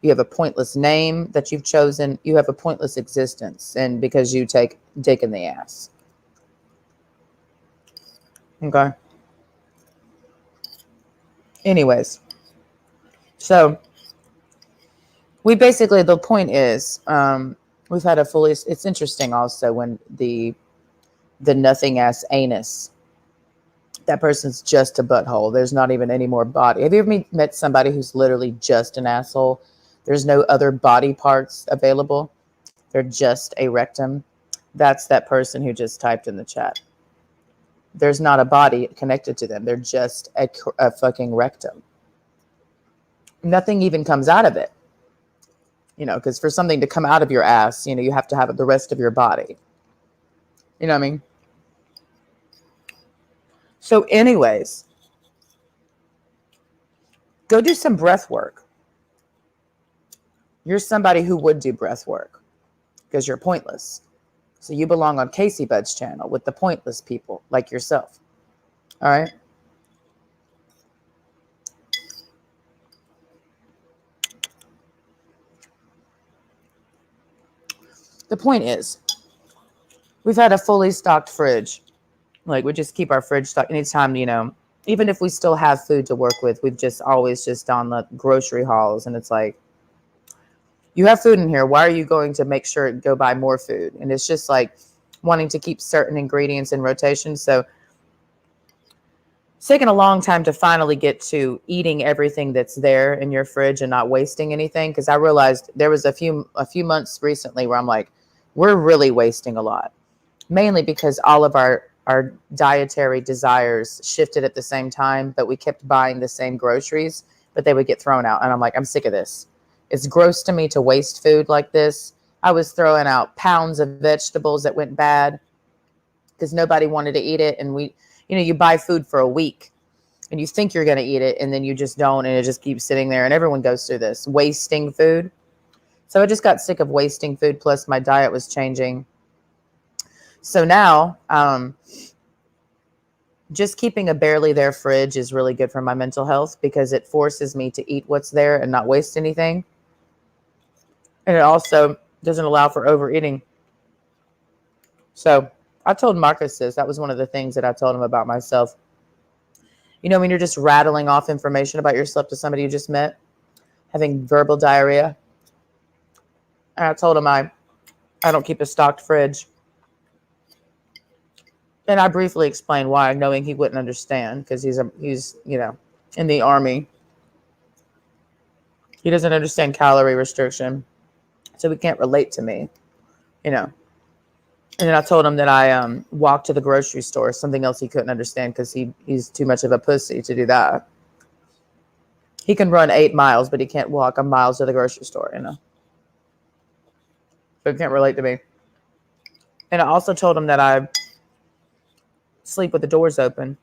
You have a pointless name that you've chosen. You have a pointless existence. And because you take dick in the ass. Okay. Anyways. So we basically, the point is, we've had a fully, it's interesting also when the nothing ass anus, that person's just a butthole. There's not even any more body. Have you ever met somebody who's literally just an asshole? There's no other body parts available. They're just a rectum. That's that person who just typed in the chat. There's not a body connected to them. They're just a fucking rectum. Nothing even comes out of it. You know, because for something to come out of your ass, you know, you have to have the rest of your body. You know what I mean? So anyways, go do some breath work. You're somebody who would do breath work because you're pointless. So you belong on Casey Bud's channel with the pointless people like yourself. All right? The point is, we've had a fully stocked fridge. Like, we just keep our fridge stocked anytime, you know, even if we still have food to work with, we've just always just on the grocery hauls. And it's like, you have food in here. Why are you going to make sure go buy more food? And it's just like wanting to keep certain ingredients in rotation. So it's taken a long time to finally get to eating everything that's there in your fridge and not wasting anything. Because I realized there was a few months recently where I'm like, we're really wasting a lot. Mainly because all of our dietary desires shifted at the same time, but we kept buying the same groceries, but they would get thrown out. And I'm like, I'm sick of this. It's gross to me to waste food like this. I was throwing out pounds of vegetables that went bad because nobody wanted to eat it. And we, you know, you buy food for a week and you think you're going to eat it and then you just don't. And it just keeps sitting there and everyone goes through this wasting food. So I just got sick of wasting food. Plus my diet was changing. So now, just keeping a barely there fridge is really good for my mental health because it forces me to eat what's there and not waste anything. And it also doesn't allow for overeating. So I told Marcus this. That was one of the things that I told him about myself. You know, when you're just rattling off information about yourself to somebody you just met, having verbal diarrhea. And I told him I don't keep a stocked fridge. And I briefly explained why, knowing he wouldn't understand because he's you know, in the army. He doesn't understand calorie restriction, so he can't relate to me, you know. And then I told him that I walked to the grocery store, something else he couldn't understand because he's too much of a pussy to do that. He can run 8 miles, but he can't walk a mile to the grocery store, you know. So he can't relate to me. And I also told him that I sleep with the doors open.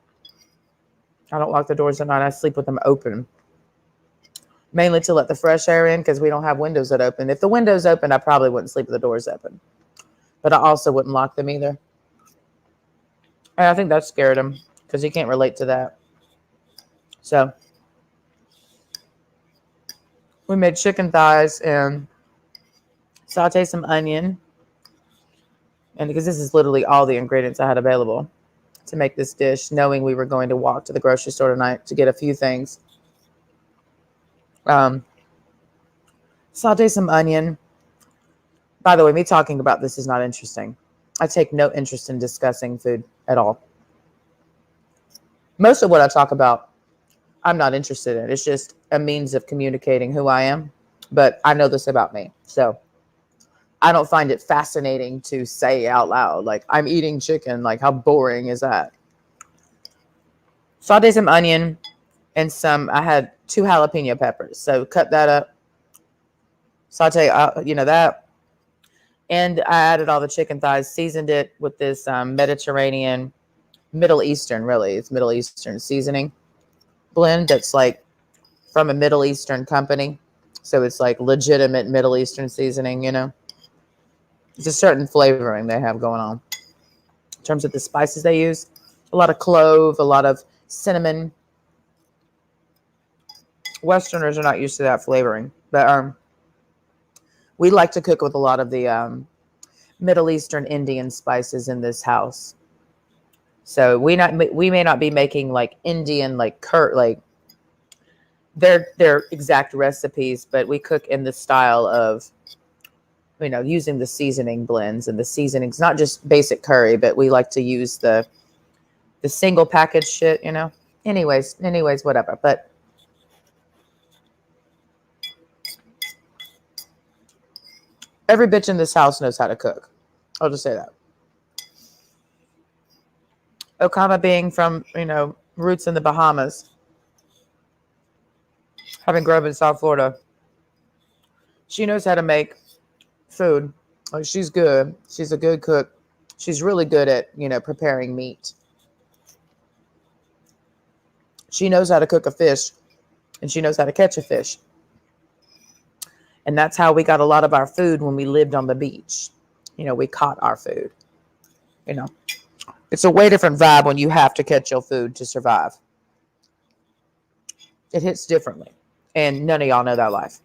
I don't lock the doors at night. I sleep with them open. mainly to let the fresh air in because we don't have windows that open. If the windows open, I probably wouldn't sleep with the doors open, but I also wouldn't lock them either. And I think that scared him because he can't relate to that. So we made chicken thighs and saute some onion. And because this is literally all the ingredients I had available to make this dish, knowing we were going to walk to the grocery store tonight to get a few things. Saute some onion. By the way, me talking about this is not interesting. I take no interest in discussing food at all. Most of what I talk about, I'm not interested in. It's just a means of communicating who I am. But I know this about me. So I don't find it fascinating to say out loud, like, I'm eating chicken. Like, how boring is that? Saute some onion and I had 2 jalapeno peppers. So cut that up. Saute, that. And I added all the chicken thighs, seasoned it with this Mediterranean, Middle Eastern, really. It's Middle Eastern seasoning blend that's like from a Middle Eastern company. So it's like legitimate Middle Eastern seasoning, It's a certain flavoring they have going on. In terms of the spices they use, a lot of clove, a lot of cinnamon. Westerners are not used to that flavoring. But we like to cook with a lot of the Middle Eastern Indian spices in this house. So we may not be making like Indian like their exact recipes, but we cook in the style of using the seasoning blends and the seasonings, not just basic curry, but we like to use the single package shit, Anyways, whatever. But every bitch in this house knows how to cook. I'll just say that. Okama being from, roots in the Bahamas, having grown up in South Florida, she knows how to make food. Like, she's good. She's a good cook. She's really good at, preparing meat. She knows how to cook a fish, and she knows how to catch a fish. And that's how we got a lot of our food when we lived on the beach. We caught our food. It's a way different vibe when you have to catch your food to survive. It hits differently. And none of y'all know that life.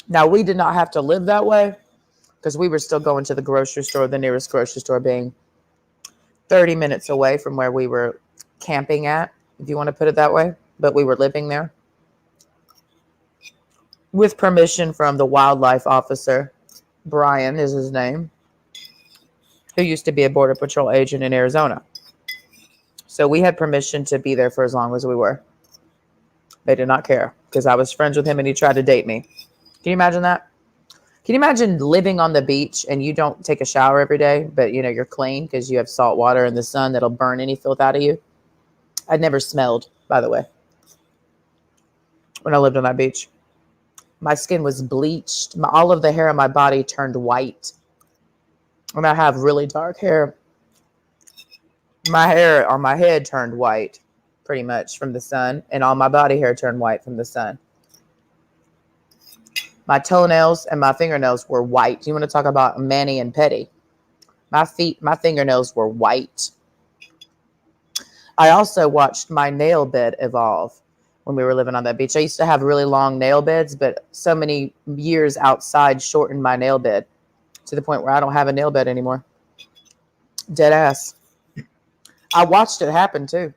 Now, we did not have to live that way because we were still going to the grocery store, the nearest grocery store being 30 minutes away from where we were camping at, if you want to put it that way. But we were living there with permission from the wildlife officer. Brian is his name, who used to be a Border Patrol agent in Arizona. So we had permission to be there for as long as we were. They did not care because I was friends with him and he tried to date me. Can you imagine that? Can you imagine living on the beach and you don't take a shower every day, but you're clean because you have salt water in the sun that'll burn any filth out of you? I'd never smelled, by the way, when I lived on that beach. My skin was bleached. All of the hair on my body turned white. And I have really dark hair. My hair on my head turned white, pretty much, from the sun. And all my body hair turned white from the sun. My toenails and my fingernails were white. You want to talk about mani and pedi? My fingernails were white. I also watched my nail bed evolve when we were living on that beach. I used to have really long nail beds, but so many years outside shortened my nail bed to the point where I don't have a nail bed anymore. Dead ass. I watched it happen too.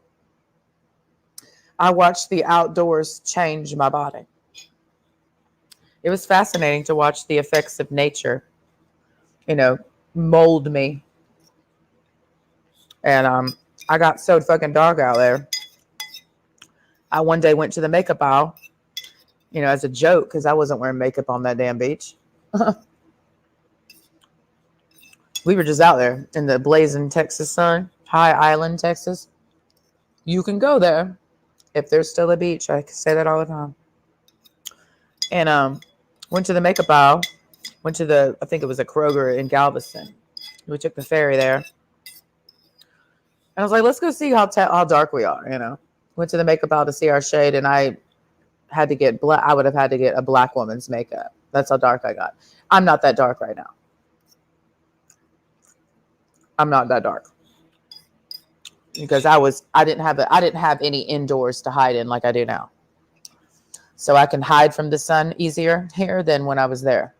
I watched the outdoors change my body. It was fascinating to watch the effects of nature, mold me. And I got so fucking dark out there. I one day went to the makeup aisle, as a joke, because I wasn't wearing makeup on that damn beach. We were just out there in the blazing Texas sun, High Island, Texas. You can go there if there's still a beach. I say that all the time. And went to the makeup aisle, I think it was a Kroger in Galveston. We took the ferry there. I was like, let's go see how dark we are, you know. Went to the makeup aisle to see our shade, and I had to get black. I would have had to get a black woman's makeup. That's how dark I got. I'm not that dark right now. I'm not that dark because I didn't have any indoors to hide in like I do now. So I can hide from the sun easier here than when I was there.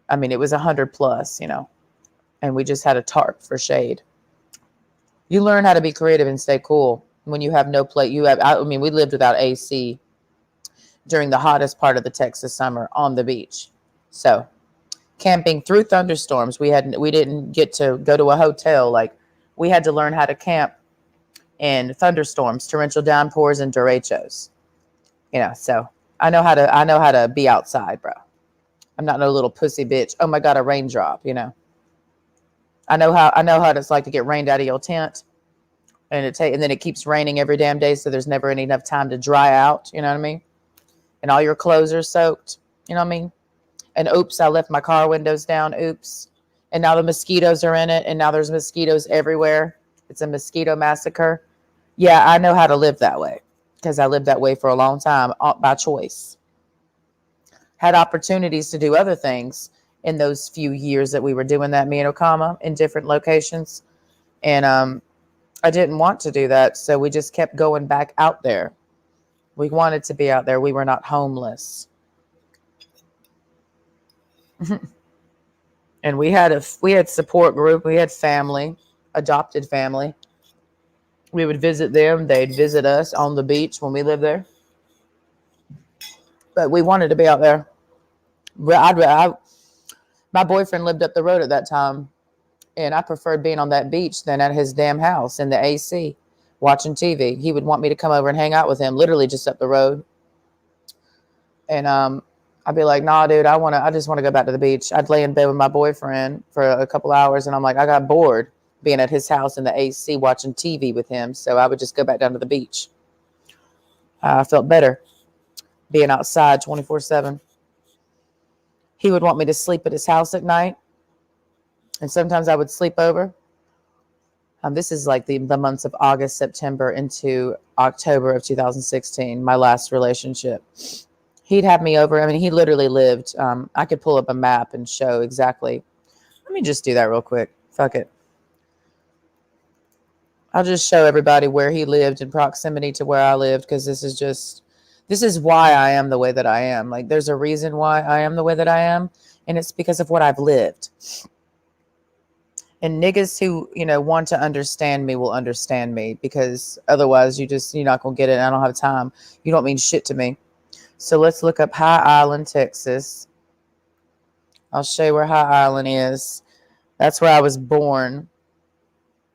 I mean, it was 100 plus, you know, and we just had a tarp for shade. You learn how to be creative and stay cool when you have no plate. I mean, we lived without AC during the hottest part of the Texas summer on the beach. So camping through thunderstorms, we didn't get to go to a hotel. Like we had to learn how to camp in thunderstorms, torrential downpours, and derechos. You know, so I know how to be outside, bro. I'm not no little pussy bitch. Oh my God, a raindrop, you know. I know how it's like to get rained out of your tent, and then it keeps raining every damn day, so there's never enough time to dry out. You know what I mean? And all your clothes are soaked. You know what I mean? And oops, I left my car windows down. Oops, and now the mosquitoes are in it, and now there's mosquitoes everywhere. It's a mosquito massacre. Yeah, I know how to live that way because I lived that way for a long time by choice. Had opportunities to do other things in those few years that we were doing that, me and Okama, in different locations. And I didn't want to do that. So we just kept going back out there. We wanted to be out there. We were not homeless. And we had support group. We had family, adopted family. We would visit them. They'd visit us on the beach when we lived there. But we wanted to be out there. My boyfriend lived up the road at that time, and I preferred being on that beach than at his damn house in the AC watching TV. He would want me to come over and hang out with him, literally just up the road. And I'd be like, nah, dude, I just want to go back to the beach. I'd lay in bed with my boyfriend for a couple hours, and I'm like, I got bored being at his house in the AC watching TV with him, so I would just go back down to the beach. I felt better being outside 24/7. He would want me to sleep at his house at night, and sometimes I would sleep over. This is like the months of August, September into October of 2016, my last relationship. He'd have me over. I mean, he literally lived. I could pull up a map and show exactly. Let me just do that real quick. Fuck it. I'll just show everybody where he lived in proximity to where I lived, because this is why I am the way that I am. Like, there's a reason why I am the way that I am, and it's because of what I've lived. And niggas who, you know, want to understand me will understand me, because otherwise you're not going to get it. I don't have time. You don't mean shit to me. So let's look up High Island, Texas. I'll show you where High Island is. That's where I was born.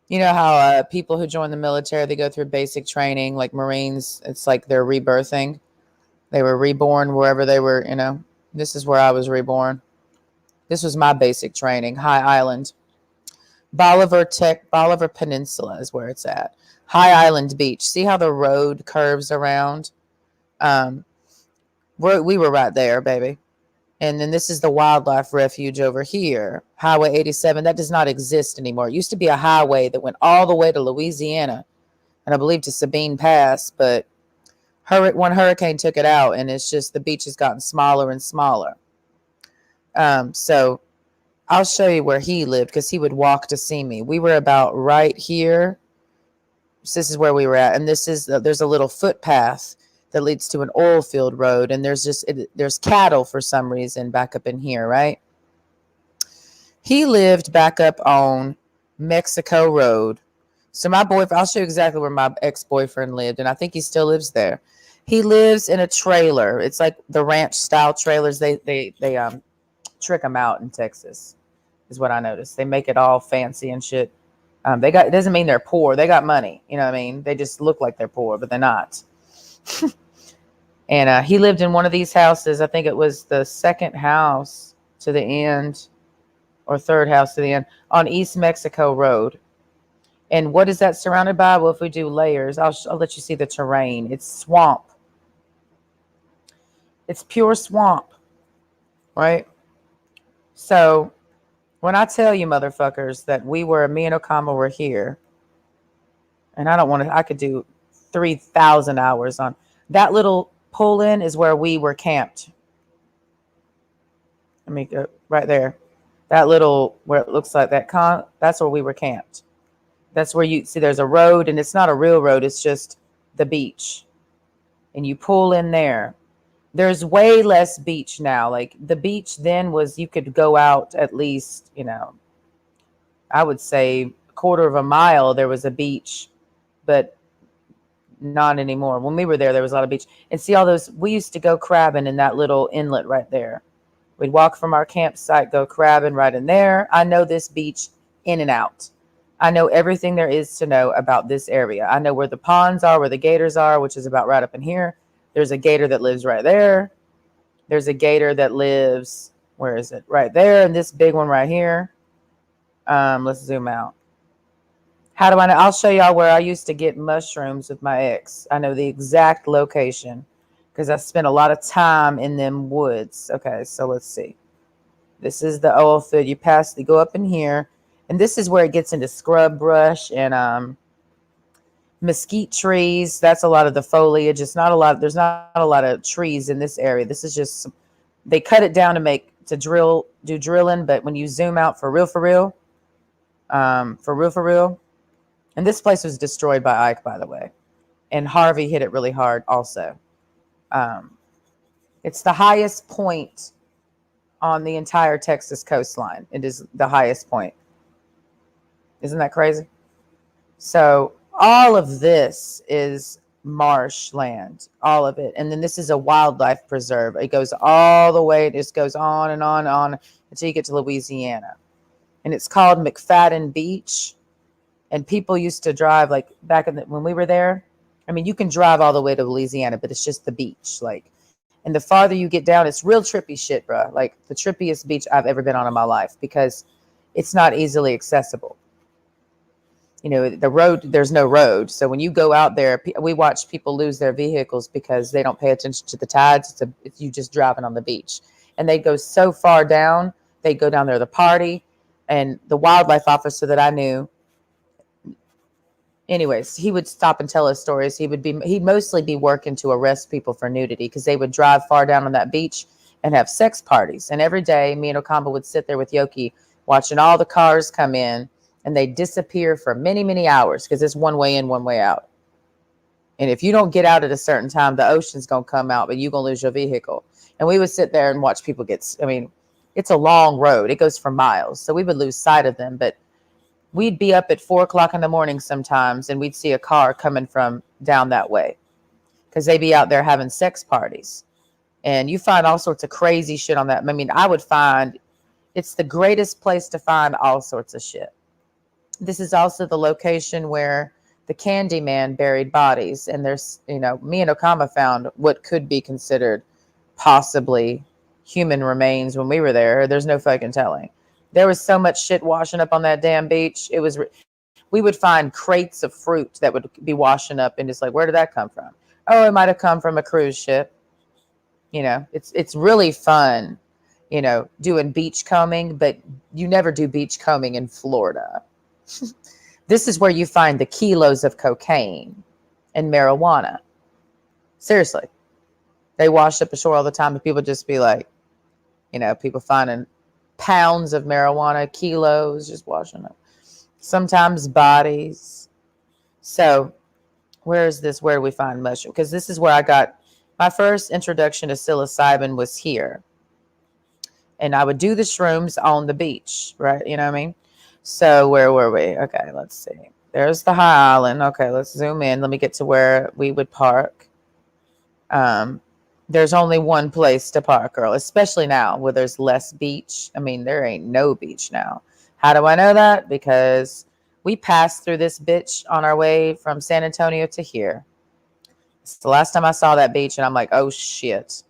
You know how people who join the military, they go through basic training, like Marines. It's like they're rebirthing. They were reborn wherever they were, you know. This is where I was reborn. This was my basic training, High Island. Bolivar Peninsula is where it's at. High Island Beach. See how the road curves around? We were right there, baby. And then this is the wildlife refuge over here. Highway 87. That does not exist anymore. It used to be a highway that went all the way to Louisiana, and I believe to Sabine Pass, but one hurricane took it out, and it's just the beach has gotten smaller and smaller. So I'll show you where he lived, because he would walk to see me. We were about right here. So this is where we were at. And there's a little footpath that leads to an oil field road. And there's cattle for some reason back up in here, right? He lived back up on Mexico Road. So my boyfriend, I'll show you exactly where my ex-boyfriend lived. And I think he still lives there. He lives in a trailer. It's like the ranch style trailers. They trick them out in Texas, is what I noticed. They make it all fancy and shit. It doesn't mean they're poor. They got money. You know what I mean? They just look like they're poor, but they're not. And he lived in one of these houses. I think it was the second house to the end, or third house to the end, on East Mexico Road. And what is that surrounded by? Well, if we do layers, I'll let you see the terrain. It's swamp. It's pure swamp, right? So when I tell you, motherfuckers, that me and Okama were here, And I don't want to, I could do 3,000 hours on that little pull in is where we were camped. Let me go right there. That little, where it looks like that's where we were camped. That's where you see there's a road and it's not a real road. It's just the beach. And you pull in there. There's way less beach now. Like the beach then was, you could go out at least, I would say a quarter of a mile. There was a beach, but not anymore. When we were there was a lot of beach. And see all those, we used to go crabbing in that little inlet right there. We'd walk from our campsite, go crabbing right in there. I know this beach in and out. I know everything there is to know about this area. I know where the ponds are, where the gators are, which is about right up in here. There's a gator that lives right there. There's a gator that lives, where is it? Right there. And this big one right here. Let's zoom out. How do I know? I'll show y'all where I used to get mushrooms with my ex. I know the exact location because I spent a lot of time in them woods. Okay, so let's see. This is the oil field. You go up in here. And this is where it gets into scrub brush and mesquite trees. That's a lot of the foliage. There's not a lot of trees in this area. This is just, they cut it down to do drilling. But when you zoom out for real, and this place was destroyed by Ike, by the way. And Harvey hit it really hard also. It's the highest point on the entire Texas coastline. It is the highest point. Isn't that crazy? So all of this is marshland, all of it. And then this is a wildlife preserve. It goes all the way. It just goes on and on and on until you get to Louisiana. And it's called McFadden Beach. And people used to drive, like back when we were there. I mean, you can drive all the way to Louisiana, but it's just the beach. And the farther you get down, it's real trippy shit, bro. Like the trippiest beach I've ever been on in my life because it's not easily accessible. The road, there's no road. So when you go out there, we watch people lose their vehicles because they don't pay attention to the tides. It's you just driving on the beach. And they go so far down, they go down there to party. And the wildlife officer that I knew, anyways, he would stop and tell us stories. He'd mostly be working to arrest people for nudity because they would drive far down on that beach and have sex parties. And every day, me and Okamba would sit there with Yoki watching all the cars come in. And they disappear for many, many hours because it's one way in, one way out. And if you don't get out at a certain time, the ocean's going to come out, but you're going to lose your vehicle. And we would sit there and watch people it's a long road. It goes for miles. So we would lose sight of them. But we'd be up at 4:00 in the morning sometimes, and we'd see a car coming from down that way because they'd be out there having sex parties. And you find all sorts of crazy shit on that. I mean, I would find it's the greatest place to find all sorts of shit. This is also the location where the Candyman buried bodies. And there's, me and Okama found what could be considered possibly human remains when we were there. There's no fucking telling. There was so much shit washing up on that damn beach. We would find crates of fruit that would be washing up and just like, where did that come from? Oh, it might have come from a cruise ship. It's really fun, doing beach combing, but you never do beach combing in Florida. This is where you find the kilos of cocaine and marijuana. Seriously. They wash up ashore all the time, and people just be like, people finding pounds of marijuana, kilos, just washing up. Sometimes bodies. So where is this? Where do we find mushroom? Because this is where I got my first introduction to psilocybin was here. And I would do the shrooms on the beach, right? You know what I mean? So where were we? Okay, let's see. There's the high island. Okay, let's zoom in. Let me get to where we would park. There's only one place to park, girl, especially now where there's less beach. I mean, there ain't no beach now. How do I know that? Because we passed through this bitch on our way from San Antonio to here. It's the last time I saw that beach, and I'm like, oh, shit.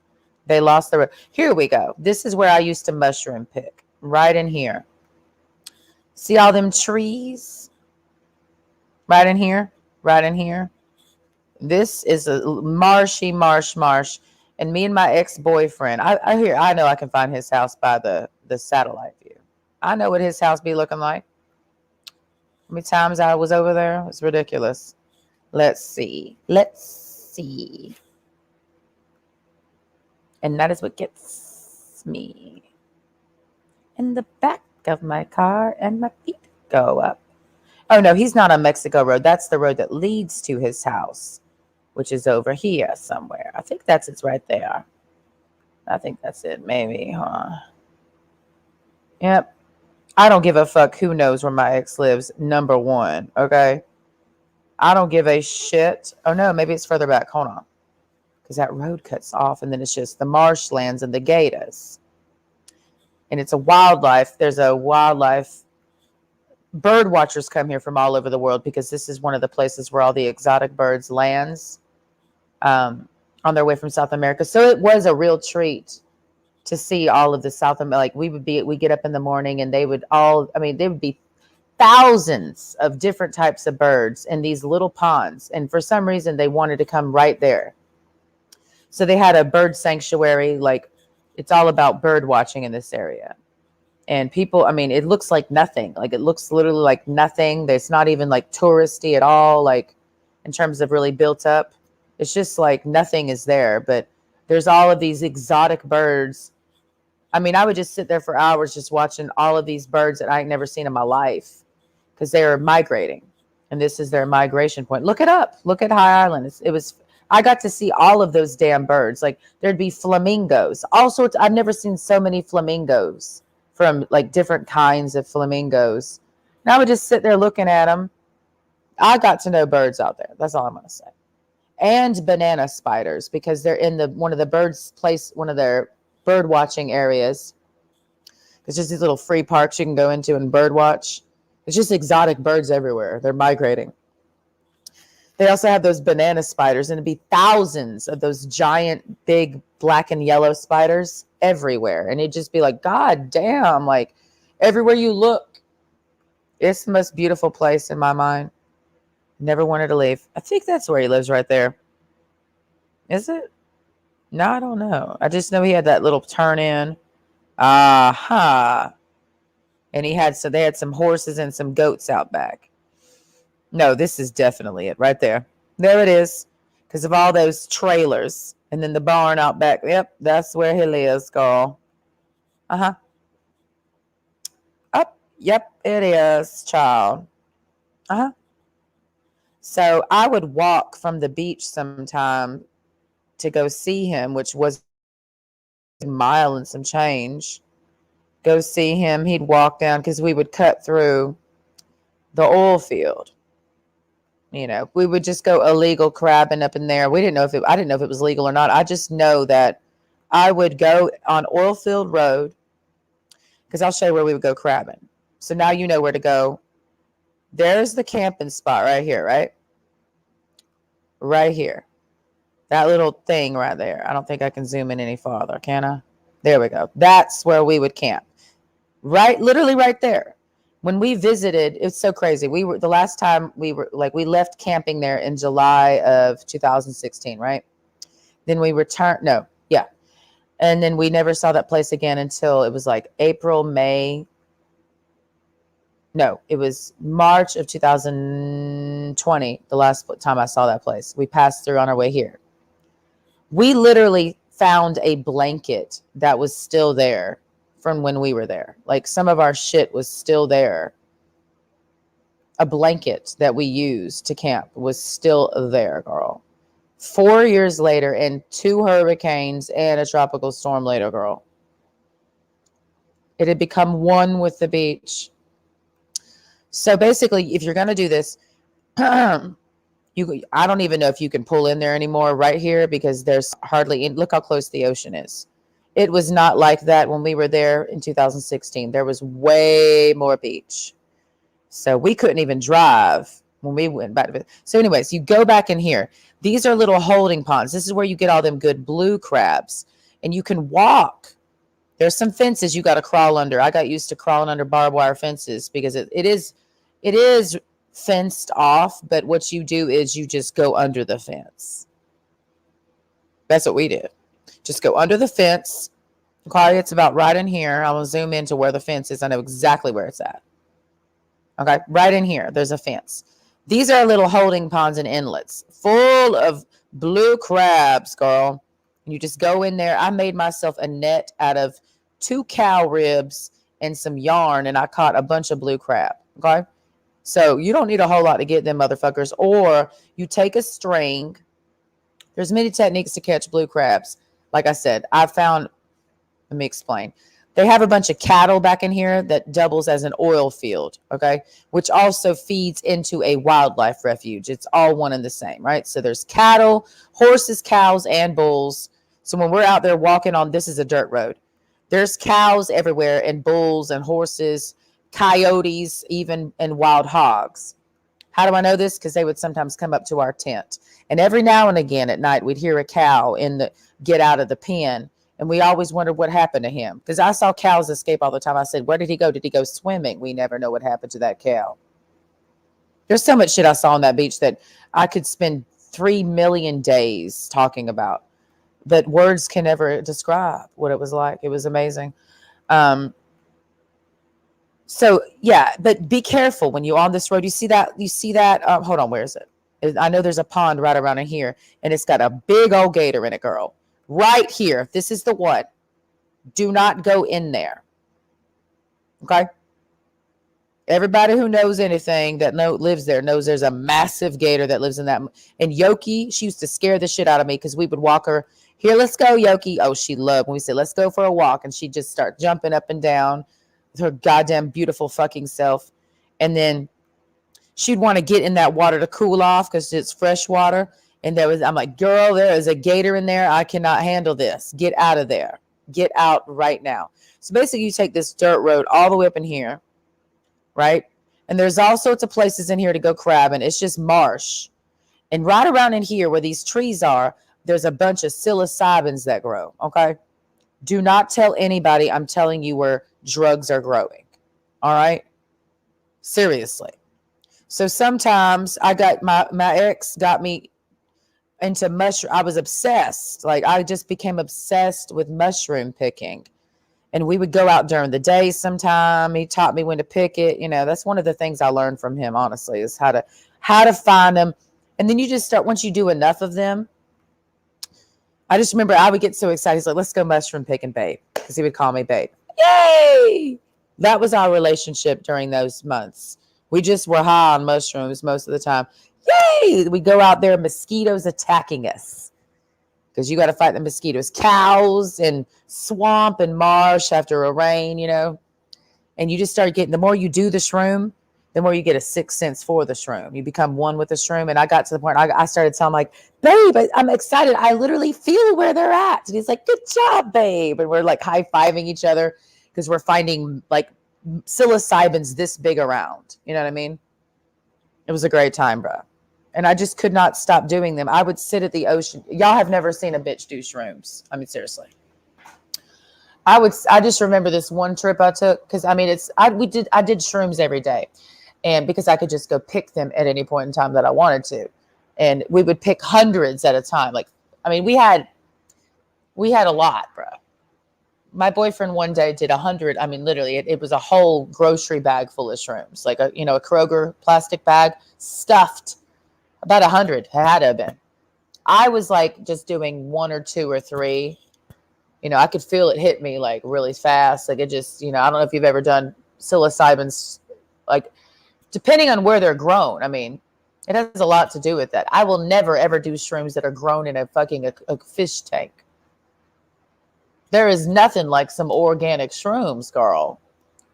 They lost the road. Here we go. This is where I used to mushroom pick, right in here. See all them trees? Right in here. Right in here. This is a marshy marsh. And me and my ex-boyfriend, I know I can find his house by the satellite view. I know what his house be looking like. How many times I was over there? It's ridiculous. Let's see. Let's see. And that is what gets me in the back of my car, and my feet go up. Oh, no, he's not on Mexico Road. That's the road that leads to his house, which is over here somewhere. I think that's it's right there. I think that's it. Maybe, huh? Yep. I don't give a fuck who knows where my ex lives. Number one, okay? I don't give a shit. Oh, no, maybe it's further back. Hold on. Because that road cuts off, and then it's just the marshlands and the gators. And it's a wildlife. There's a wildlife. Bird watchers come here from all over the world because this is one of the places where all the exotic birds lands on their way from South America. So it was a real treat to see all of the South America. Like we get up in the morning and they would be thousands of different types of birds in these little ponds. And for some reason, they wanted to come right there. So they had a bird sanctuary. Like, it's all about bird watching in this area. And people, I mean, it looks like nothing. Like, it looks literally like nothing. It's not even like touristy at all, like in terms of really built up. It's just like nothing is there. But there's all of these exotic birds. I mean, I would just sit there for hours just watching all of these birds that I ain't never seen in my life because they are migrating. And this is their migration point. Look it up. Look at High Island. I got to see all of those damn birds. Like, there'd be flamingos, all sorts. I've never seen so many flamingos from like different kinds of flamingos. And I would just sit there looking at them. I got to know birds out there. That's all I'm going to say. And banana spiders, because they're in one of their bird watching areas. It's just these little free parks you can go into and bird watch. It's just exotic birds everywhere. They're migrating. They also have those banana spiders, and it'd be thousands of those giant, big black and yellow spiders everywhere. And it'd just be like, God damn, like everywhere you look. It's the most beautiful place in my mind. Never wanted to leave. I think that's where he lives right there. Is it? No, I don't know. I just know he had that little turn in. Aha. And they had some horses and some goats out back. No, this is definitely it right there. There it is. Because of all those trailers. And then the barn out back. Yep, that's where he lives, girl. Uh-huh. Up. Yep, it is, child. Uh-huh. So I would walk from the beach sometime to go see him, which was a mile and some change. Go see him. He'd walk down because we would cut through the oil field. You know, we would just go illegal crabbing up in there. I didn't know if it was legal or not. I just know that I would go on Oilfield Road because I'll show you where we would go crabbing. So now you know where to go. There's the camping spot right here, right? Right here. That little thing right there. I don't think I can zoom in any farther, can I? There we go. That's where we would camp. Right, literally right there. When we visited, it's so crazy. The last time we left camping there in July of 2016, right? Then we returned. No, yeah. And then we never saw that place again until it was like April, May. No, it was March of 2020, the last time I saw that place. We passed through on our way here. We literally found a blanket that was still there from when we were there. Like, some of our shit was still there. A blanket that we used to camp was still there, girl. 4 years later, and 2 hurricanes and a tropical storm later, girl. It had become one with the beach. So basically, if you're going to do this, I don't even know if you can pull in there anymore right here because there's hardly, look how close the ocean is. It was not like that when we were there in 2016. There was way more beach. So we couldn't even drive when we went back. So anyways, you go back in here. These are little holding ponds. This is where you get all them good blue crabs. And you can walk. There's some fences you got to crawl under. I got used to crawling under barbed wire fences because it is fenced off. But what you do is you just go under the fence. That's what we did. Just go under the fence. Okay, it's about right in here. I will zoom into where the fence is. I know exactly where it's at. Okay, right in here. There's a fence. These are little holding ponds and inlets full of blue crabs, girl. And you just go in there. I made myself a net out of 2 cow ribs and some yarn, and I caught a bunch of blue crab. Okay. So you don't need a whole lot to get them motherfuckers. Or you take a string. There's many techniques to catch blue crabs. Like I said, I found, let me explain. They have a bunch of cattle back in here that doubles as an oil field, okay, which also feeds into a wildlife refuge. It's all one and the same, right? So there's cattle, horses, cows, and bulls. So when we're out there walking on, this is a dirt road. There's cows everywhere and bulls and horses, coyotes, even, and wild hogs. How do I know this? Because they would sometimes come up to our tent. And every now and again at night, we'd hear a cow get out of the pen. And we always wondered what happened to him. Because I saw cows escape all the time. I said, where did he go? Did he go swimming? We never know what happened to that cow. There's so much shit I saw on that beach that I could spend 3 million days talking about. But words can never describe what it was like. It was amazing. So, yeah, but be careful when you're on this road. You see that? Hold on, where is it? I know there's a pond right around in here. And it's got a big old gator in it, girl. Right here. This is the one. Do not go in there. Okay? Everybody who knows anything that lives there knows there's a massive gator that lives in that. And Yoki, she used to scare the shit out of me because we would walk her. Here, let's go, Yoki. Oh, she loved when we said, let's go for a walk. And she'd just start jumping up and down with her goddamn beautiful fucking self. And then she'd want to get in that water to cool off because it's fresh water. And I'm like, girl, there is a gator in there. I cannot handle this. Get out of there. Get out right now. So basically you take this dirt road all the way up in here, right? And there's all sorts of places in here to go crabbing. It's just marsh. And right around in here where these trees are, there's a bunch of psilocybins that grow, okay? Do not tell anybody I'm telling you where drugs are growing, all right? Seriously. So sometimes I got my ex got me into mushroom. I was obsessed. Like I just became obsessed with mushroom picking. And we would go out during the day sometime. He taught me when to pick it. You know, that's one of the things I learned from him, honestly, is how to find them. And then you just start, once you do enough of them, I just remember I would get so excited. He's like, let's go mushroom picking, babe. Because he would call me babe. Yay! That was our relationship during those months. We just were high on mushrooms most of the time. Yay! We go out there, mosquitoes attacking us. Because you got to fight the mosquitoes. Cows and swamp and marsh after a rain, you know. And you just start getting, the more you do the shroom, the more you get a sixth sense for the shroom. You become one with the shroom. And I got to the point, I started telling him, like, babe, I'm excited. I literally feel where they're at. And he's like, good job, babe. And we're like high-fiving each other because we're finding like psilocybins this big around. You know what I mean? It was a great time, bro. And I just could not stop doing them. I would sit at the ocean. Y'all have never seen a bitch do shrooms. I mean, seriously. I just remember this one trip I took because I mean, I did shrooms every day. And because I could just go pick them at any point in time that I wanted to. And we would pick hundreds at a time. Like, I mean, we had a lot, bro. My boyfriend one day did 100. I mean, literally, it was a whole grocery bag full of shrooms, like a Kroger plastic bag stuffed. About 100 had to have been. I was like just doing 1 or 2 or 3. You know, I could feel it hit me like really fast. Like it just, I don't know if you've ever done psilocybins, like depending on where they're grown. I mean, it has a lot to do with that. I will never, ever do shrooms that are grown in a fish tank. There is nothing like some organic shrooms, girl.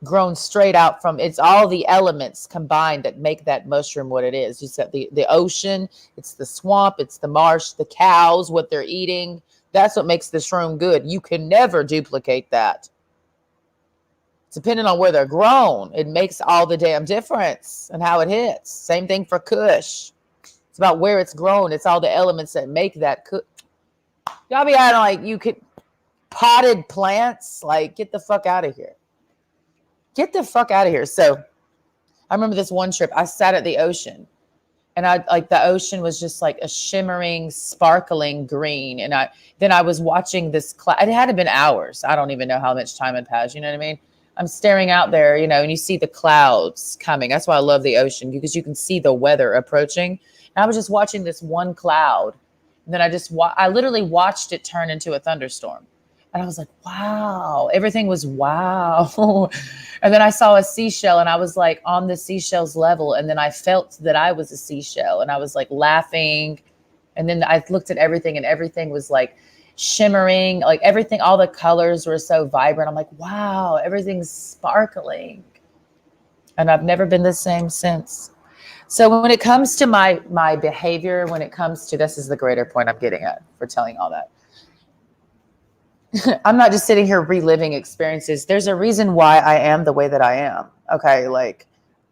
Grown straight out from, it's all the elements combined that make that mushroom what it is. You said the ocean, it's the swamp, it's the marsh, the cows, what they're eating. That's what makes the shroom good. You can never duplicate that. Depending on where they're grown, it makes all the damn difference and how it hits. Same thing for Kush. It's about where it's grown. It's all the elements that make that Kush. Y'all be acting like you could potted plants. Like, get the fuck out of here. Get the fuck out of here. So I remember this one trip. I sat at the ocean and the ocean was just like a shimmering, sparkling green. And then I was watching this class. It had been hours. I don't even know how much time had passed. You know what I mean? I'm staring out there, and you see the clouds coming. That's why I love the ocean, because you can see the weather approaching. And I was just watching this one cloud, and then I literally watched it turn into a thunderstorm. And I was like, wow, everything was wow. And then I saw a seashell, and I was like on the seashell's level. And then I felt that I was a seashell, and I was like laughing. And then I looked at everything, and everything was like shimmering, like everything, all the colors were so vibrant. I'm like, wow, everything's sparkling. And I've never been the same since. So when it comes to my behavior, when it comes to, this is the greater point I'm getting at for telling all that. I'm not just sitting here reliving experiences. There's a reason why I am the way that I am. Okay. Like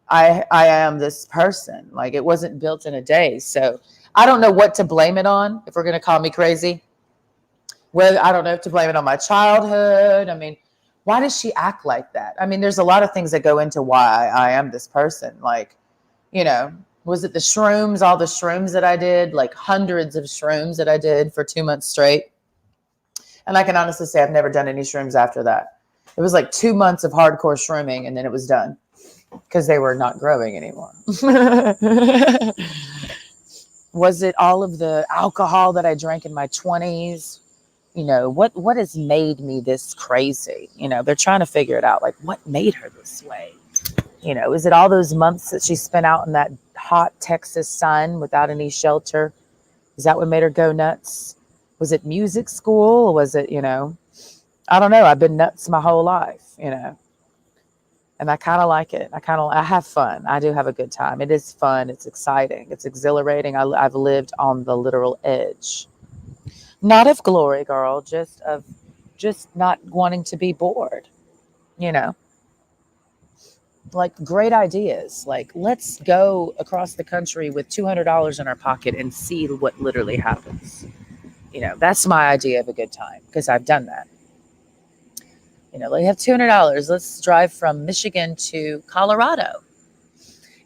I am this person. Like it wasn't built in a day. So I don't know what to blame it on. If we're going to call me crazy, well, I don't know if to blame it on my childhood. I mean, why does she act like that? I mean, there's a lot of things that go into why I am this person. Like, was it the shrooms, all the shrooms that I did, like hundreds of shrooms that I did for 2 months straight? And I can honestly say I've never done any shrooms after that. It was like 2 months of hardcore shrooming, and then it was done because they were not growing anymore. Was it all of the alcohol that I drank in my 20s? What has made me this crazy? They're trying to figure it out. Like, what made her this way? Is it all those months that she spent out in that hot Texas sun without any shelter? Is that what made her go nuts? Was it music school? Or was it, I don't know. I've been nuts my whole life, and I kind of like it. I have fun. I do have a good time. It is fun. It's exciting. It's exhilarating. I've lived on the literal edge. Not of glory, girl, just not wanting to be bored, like great ideas. Like, let's go across the country with $200 in our pocket and see what literally happens. That's my idea of a good time, because I've done that. They have $200. Let's drive from Michigan to Colorado.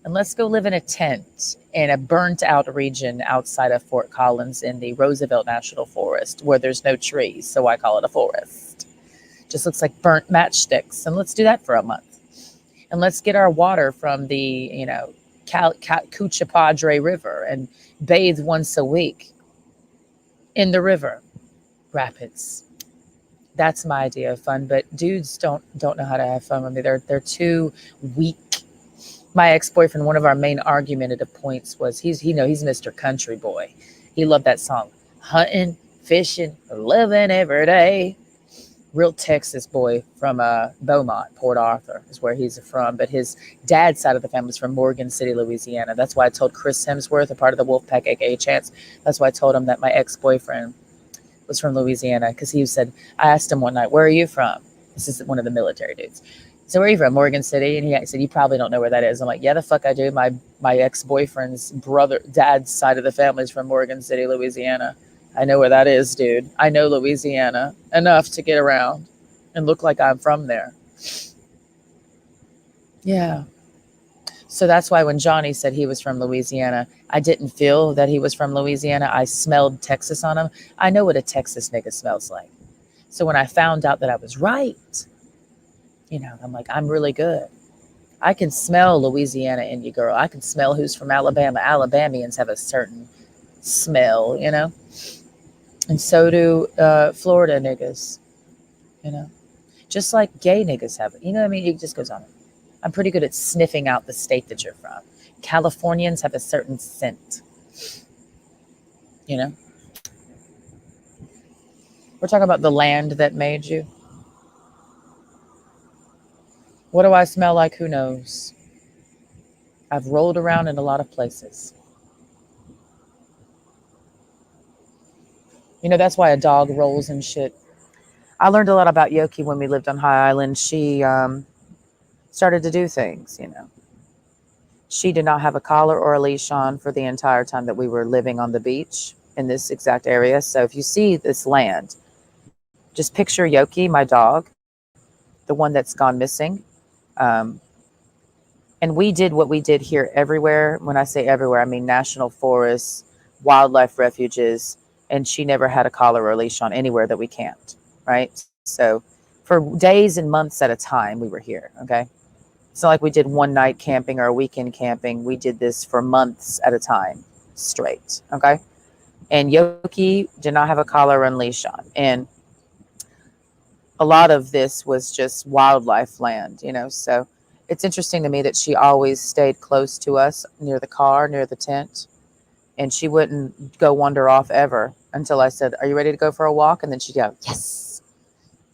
And let's go live in a tent in a burnt out region outside of Fort Collins in the Roosevelt National Forest, where there's no trees. So I call it a forest. Just looks like burnt matchsticks. And let's do that for a month. And let's get our water from the, Cucha Padre River and bathe once a week in the river rapids. That's my idea of fun. But dudes don't know how to have fun with me. They're too weak. My ex-boyfriend, one of our main argumentative points was he's Mr. Country Boy. He loved that song. Hunting, fishing, living every day. Real Texas boy from Beaumont, Port Arthur is where he's from. But his dad's side of the family is from Morgan City, Louisiana. That's why I told Chris Hemsworth, a part of the Wolfpack, aka Chance. That's why I told him that my ex-boyfriend was from Louisiana, because he said, I asked him one night, where are you from? This is one of the military dudes. So where are you from? Morgan City? And he said, you probably don't know where that is. I'm like, yeah, the fuck I do. My ex-boyfriend's dad's side of the family is from Morgan City, Louisiana. I know where that is, dude. I know Louisiana enough to get around and look like I'm from there. Yeah. So that's why when Johnny said he was from Louisiana, I didn't feel that he was from Louisiana. I smelled Texas on him. I know what a Texas nigga smells like. So when I found out that I was right, I'm like, I'm really good. I can smell Louisiana in you, girl. I can smell who's from Alabama. Alabamians have a certain smell, and so do Florida niggas, just like gay niggas have it. You know what I mean? It just goes on. I'm pretty good at sniffing out the state that you're from. Californians have a certain scent, We're talking about the land that made you. What do I smell like? Who knows? I've rolled around in a lot of places. That's why a dog rolls and shit. I learned a lot about Yoki when we lived on High Island. She started to do things, She did not have a collar or a leash on for the entire time that we were living on the beach in this exact area. So if you see this land, just picture Yoki, my dog, the one that's gone missing. And we did what we did here everywhere. When I say everywhere, I mean national forests, wildlife refuges, and she never had a collar or a leash on anywhere that we camped, right? So For days and months at a time, we were here. Okay. It's not like we did one night camping or a weekend camping. We did this for months at a time straight. Okay. And Yoki did not have a collar and leash on. And a lot of this was just wildlife land, you know. So it's interesting to me that she always stayed close to us, near the car, near the tent. And she wouldn't go wander off ever until I said, "Are you ready to go for a walk?" And then she'd go, "Yes."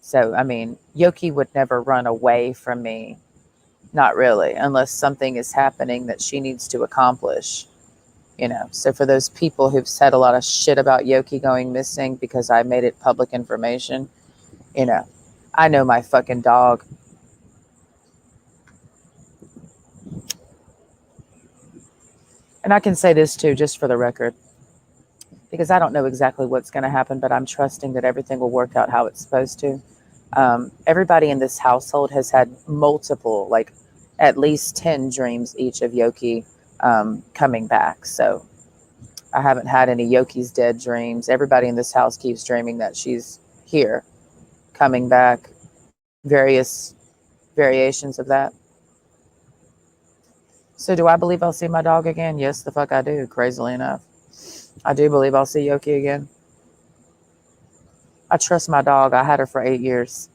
So, I mean, Yoki would never run away from me. Not really, unless something is happening that she needs to accomplish, you know. So for those people who've said a lot of shit about Yoki going missing because I made it public information, you know, I know my fucking dog. And I can say this too, just for the record, because I don't know exactly what's going to happen, but I'm trusting that everything will work out how it's supposed to. Everybody in this household has had multiple, like at least 10 dreams each of Yoki coming back. So I haven't had any Yoki's dead dreams. Everybody in this house keeps dreaming that she's here, coming back, various variations of that. So do I believe I'll see my dog again? Yes, the fuck I do, crazily enough. I do believe I'll see Yoki again. I trust my dog. I had her for 8 years.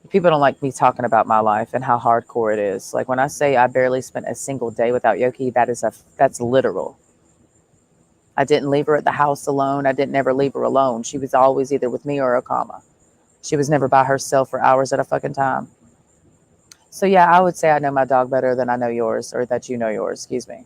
People don't like me talking about my life and how hardcore it is. Like when I say I barely spent a single day without Yoki, that's literal. I didn't leave her at the house alone. I didn't ever leave her alone. She was always either with me or Okama. She was never by herself for hours at a fucking time. So yeah, I would say I know my dog better than I know yours, or that you know yours. Excuse me.